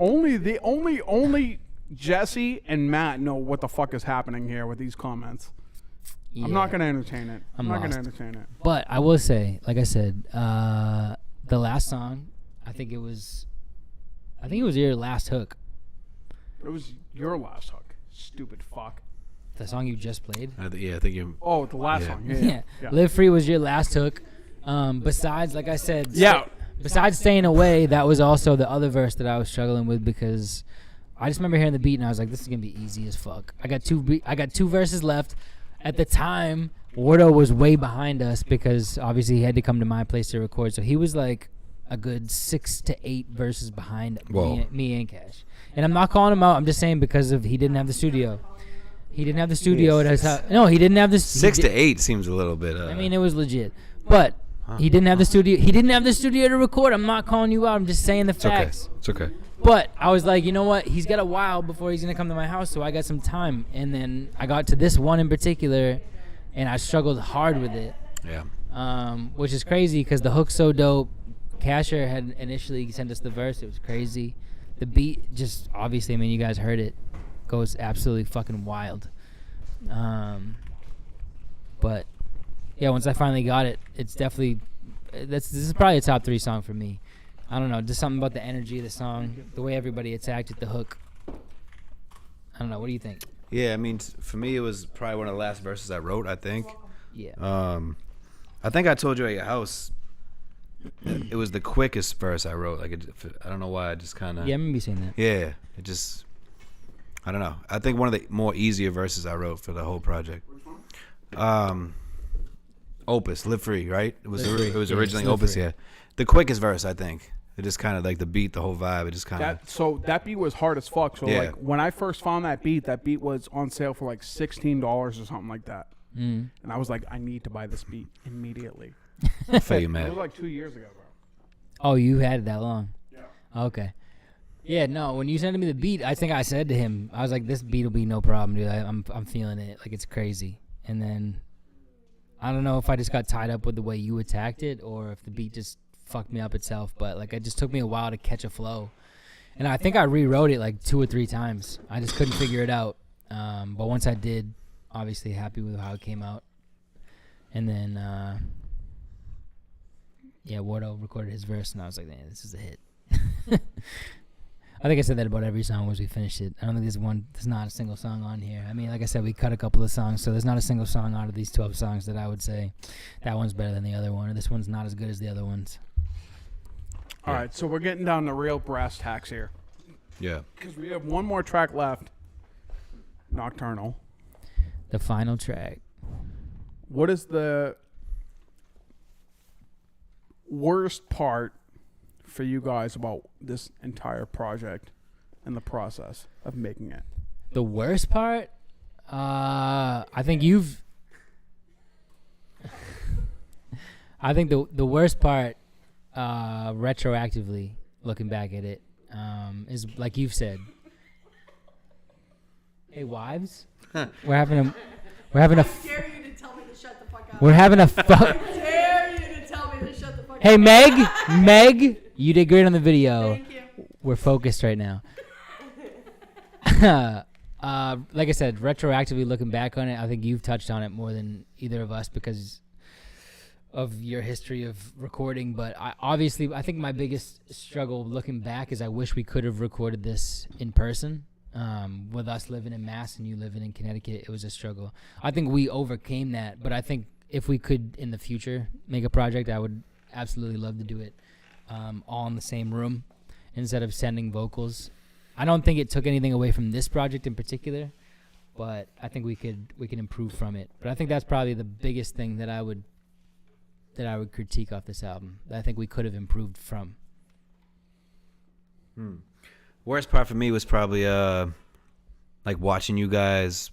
Only Jesse and Matt know what the fuck is happening here with these comments. Yeah. I'm not gonna entertain it. I'm not lost. gonna entertain it. But I will say, like I said, the last song, I think it was your last hook. It was your last hook. Stupid fuck. The song you just played. I think you're. Oh, the last Yeah. song. Yeah. Yeah. Yeah. Live Free was your last hook. Besides, like I said, Yeah. besides Staying Away, that was also the other verse that I was struggling with because I just remember hearing the beat and I was like, this is gonna be easy as fuck. I got two verses left. At the time, Wardo was way behind us because obviously he had to come to my place to record, so he was like a good 6 to 8 verses behind me and Cash. And I'm not calling him out. I'm just saying because he didn't have the studio. He didn't have the studio at his house. No, he didn't have the 6 to 8 seems a little bit. I mean, it was legit, but he didn't have the studio. He didn't have the studio to record. I'm not calling you out. I'm just saying the facts. It's okay. But I was like, you know what? He's got a while before he's gonna come to my house, so I got some time. And then I got to this one in particular, and I struggled hard with it. Yeah. Which is crazy because the hook's so dope. Kashar had initially sent us the verse. It was crazy. The beat just obviously, I mean, you guys heard it, goes absolutely fucking wild. But yeah, once I finally got it, it's definitely this is probably a top 3 song for me. I don't know, just something about the energy of the song, the way everybody attacked it, the hook. I don't know. What do you think? Yeah, I mean, for me, it was probably one of the last verses I wrote, I think. Yeah. I think I told you at your house, it was the quickest verse I wrote. Like, I don't know why, I just kind of... Yeah, I remember you saying that. Yeah, it just... I don't know. I think one of the more easier verses I wrote for the whole project. Opus, Live Free, right? It was originally Live Opus, Free. yeah. The quickest verse, I think. It just kind of like the beat, the whole vibe. It just kind of... That beat was hard as fuck. So Yeah. like when I first found that beat was on sale for like $16 or something like that. Mm. And I was like, I need to buy this beat immediately. I feel you, It man. was like 2 years ago, bro. Oh, you had it that long? Yeah. Okay. Yeah, no, when you sent me the beat, I think I said to him, I was like, this beat will be no problem, dude. I'm feeling it. Like, it's crazy. And then I don't know if I just got tied up with the way you attacked it or if the beat just fucked me up itself, but like it just took me a while to catch a flow. And I think I rewrote it like 2 or 3 times. I just couldn't figure it out. But once I did, obviously happy with how it came out. And then Wardo recorded his verse and I was like, man, this is a hit. I think I said that about every song once we finished it. I don't think there's not a single song on here. I mean, like I said, we cut a couple of songs, so there's not a single song out of these 12 songs that I would say that one's better than the other one, or this one's not as good as the other ones. All right, so we're getting down to real brass tacks here. Yeah. Because we have one more track left. Nocturnal. The final track. What is the worst part for you guys about this entire project and the process of making it? The worst part? I think the worst part, retroactively looking back at it, is like you've said. Hey, wives, we're having a I dare you to tell me to shut the fuck up. we're having a I dare you to tell me to shut the fuck up. Hey, Meg, you did great on the video. Thank you. We're focused right now. Like I said, retroactively looking back on it, I think you've touched on it more than either of us because of your history of recording. But I think my biggest struggle looking back is I wish we could have recorded this in person. With us living in Mass and you living in Connecticut, it was a struggle. I think we overcame that, but I think if we could in the future make a project, I would absolutely love to do it all in the same room instead of sending vocals. I don't think it took anything away from this project in particular, but I think we could improve from it. But I think that's probably the biggest thing that I would critique off this album that I think we could have improved from. Worst part for me was probably like watching you guys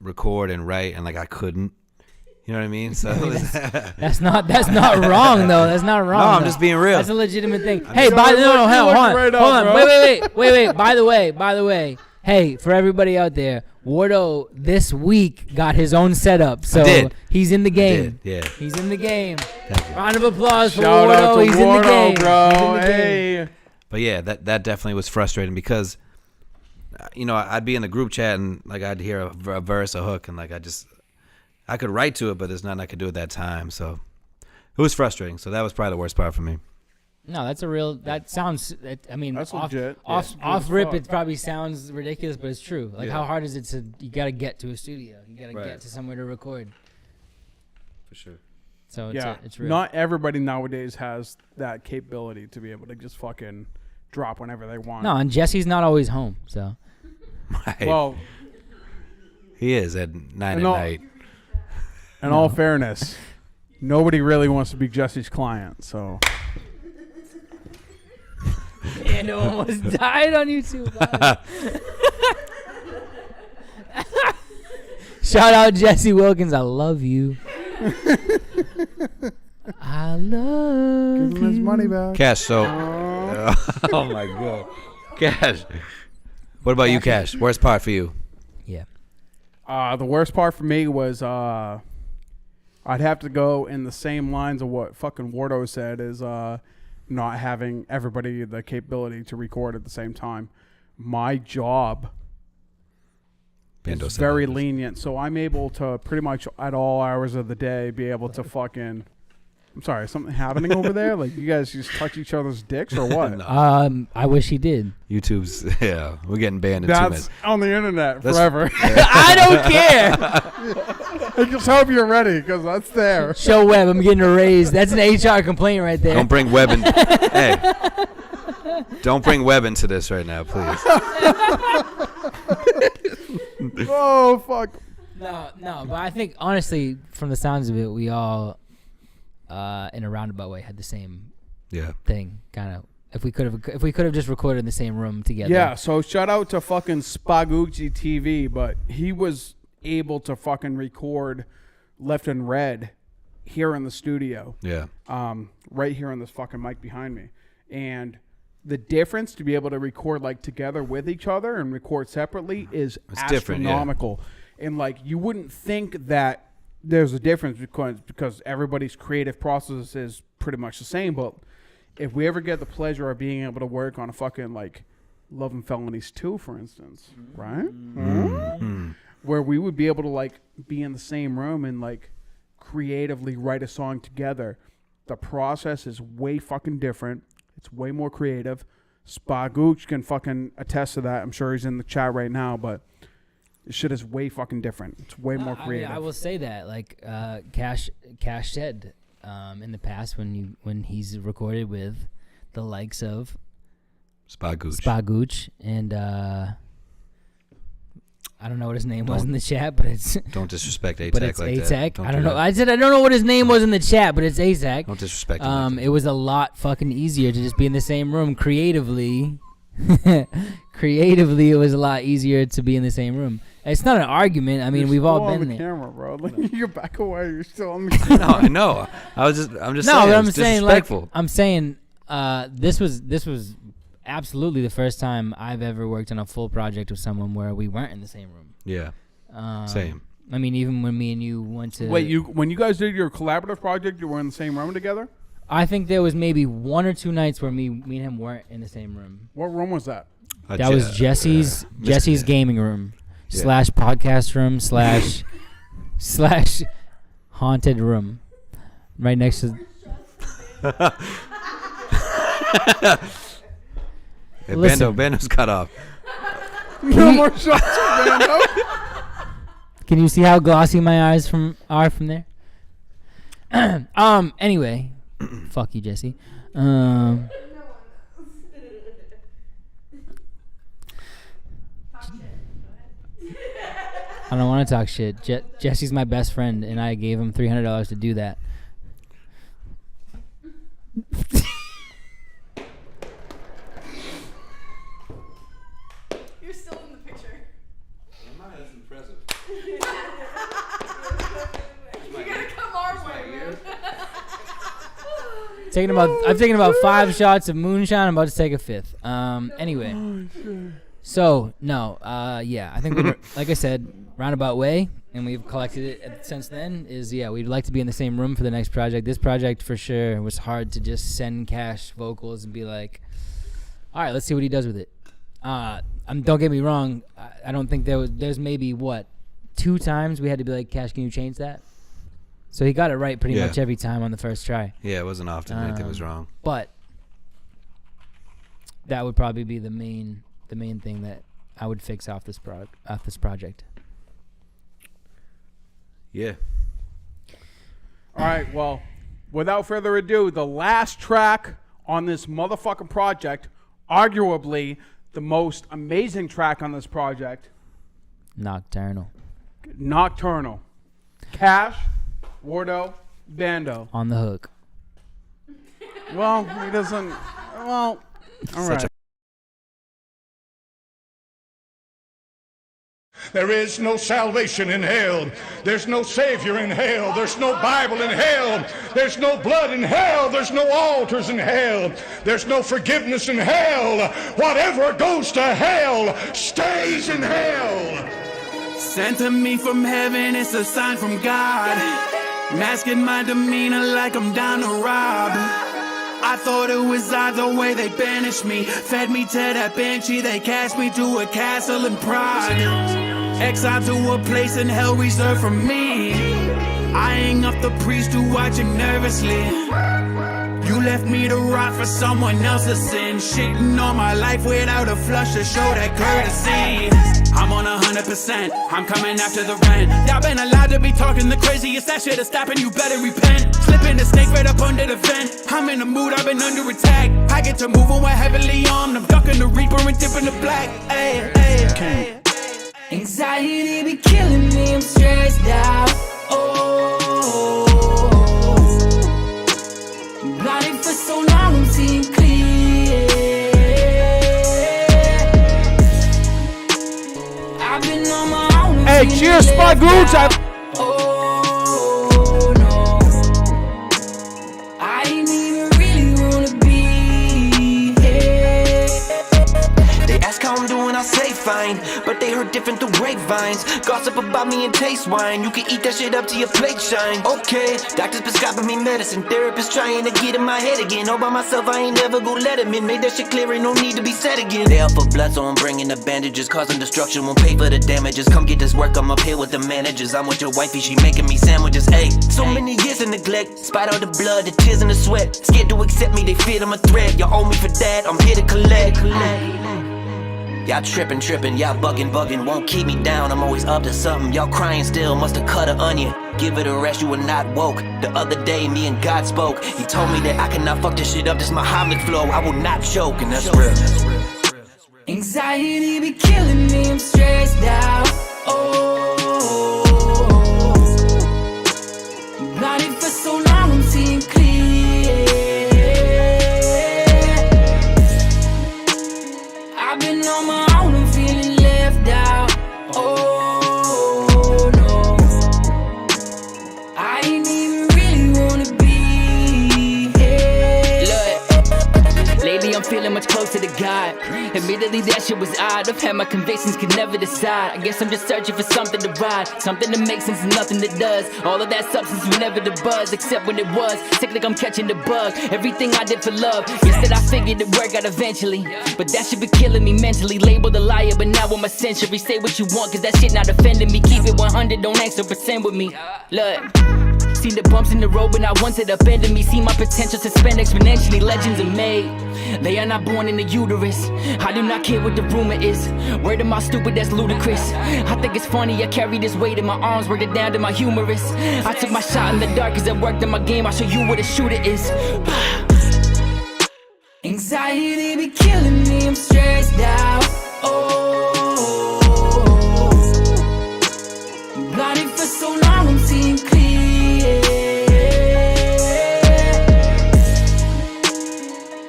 record and write, and like I couldn't. You know what I mean? So That's not wrong though. That's not wrong. No, I'm though. just being real. That's a legitimate thing. Hey, hold on. Wait. By the way. Hey, for everybody out there, Wardo this week got his own setup, so he's in the game. Yeah. He's in the game. Thank you. Round of applause for Shout Wardo. out to He's Wardo, in the game, bro. He's in the game. Hey. But yeah, that definitely was frustrating because I'd be in the group chat and like I'd hear a verse, a hook, and like I could write to it, but there's nothing I could do at that time. So it was frustrating. So that was probably the worst part for me. No, that's a real. That sounds. I mean, That's off, legit. off, Yeah. off rip, Fuck. it probably sounds ridiculous, but it's true. Like, Yeah. how hard is it to? You gotta get to a studio. You gotta Right. get to somewhere to record. For sure. So Yeah, it's real. not everybody nowadays has that capability to be able to just fucking drop whenever they want. No, and Jesse's not always home, so. Well, He is at 9 at No. night. in all fairness, nobody really wants to be Jesse's client. So And almost died on YouTube. Shout out Jesse Wilkins. I love you. I love give him his you. money back. Cash, so. Oh my God. Cash. What about you, Cash? Worst part for you? Yeah. The worst part for me was I'd have to go in the same lines of what fucking Wardo said is not having everybody the capability to record at the same time. My job Bando is said very that. lenient, so I'm able to pretty much at all hours of the day be able to fucking. I'm sorry, is something happening over there? Like you guys just touch each other's dicks or what? No. I wish he did. YouTube's, yeah, we're getting banned in 2 That's minutes. on the internet That's- forever. I don't care. I just hope you're ready because that's there. Show Web, I'm getting a raise. That's an HR complaint right there. Don't bring Web in. Hey. Don't bring Web into this right now, please. Oh fuck. No, but I think honestly, from the sounds of it, we all, in a roundabout way, had the same Yeah. thing. Kind of. If we could have just recorded in the same room together. Yeah, so shout out to fucking Spagucci TV, but he was able to fucking record Left and Red here in the studio. Yeah. Right here on this fucking mic behind me. And the difference to be able to record like together with each other and record separately is It's different, yeah. astronomical. And like you wouldn't think that there's a difference because everybody's creative process is pretty much the same, but if we ever get the pleasure of being able to work on a fucking like Love and Felonies 2, for instance, right? Mm-hmm. Where we would be able to like be in the same room and like creatively write a song together. The process is way fucking different. It's way more creative. Spagooch can fucking attest to that. I'm sure he's in the chat right now, but this shit is way fucking different. It's way more creative. I will say that, like Cash said in the past when he's recorded with the likes of Spagooch and I don't know what his name was in the chat, but it's Don't disrespect ATAC but it's like ATAC. that. I don't know. I said I don't know what his name was in the chat, but it's ATAC. Don't disrespect him like that. It was a lot fucking easier to just be in the same room creatively. Creatively, it was a lot easier to be in the same room. It's not an argument. I mean, You're we've all still on been the there. camera, bro. Like, you back away. You're still on the camera. No, I know. I'm just No, saying. but I'm it's saying like disrespectful. this was absolutely the first time I've ever worked on a full project with someone where we weren't in the same room. Yeah. Same. I mean, even when me and you went to Wait, when you guys did your collaborative project, you were in the same room together? I think there was maybe 1 or 2 nights where me and him weren't in the same room. What room was that? That was Jesse's gaming room / Yeah. podcast room / haunted room, right next to. Hey, Listen. Bando's cut off. No more shots for Bando. Can you see how glossy my eyes are from there? Anyway, fuck you, Jesse. I don't want to talk shit. Jesse's my best friend, and I gave him $300 to do that. You're still in the picture. That's impressive. You gotta come our way, man. I've taken about 5 shots of moonshine. I'm about to take a 5th. Anyway. So, no. Yeah, I think, like I said, roundabout way, and we've collected it since then, is, yeah, we'd like to be in the same room for the next project. This project, for sure, was hard to just send Cash vocals and be like, all right, let's see what he does with it. Don't get me wrong. I don't think there's maybe 2 times we had to be like, Cash, can you change that? So he got it right pretty much every time on the first try. Yeah, it wasn't often anything was wrong. But that would probably be the main thing that I would fix off this project. Yeah. All right, well, without further ado, the last track on this motherfucking project, arguably the most amazing track on this project, Nocturnal. Cash, Wardo, Bando. On the hook. Well, he doesn't. Well, all right. There is no salvation in hell. There's no Savior in hell. There's no Bible in hell. There's no blood in hell. There's no altars in hell. There's no forgiveness in hell. Whatever goes to hell stays in hell. Sent to me from heaven, it's a sign from God. Masking my demeanor like I'm down to rob. I thought it was either way they banished me. Fed me to that banshee, they cast me to a castle in Prague. Exiled to a place in hell reserved for me. Eyeing up the priest who watching nervously. You left me to rot for someone else's sin. Shitting on my life without a flush to show that courtesy. I'm on 100%, I'm coming after the rent. Y'all been allowed to be talking the craziest, that shit is stopping, you better repent. Slipping the snake right up under the vent. I'm in the mood, I've been under attack. I get to moving when heavily armed. I'm ducking the reaper and dipping the black. Ay, ay, ay. Anxiety be killing me, I'm stressed out. Oh, blinded for so long, I'm seeing clear. I've been on my own. Hey, cheers, my dudes. Oh no, I ain't even really wanna be here. They ask how I'm doing, I say fine, but they heard different through grapevines. Gossip about me and taste wine. You can eat that shit up till your plate shine. Okay, doctors prescribing me medicine, therapists trying to get in my head again. All by myself, I ain't never gon' let him in. Made that shit clear, ain't no need to be said again. They up for blood, so I'm bringing the bandages, causing destruction, won't pay for the damages. Come get this work, I'm up here with the managers. I'm with your wifey, she making me sandwiches. Hey, so many years of neglect, spite all the blood, the tears and the sweat. Scared to accept me, they feared I'm a threat. Y'all owe me for that, I'm here to collect. Y'all trippin', y'all buggin', won't keep me down, I'm always up to something. Y'all crying still, must've cut an onion. Give it a rest, you were not woke. The other day, me and God spoke. He told me that I cannot fuck this shit up, this Muhammad flow. I will not choke, and that's real. Anxiety be killing me, I'm stressed out. Oh, blinded for so long, I'm seeing clear. I've been on my own, I'm feeling left out. Oh no, I ain't even really wanna be here. Look, lately I'm feeling much closer to God. Admittedly that shit was odd. I've had my convictions, could never decide. I guess I'm just searching for something to ride, something to make sense and nothing that does. All of that substance was never the buzz, except when it was. Sick like I'm catching the bug. Everything I did for love, guess that I figured it work out eventually. But that shit be killing me mentally. Labeled a liar, but now I'm a century. Say what you want, cause that shit not offending me. Keep it 100, don't extra percent with me. Look, seen the bumps in the road, but not once it upended me. See my potential suspend exponentially. Legends are made, they are not born in the uterus. I do not care what the rumor is. Word of my stupid, that's ludicrous. I think it's funny, I carry this weight in my arms, worked it down to my humerus. I took my shot in the dark, cause I worked in my game. I'll show you what a shooter is. Anxiety be killing me, I'm stressed out. Oh, blinded for so long, I'm seeing clear.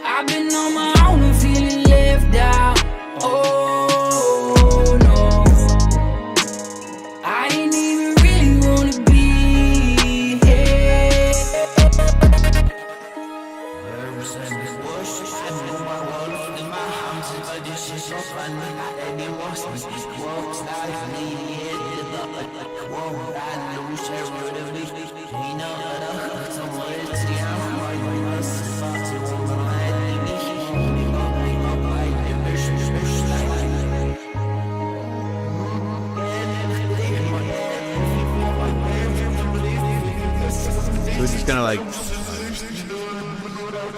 I've been on my own, I'm feeling left out. Oh no, I ain't even really wanna be here. like.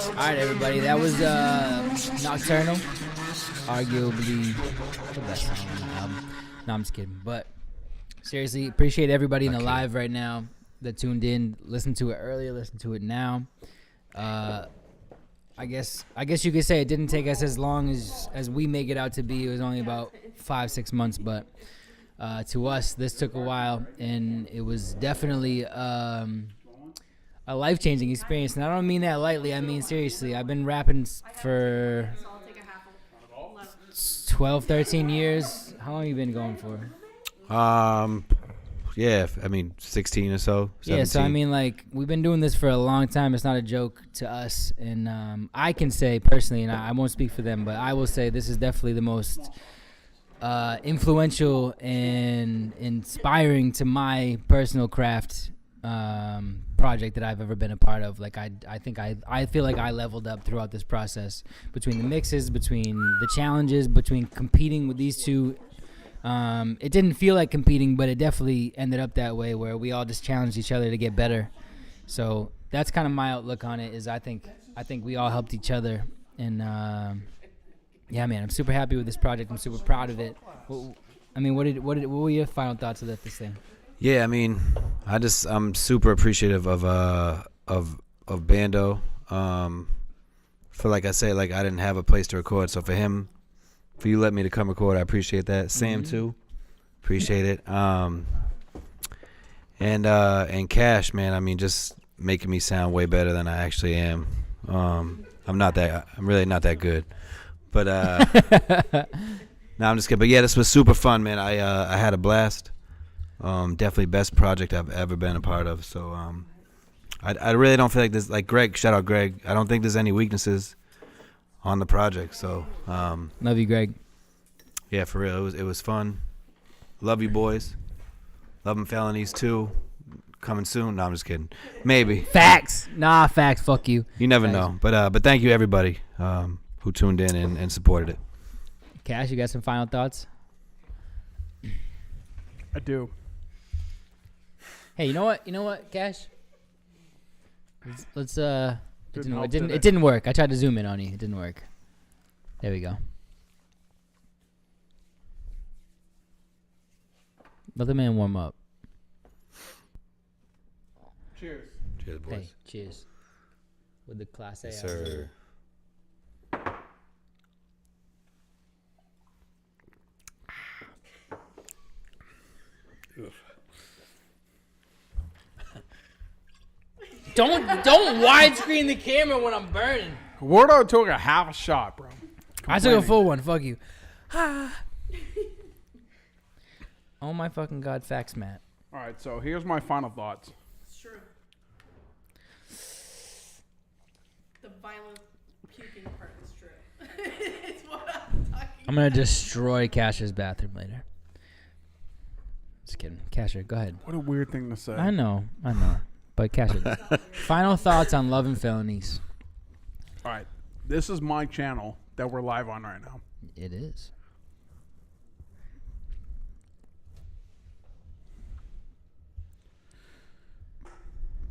All right, everybody. That was Nocturnal. Arguably the best song on the album. No, I'm just kidding. But seriously, appreciate everybody in the live right now that tuned in. Listen to it earlier. Listen to it now. I guess you could say it didn't take us as long as we make it out to be. It was only about 5-6 months, but to us, this took a while, and it was definitely a life-changing experience. And I don't mean that lightly. I mean seriously. I've been rapping for 12, 13 years. How long have you been going for? Yeah, I mean 16 or so. 17. Yeah, so I mean, like, we've been doing this for a long time. It's not a joke to us, and I can say personally, and I won't speak for them, but I will say this is definitely the most influential and inspiring to my personal craft project that I've ever been a part of. Like, I think I feel like I leveled up throughout this process, between the mixes, between the challenges, between competing with these two. It didn't feel like competing, but it definitely ended up that way, where we all just challenged each other to get better. So that's kind of my outlook on it. Is I think we all helped each other, and yeah, man, I'm super happy with this project. I'm super proud of it. I mean, what were your final thoughts of this thing? Yeah, I mean, I'm super appreciative of Bando. For like I say, like I didn't have a place to record, so for you let me to come record, I appreciate that. Sam too, appreciate it. And Cash, man, I mean, just making me sound way better than I actually am. I'm really not that good, but no, I'm just kidding. But yeah, this was super fun, man. I had a blast. Definitely best project I've ever been a part of. So I really don't feel like this. Like Greg, shout out Greg. I don't think there's any weaknesses on the project. So Love you, Greg. Yeah, for real, it was fun. Love you, boys. Love them Felonies too. Coming soon. No, I'm just kidding. Maybe. Facts. Nah, facts. Fuck you. You never know. But thank you everybody who tuned in and supported it. Cash, you got some final thoughts? I do. Hey, you know what, Cash? Let's it Didn't didn't work. I tried to zoom in on you. It didn't work. There we go. Let the man warm up. Cheers. Cheers, boys. Hey, cheers. With the Class A. Yes, sir. Don't widescreen the camera when I'm burning. Wardo took a half a shot, bro. I took a full one. Fuck you. Oh my fucking god, facts, Matt. All right, so here's my final thoughts. It's true. The violent puking part is true. It's what I'm talking I'm gonna destroy Cash's bathroom later. Just kidding. Casher, go ahead. What a weird thing to say. I know. But Casher, final thoughts on Love and Felonies. All right, this is my channel that we're live on right now. It is.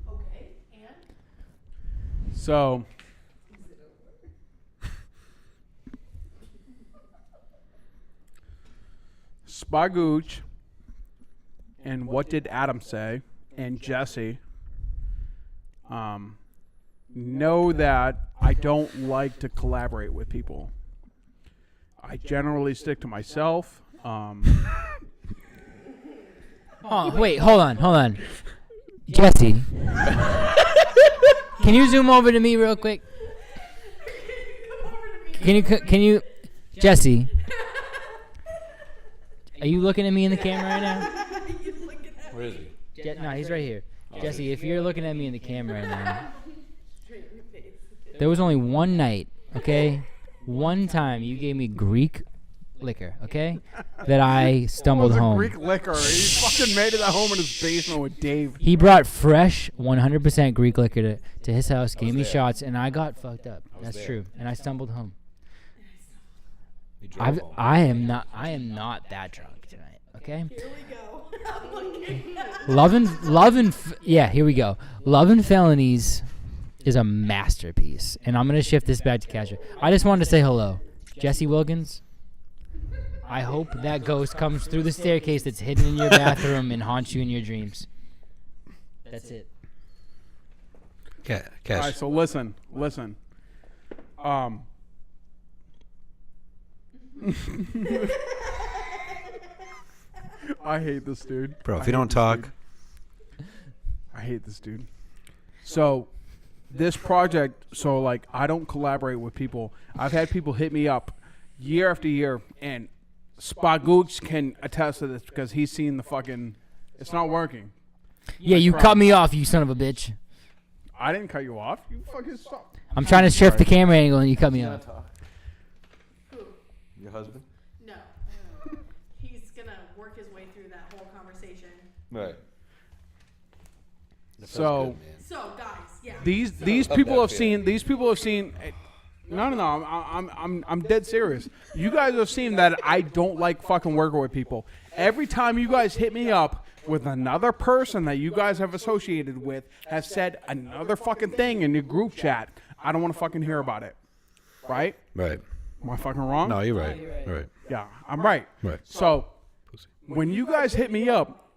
Okay, and? So, Spagooch and What Did Adam Say and Jesse know that I don't like to collaborate with people. I generally stick to myself. Oh, wait, hold on. Jesse. Can you zoom over to me real quick? Can you Jesse? Are you looking at me in the camera right now? Where is he? No, he's right here. Jesse, if you're looking at me in the camera right now, there was only one night, okay? One time you gave me Greek liquor, okay? That I stumbled home. Greek liquor. He fucking made it at home in his basement with Dave. He brought fresh 100% Greek liquor to his house, gave me shots, and I got fucked up. That's true. And I stumbled home. I am not that drunk tonight, okay? Here we go. Yeah, here we go. Love and Felonies is a masterpiece, and I'm gonna shift this back to Kashar. I just wanted to say hello, Jesse Wilkins. I hope that ghost comes through the staircase that's hidden in your bathroom and haunts you in your dreams. That's it. Cash. All right, so listen. I hate this dude. Bro, if you don't talk. I hate this dude. So, this project, like, I don't collaborate with people. I've had people hit me up year after year, and Spagooch can attest to this because he's seen the fucking, it's not working. Yeah, you cut me off, you son of a bitch. I didn't cut you off. You fucking stop. I'm trying to shift the camera angle and you cut me off. Who? Your husband? No. He's gonna work his way through that whole conversation. Right. So, So guys, yeah. these people have seen. No. I'm dead serious. You guys have seen that I don't like fucking working with people. Every time you guys hit me up with another person that you guys have associated with has said another fucking thing in your group chat, I don't want to fucking hear about it. Right? Right. Am I fucking wrong? No, you're right. Right. Yeah, I'm right. Right. So, when you guys hit me up,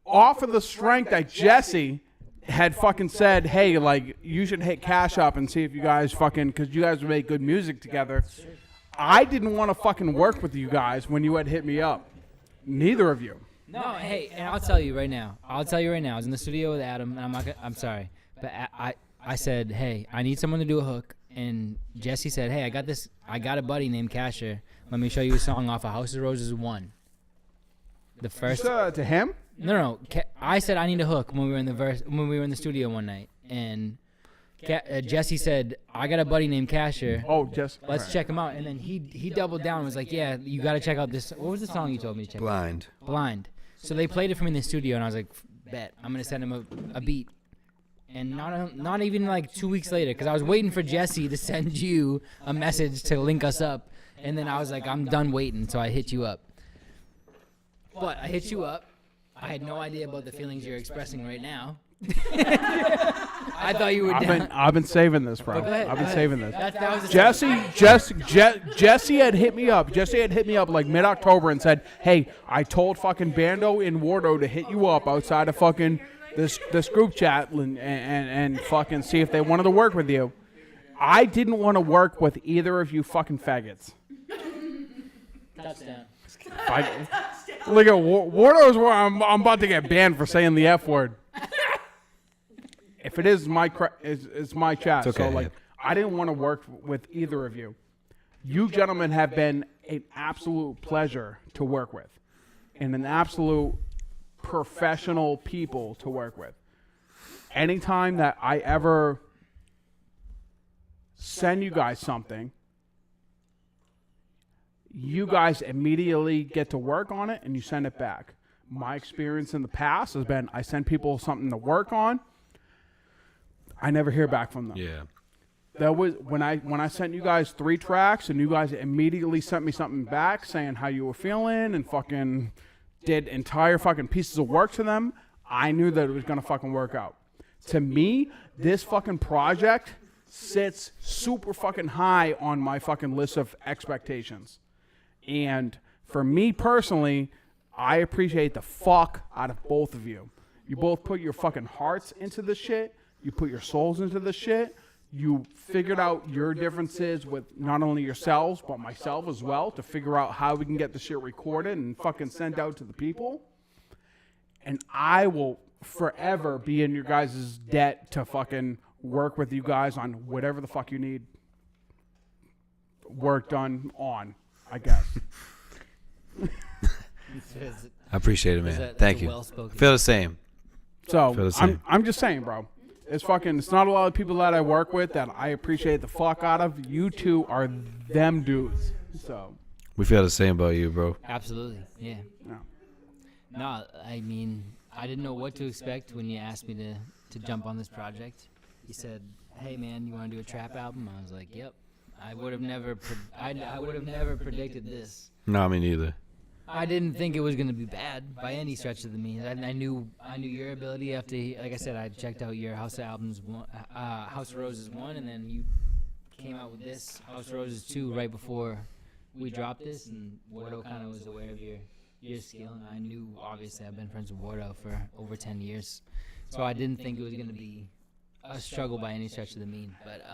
off of the strength that Jesse had fucking said, hey, like, you should hit Cash Up and see if you guys fucking, because you guys would make good music together. I didn't want to fucking work with you guys when you had hit me up. Neither of you. No, hey, and I'll tell you right now. I was in the studio with Adam, and I'm sorry, but I said, hey, I need someone to do a hook, and Jesse said, hey, I got a buddy named Kashar. Let me show you a song off of House of Roses 1. The first. To him? No. I said I need a hook when we were in the studio one night, and Jesse said, I got a buddy named Kashar. Oh, Jesse. Let's check him out. And then he doubled down and was like, yeah, you got to check out this. What was the song you told me to check out? Blind. So they played it for me in the studio, and I was like, bet. I'm going to send him a beat. And not even like 2 weeks later, because I was waiting for Jesse to send you a message to link us up. And then I was like, I'm done waiting, so I hit you up. But I hit you up. I had no idea about the feelings you're expressing right now. I thought you were down. I've been saving this, bro. Go ahead, I've been saving this. That was Jesse had hit me up. Jesse had hit me up like mid-October and said, hey, I told fucking Bando and Wardo to hit you up outside of fucking this group chat and fucking see if they wanted to work with you. I didn't want to work with either of you fucking faggots. Touchdown. Look at Wardo's where I'm about to get banned for saying the F word. If it is it's my chat. It's okay, So like, I didn't want to work with either of you. You gentlemen have been an absolute pleasure to work with, and an absolute professional people to work with. Anytime that I ever send you guys something, you guys immediately get to work on it and you send it back. My experience in the past has been I send people something to work on, I never hear back from them. Yeah. That was when I sent you guys 3 tracks and you guys immediately sent me something back saying how you were feeling and fucking did entire fucking pieces of work to them. I knew that it was gonna fucking work out. To me, this fucking project sits super fucking high on my fucking list of expectations. And for me personally, I appreciate the fuck out of both of you. You both put your fucking hearts into this shit. You put your souls into this shit. You figured out your differences with not only yourselves, but myself as well, to figure out how we can get the shit recorded and fucking sent out to the people. And I will forever be in your guys' debt to fucking work with you guys on whatever the fuck you need work done on, I guess. I appreciate it, man. Thank you. I feel the same. So I'm just saying, bro. It's not a lot of people that I work with that I appreciate the fuck out of. You two are them dudes. So we feel the same about you, bro. Absolutely, yeah. No, I mean, I didn't know what to expect when you asked me to jump on this project. You said, "Hey, man, you want to do a trap album?" I was like, "Yep." I would have never predicted this. No, me neither. I didn't think it was gonna be bad by any stretch of the means. I knew your ability after, like I said, I checked out your House of Roses 1, and then you came out with this House of Roses 2 right before we dropped this, and Wardo kind of was aware of your skill, and I knew, obviously, I've been friends with Wardo for over 10 years, so I didn't think it was gonna be a struggle by any stretch of the mean. But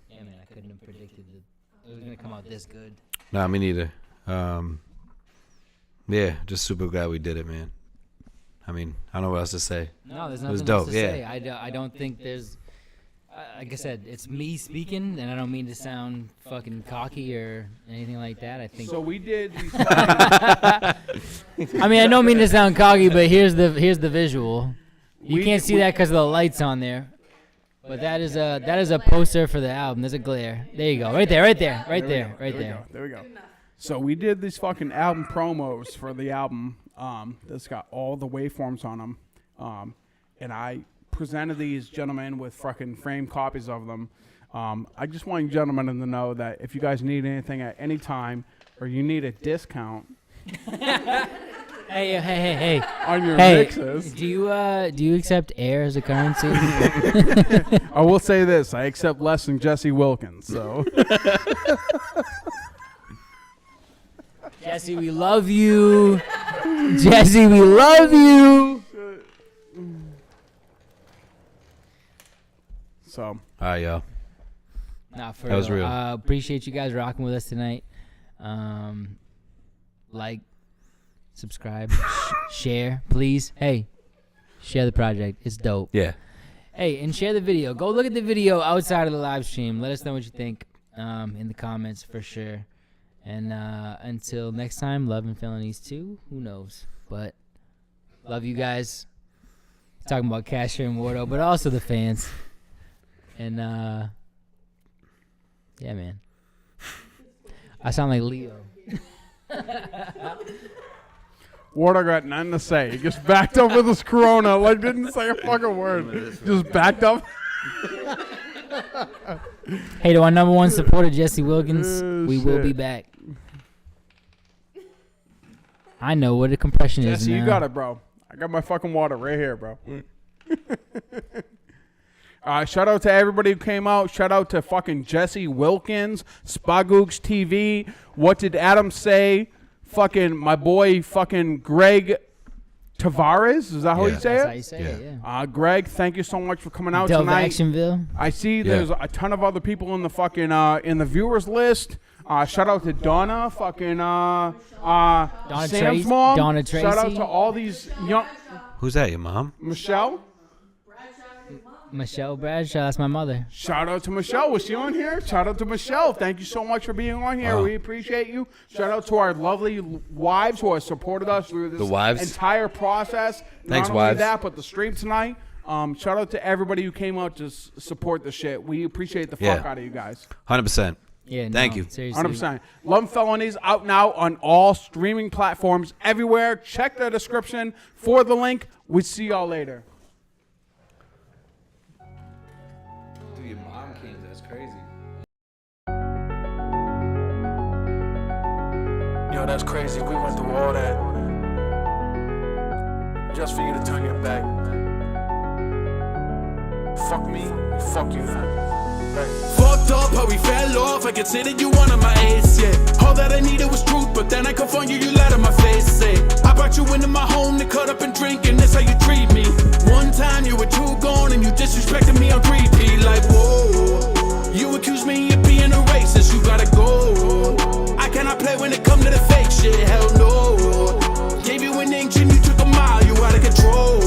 yeah, man, I couldn't have predicted that it was gonna come out this good. Nah, me neither. Yeah, just super glad we did it, man. I mean, I don't know what else to say. No, there's It was nothing else dope, to yeah. say. I don't think there's, like I said, it's me speaking, and I don't mean to sound fucking cocky or anything like that. I think. So we did these I mean, I don't mean to sound cocky, but here's the visual. You can't see that because of the lights on there. But that is a poster for the album. There's a glare. There you go. Right there. There we go. So we did these fucking album promos for the album that's got all the waveforms on them. And I presented these gentlemen with fucking framed copies of them. I just want you gentlemen to know that if you guys need anything at any time or you need a discount Hey. on your mixes. Do you accept air as a currency? I will say this. I accept less than Jesse Wilkins. So Jesse, we love you. Jesse, we love you. So All right, y'all. Nah, for That was real. Appreciate you guys rocking with us tonight. Like, subscribe, share, please. Hey, share the project. It's dope. Yeah. Hey, and share the video. Go look at the video outside of the live stream. Let us know what you think in the comments for sure. And until next time, love and felonies too. Who knows? But love you guys. Talking about Kashar and Wardo, but also the fans. And yeah, man. I sound like Leo. Wardo got nothing to say. He just backed up with his Corona, like didn't say a fucking word. Just backed up. Hey, to our number one supporter, Jesse Wilkins, we will be back. I know what a compression is Jesse, now. you got it, bro. I got my fucking water right here, bro. Shout out to everybody who came out. Shout out to fucking Jesse Wilkins, Spagooks TV. What did Adam say? Fucking my boy, fucking Greg Tavares. Is that how you say That's it? how you say it, yeah. Greg, thank you so much for coming out Dove tonight. Actionville. I see there's a ton of other people in the fucking in the viewers list. Shout out to Donna, fucking Sam's Tracy, mom. Donna Shout out Tracy. to all these young Who's that, your mom? Michelle. Michelle Bradshaw, that's my mother. Shout out to Michelle. Was she on here? Shout out to Michelle. Thank you so much for being on here. Wow. We appreciate you. Shout out to our lovely wives who have supported us through this The wives. entire process. Thanks, Not only wives. that, but the stream tonight. Shout out to everybody who came out to support the shit. We appreciate the fuck out of you guys. 100%. Yeah, Thank you. Seriously. 100%. Love and Felonies out now on all streaming platforms everywhere. Check the description for the link. We see y'all later. Dude, your mom came. That's crazy. Yo, that's crazy. We went through all that just for you to turn your back. Fuck me, fuck you. Hey. Fucked up how we fell off. I considered you one of my ace, yeah. All that I needed was truth, but then I confront you, you lied on my face, say. I brought you into my home to cut up and drink, and that's how you treat me. One time you were too gone, and you disrespected me on repeat, like, whoa. You accused me of being a racist, you gotta go. I cannot play when it come to the fake shit, hell no. Gave you an inch and you took a mile, you out of control.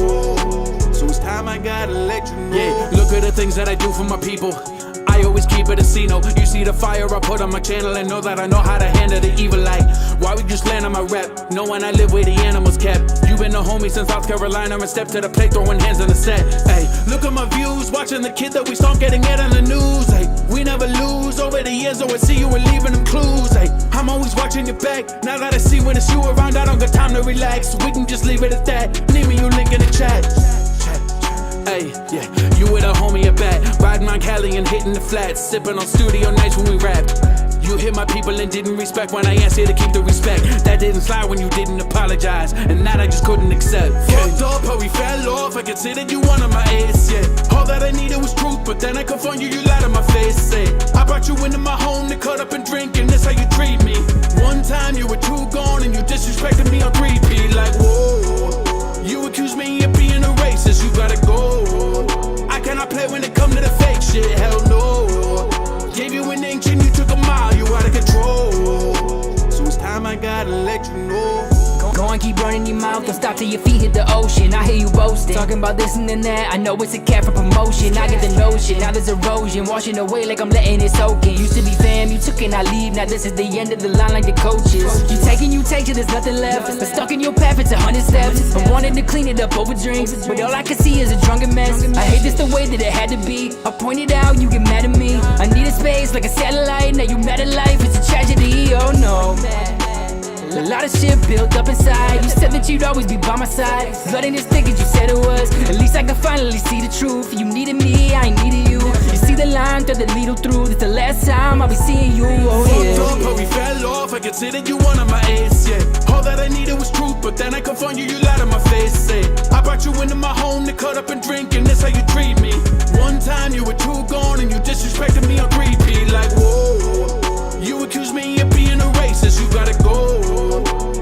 So it's time I gotta let you know. Yeah, look at the things that I do for my people. I always keep it a C-no. You see the fire I put on my channel and know that I know how to handle the evil light. Why we just land on my rep, knowing I live where the animals kept. You been a homie since South Carolina and step to the plate, throwing hands on the set. Hey, look at my views, watching the kid that we stomp getting it on the news. Hey, we never lose, over the years always see you and leaving them clues. Hey, I'm always watching your back, now that I see when it's you around, I don't got time to relax. We can just leave it at that, leave me your link in the chat. Hey, yeah, you with a homie at bat, riding on Cali and hitting the flats, sipping on studio nights when we rap. You hit my people in and didn't respect when I asked you to keep the respect. That didn't slide when you didn't apologize, and that I just couldn't accept. Fucked up how we fell off, I considered you one of my ace, yeah. All that I needed was truth, but then I confront you, you lied to my face, say. I brought you into my home to cut up and drink, and that's how you treat me. One time you were too gone, and you disrespected me on 3P, like whoa. You accused me of being a racist, you gotta go. I cannot play when it come to the fake shit, hell no. Gave you an inch and you took a mile, you out of control. So it's time I gotta let you know. Go and keep running your mouth, don't stop till your feet hit the ocean. I hear you boasting, talking about this and then that. I know it's a cat for promotion, I get the notion. Now there's erosion, washing away like I'm letting it soak in. Used to be fam, you took and I leave. Now this is the end of the line like the coaches. You take and you take till there's nothing left. But stuck in your path, it's 100 steps. I'm wanting to clean it up over drinks, but all I can see is a drunken mess. I hate this the way that it had to be. I point it out, you get mad at me. I need a space like a satellite, now you mad at life, it's a tragedy, oh no. A lot of shit built up inside. You said that you'd always be by my side. Blood ain't as thick as you said it was. At least I can finally see the truth. You needed me, I ain't needed you. You see the line, thread the needle through. This the last time I'll be seeing you, oh yeah. Fucked up how we fell off, I considered you one of my ace, yeah. All that I needed was truth, but then I confront you, you lied to my face, say. I brought you into my home to cut up and drink, and that's how you treat me. One time you were too gone, and you disrespected me on 3P, like whoa. You accused me of being a racist, you gotta go.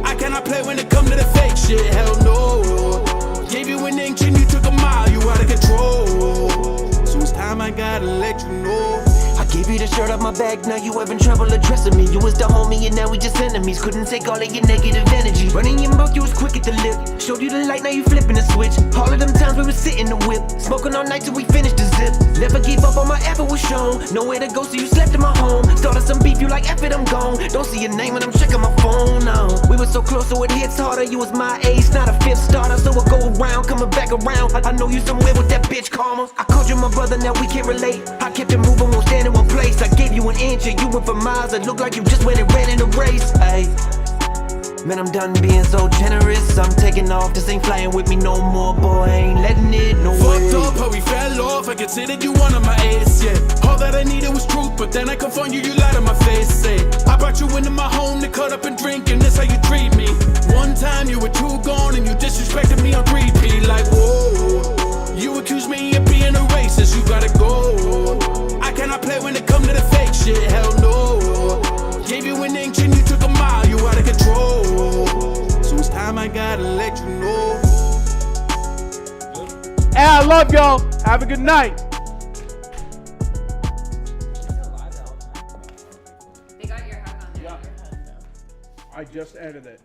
I cannot play when it come to the fake shit, hell no. Gave you an inch and you took a mile, you out of control. So it's time I gotta let you know. I gave you the shirt off my back, now you having trouble addressing me. You was the homie and now we just enemies. Couldn't take all of your negative energy. Running your mouth, you was quick at the lip. Showed you the light, now you flipping the switch. All of them times we was sitting the whip, smoking all night till we finished the zip. Never gave up on my effort was shown. Nowhere to go, so you slept in my home. Started some beef, you like F it, I'm gone. Don't see your name when I'm checking my phone now. We were so close, so it hits harder. You was my age, not a fifth starter, so I go around, coming back around. I know you somewhere with that bitch karma. I called you my brother, now we can't relate. I kept it moving, won't stand in one place. I gave you an inch and you went for miles. It looked like you just went and ran in a race. Ay. Man, I'm done being so generous. I'm taking off, this ain't flying with me no more. Boy, I ain't letting it, no way. Fucked up how we fell off, I considered you one of my ace, yeah. All that I needed was truth, but then I confront you, you lied to my face, say. I brought you into my home to cut up and drink, and that's how you treat me. One time you were too gone, and you disrespected me on 3P, like whoa. You accused me of being a racist, you gotta go. I cannot play when it come to the fake shit, hell no. Gave you an inch and you took a mile, you out of control. So it's time I gotta let you know. Hey, I love y'all. Have a good night. They got your hat on there. I just edited it.